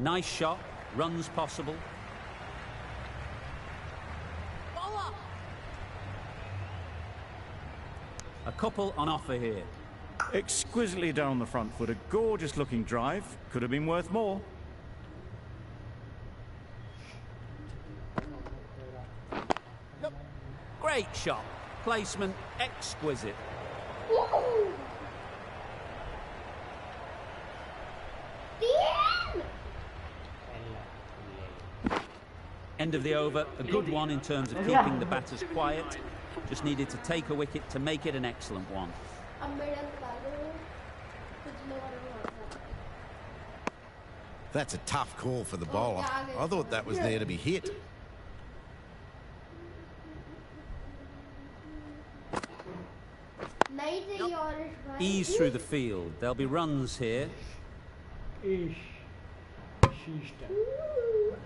Speaker 3: Nice shot, runs possible. A couple on offer here.
Speaker 4: Exquisitely done on the front foot, a gorgeous looking drive. Could have been worth more.
Speaker 3: Great shot. Placement exquisite.
Speaker 1: Woohoo!
Speaker 3: End of the over, a good one in terms of keeping the batters quiet. Just needed to take a wicket to make it an excellent one.
Speaker 6: That's a tough call for the bowler. I thought that was there to be hit.
Speaker 3: Ease through the field. There'll be runs here.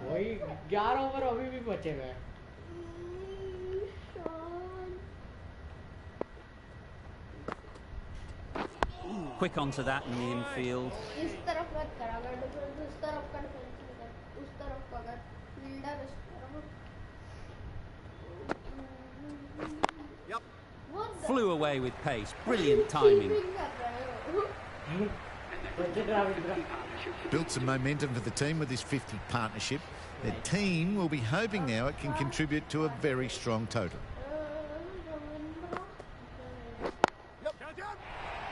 Speaker 2: वही 11 over अभी भी बचे हुए
Speaker 3: Quick onto that in the infield.
Speaker 1: इस तरफ मत कर अगर डिफेंस उस तरफ का डिफेंस नहीं कर उस तरफ का अगर फील्डर इस तरफ
Speaker 3: Flew away with pace. Brilliant timing.
Speaker 6: Built some momentum for the team with this 50 partnership. Their team will be hoping now it can contribute to a very strong total.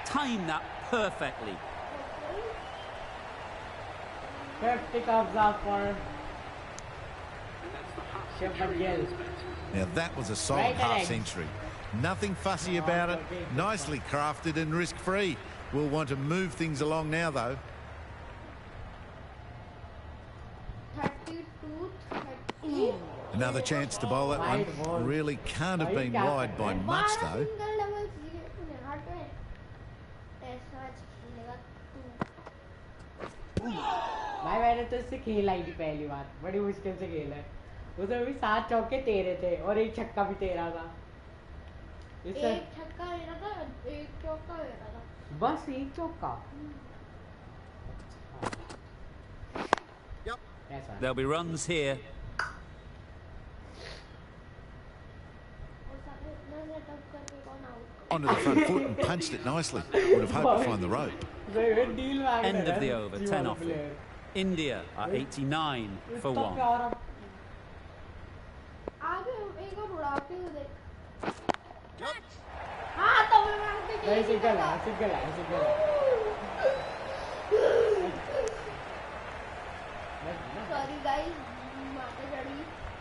Speaker 3: Timed that perfectly.
Speaker 2: 50 comes up for Shepard.
Speaker 6: Now that was a solid half-century. Nothing fussy about it. Nicely crafted and risk-free. We'll want to move things along now, though.
Speaker 1: 32.
Speaker 6: Another chance to bowl that one. Really can't have been wide by much, though.
Speaker 2: भाई मैंने तो इससे खेला ही थी पहली बार बड़ी मुश्किल से खेला है उसमें भी 7 चौके तेरे थे और एक छक्का भी तेरा था
Speaker 1: एक छक्का मेरा था एक चौका मेरा था
Speaker 2: बस एक चौका
Speaker 3: There'll be runs here.
Speaker 6: Onto the front foot and punched it nicely. Would have hoped to find the rope.
Speaker 3: End of the over, 10 off. India are 89 for 1.
Speaker 1: Sorry guys, माता चढ़ी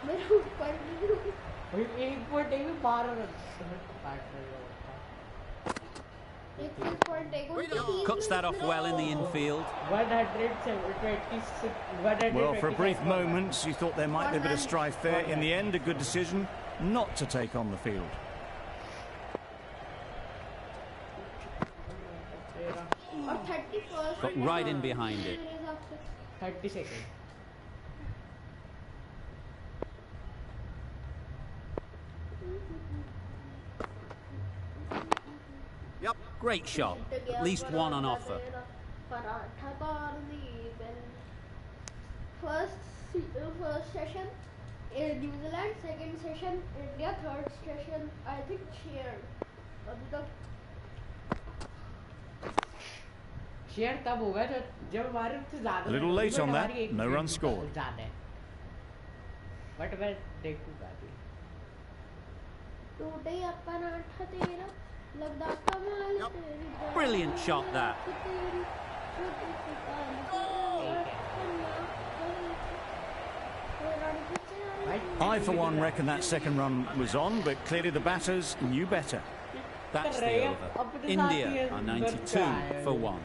Speaker 1: मेरे ऊपर
Speaker 2: एक पॉइंट एक 12 run
Speaker 3: Cuts that off well in the infield.
Speaker 2: 126.
Speaker 4: Well, for a brief moment, you thought there might be a bit of strife there. In the end, a good decision not to take on the field.
Speaker 3: Got right in behind it.
Speaker 2: 30 seconds.
Speaker 3: Yep. Great shot. At least one on offer.
Speaker 1: First session New Zealand, second session India, third session I think shared.
Speaker 2: Share तब होगा जब हमारे से ज़्यादा
Speaker 4: A little late on that, no run scored.
Speaker 2: But मैं देखूँगा अभी
Speaker 1: टूटे अपन 8-13 लगदा कमाल तेरी
Speaker 3: Brilliant shot that.
Speaker 4: I, for one, reckon that second run was on, but clearly the batters knew better.
Speaker 3: That's the over. India are 92 for 1.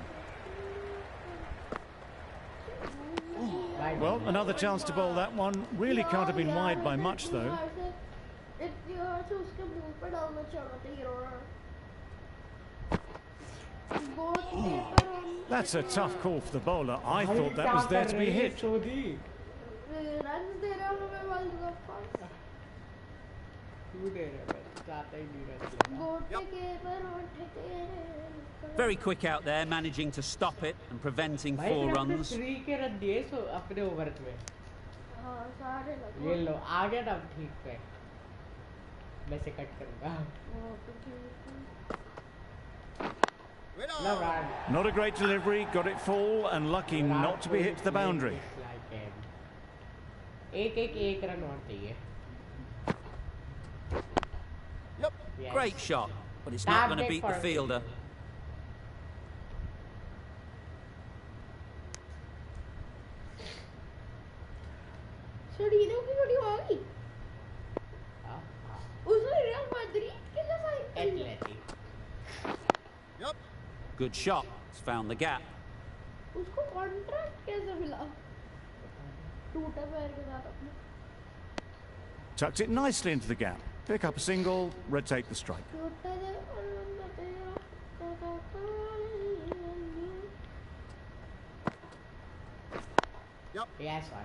Speaker 4: Well, another chance to bowl that one. Really can't have been wide by much, though. That's a tough call for the bowler. I thought that was there to be hit.
Speaker 3: Very quick out there, managing to stop it and preventing 4 runs.
Speaker 4: Not a great delivery, got it full and lucky not to be hit to the boundary.
Speaker 3: Great shot, but it's not going to beat the fielder.
Speaker 1: So do you know what you want? Real Madrid Athletic.
Speaker 3: Good shot, it's found the gap.
Speaker 1: उसको contract कैसे मिला? टूटा पैर के साथ अपने.
Speaker 4: Tucked it nicely into the gap. Pick up a single, rotate the strike.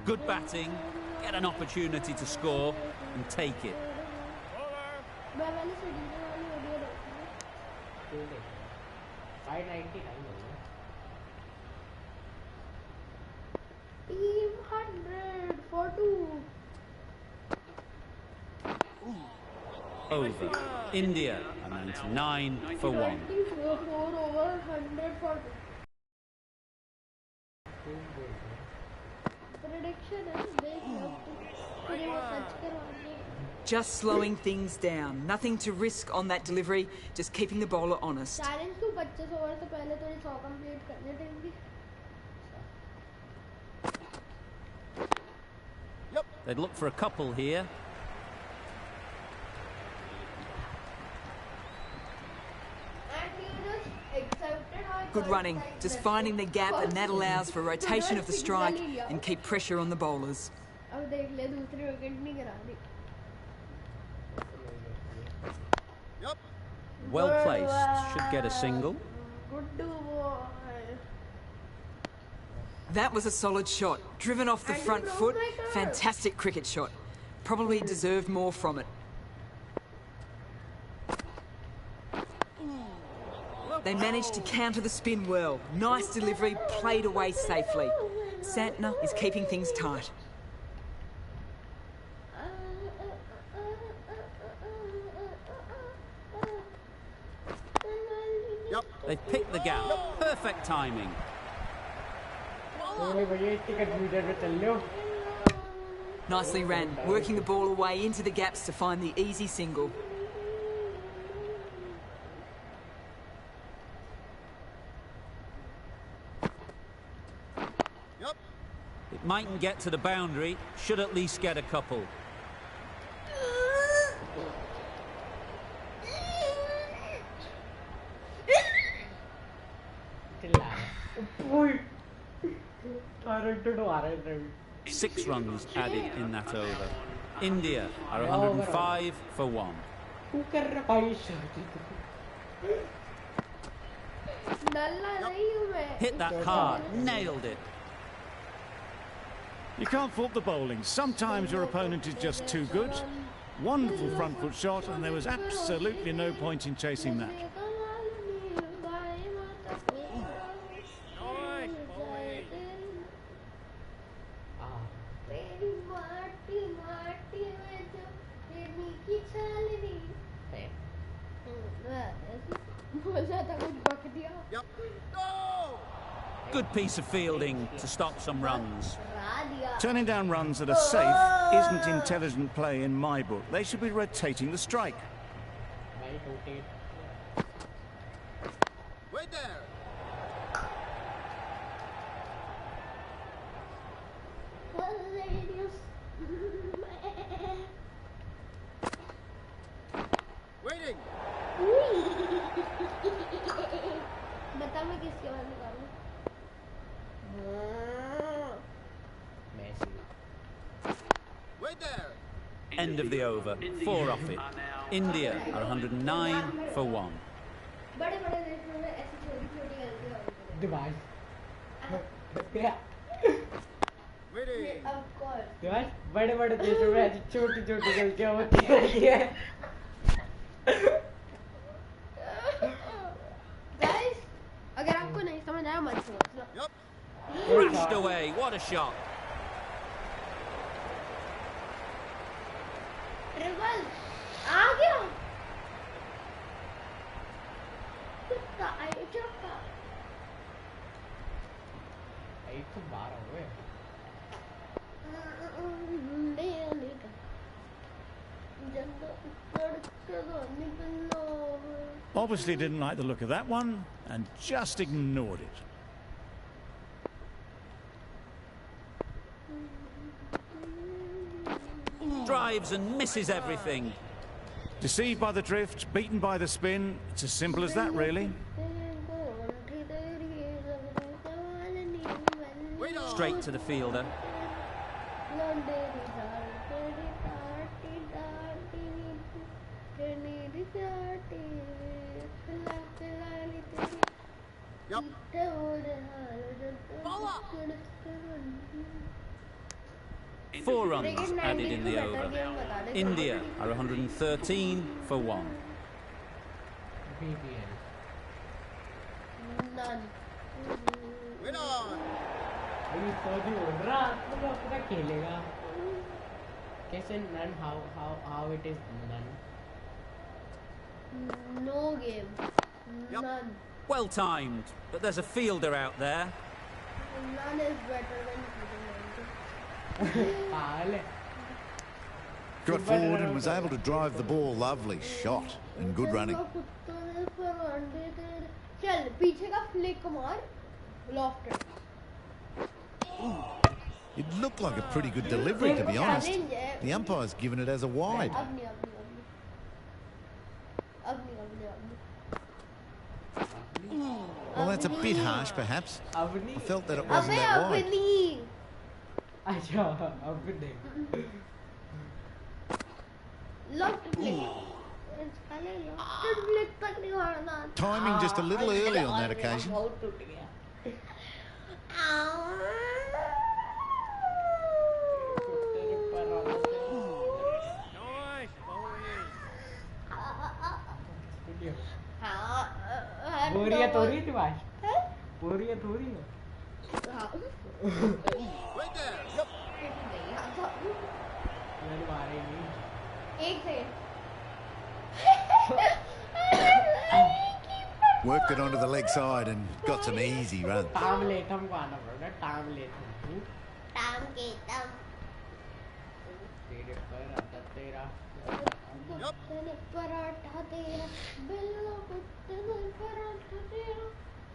Speaker 3: Good batting, get an opportunity to score and take it.
Speaker 1: Team 100 for 2.
Speaker 3: Over. India are 99 for 1.
Speaker 1: 4 over 100 for 2. Prediction is big.
Speaker 8: Just slowing things down. Nothing to risk on that delivery. Just keeping the bowler honest.
Speaker 1: Challenge to 25 over से पहले तो ये 100 complete करने देंगे.
Speaker 3: They'd look for a couple here.
Speaker 8: Good running, just finding the gap, and that allows for rotation of the strike and keep pressure on the bowlers.
Speaker 3: Well placed, should get a single.
Speaker 8: That was a solid shot, driven off the front foot. Fantastic cricket shot. Probably deserved more from it. They managed to counter the spin well. Nice delivery, played away safely. Santner is keeping things tight.
Speaker 3: They picked the gap. Perfect timing.
Speaker 8: Nicely ran, working the ball away into the gaps to find the easy single.
Speaker 3: It mightn't get to the boundary, should at least get a couple. Six runs added in that over. India are 105 for 1. Hit that hard, nailed it.
Speaker 4: You can't fault the bowling. Sometimes your opponent is just too good. Wonderful front foot shot, and there was absolutely no point in chasing that.
Speaker 3: Good piece of fielding to stop some runs.
Speaker 4: Turning down runs that are safe isn't intelligent play in my book. They should be rotating the strike.
Speaker 6: Wait there. Waiting.
Speaker 1: बता मैं किसके बाद निकालूं?
Speaker 2: Messi.
Speaker 3: End of the over. 4 off it. India are 109 for 1.
Speaker 1: बड़े-बड़े देशों में ऐसी छोटी-छोटी गलतियां होती हैं.
Speaker 2: Diviivi.
Speaker 1: Of course.
Speaker 2: Diviivi. बड़े-बड़े देशों में ऐसी छोटी-छोटी गलतियां होती हैं.
Speaker 1: Guys, अगर आपको नहीं समझ आया मत समझो.
Speaker 3: Crashed away. What a shot.
Speaker 1: Triple आ गया. कितना आई चौका.
Speaker 2: एक तो 12 हुए.
Speaker 4: Obviously didn't like the look of that one and just ignored it.
Speaker 3: Drives and misses everything.
Speaker 4: Deceived by the drift, beaten by the spin. It's as simple as that, really.
Speaker 3: Straight to the fielder.
Speaker 6: Yep.
Speaker 3: 4 runs added in the over. India are 113 for 1.
Speaker 2: BBL.
Speaker 1: None.
Speaker 6: Win on.
Speaker 2: अभी Saudi हो रहा तो पूरा खेलेगा. कैसे none? How it is none?
Speaker 1: No game.
Speaker 6: Yep.
Speaker 1: None.
Speaker 3: Well timed, but there's a fielder out there.
Speaker 1: None is better than
Speaker 2: पागल है.
Speaker 6: Got forward and was able to drive the ball. Lovely shot and good running.
Speaker 1: चल पीछे का flick मार. Lofted.
Speaker 6: It looked like a pretty good delivery, to be honest. The umpire's given it as a wide. Well, that's a bit harsh, perhaps. I felt that it wasn't that wide.
Speaker 2: अच्छा अब नहीं.
Speaker 6: Timing just a little early on that occasion.
Speaker 2: बहुत टूट गया. बोरियत हो रही थी भाई. बोरियत हो रही है. मैंने मारे नहीं.
Speaker 1: एक second.
Speaker 6: Worked it onto the leg side and got some easy runs.
Speaker 2: टांग लेता हूँ गाना पड़ेगा. टांग लेता हूँ. तेरे पर आता तेरा.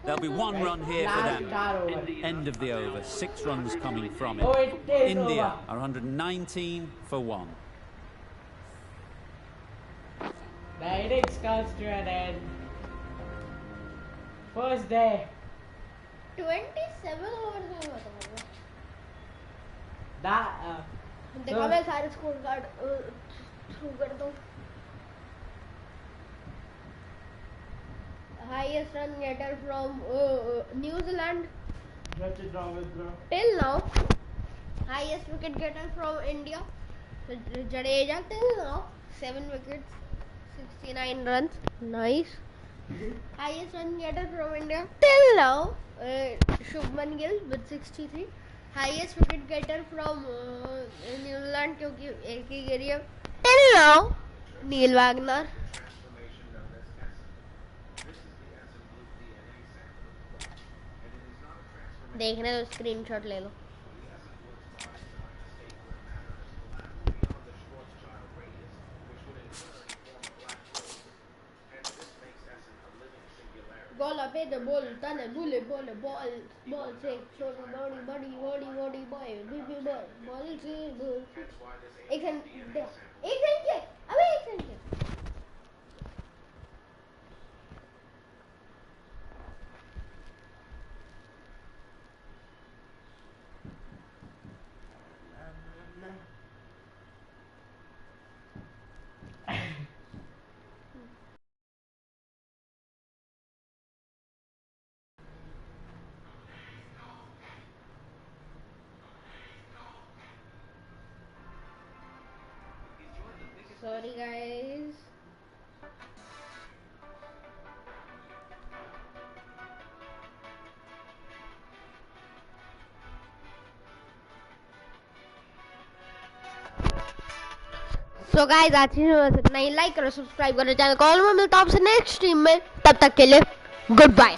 Speaker 3: There'll be 1 run here for them. End of the over. 6 runs coming from it. India are 119 for 1.
Speaker 2: The innings comes to an end. First day.
Speaker 1: 27 overs में बताऊंगा. देखो मैं सारे स्कोर कार्ड थ्रू कर दूं. Highest run getter from New Zealand till now. Highest wicket getter from India. Jadeja till now 7 wickets, 69 runs. Nice. Highest run getter from India till now. Shubman Gill with 63. Highest wicket getter from New Zealand क्योंकि एक ही गिरी है. Till now Neil Wagner. देखने तो screenshot ले लो. Goal up the ball, turn the bullet, ball, six, body, boy, big boy, ball, six, ball, six. एक second, अबे एक second. Sorry guys. So guys, आज की बस इतना ही. लाइक करो, सब्सक्राइब करो चैनल को. और मैं मिलता हूँ आपसे नेक्स्ट स्ट्रीम में. तब तक के लिए गुड बाय.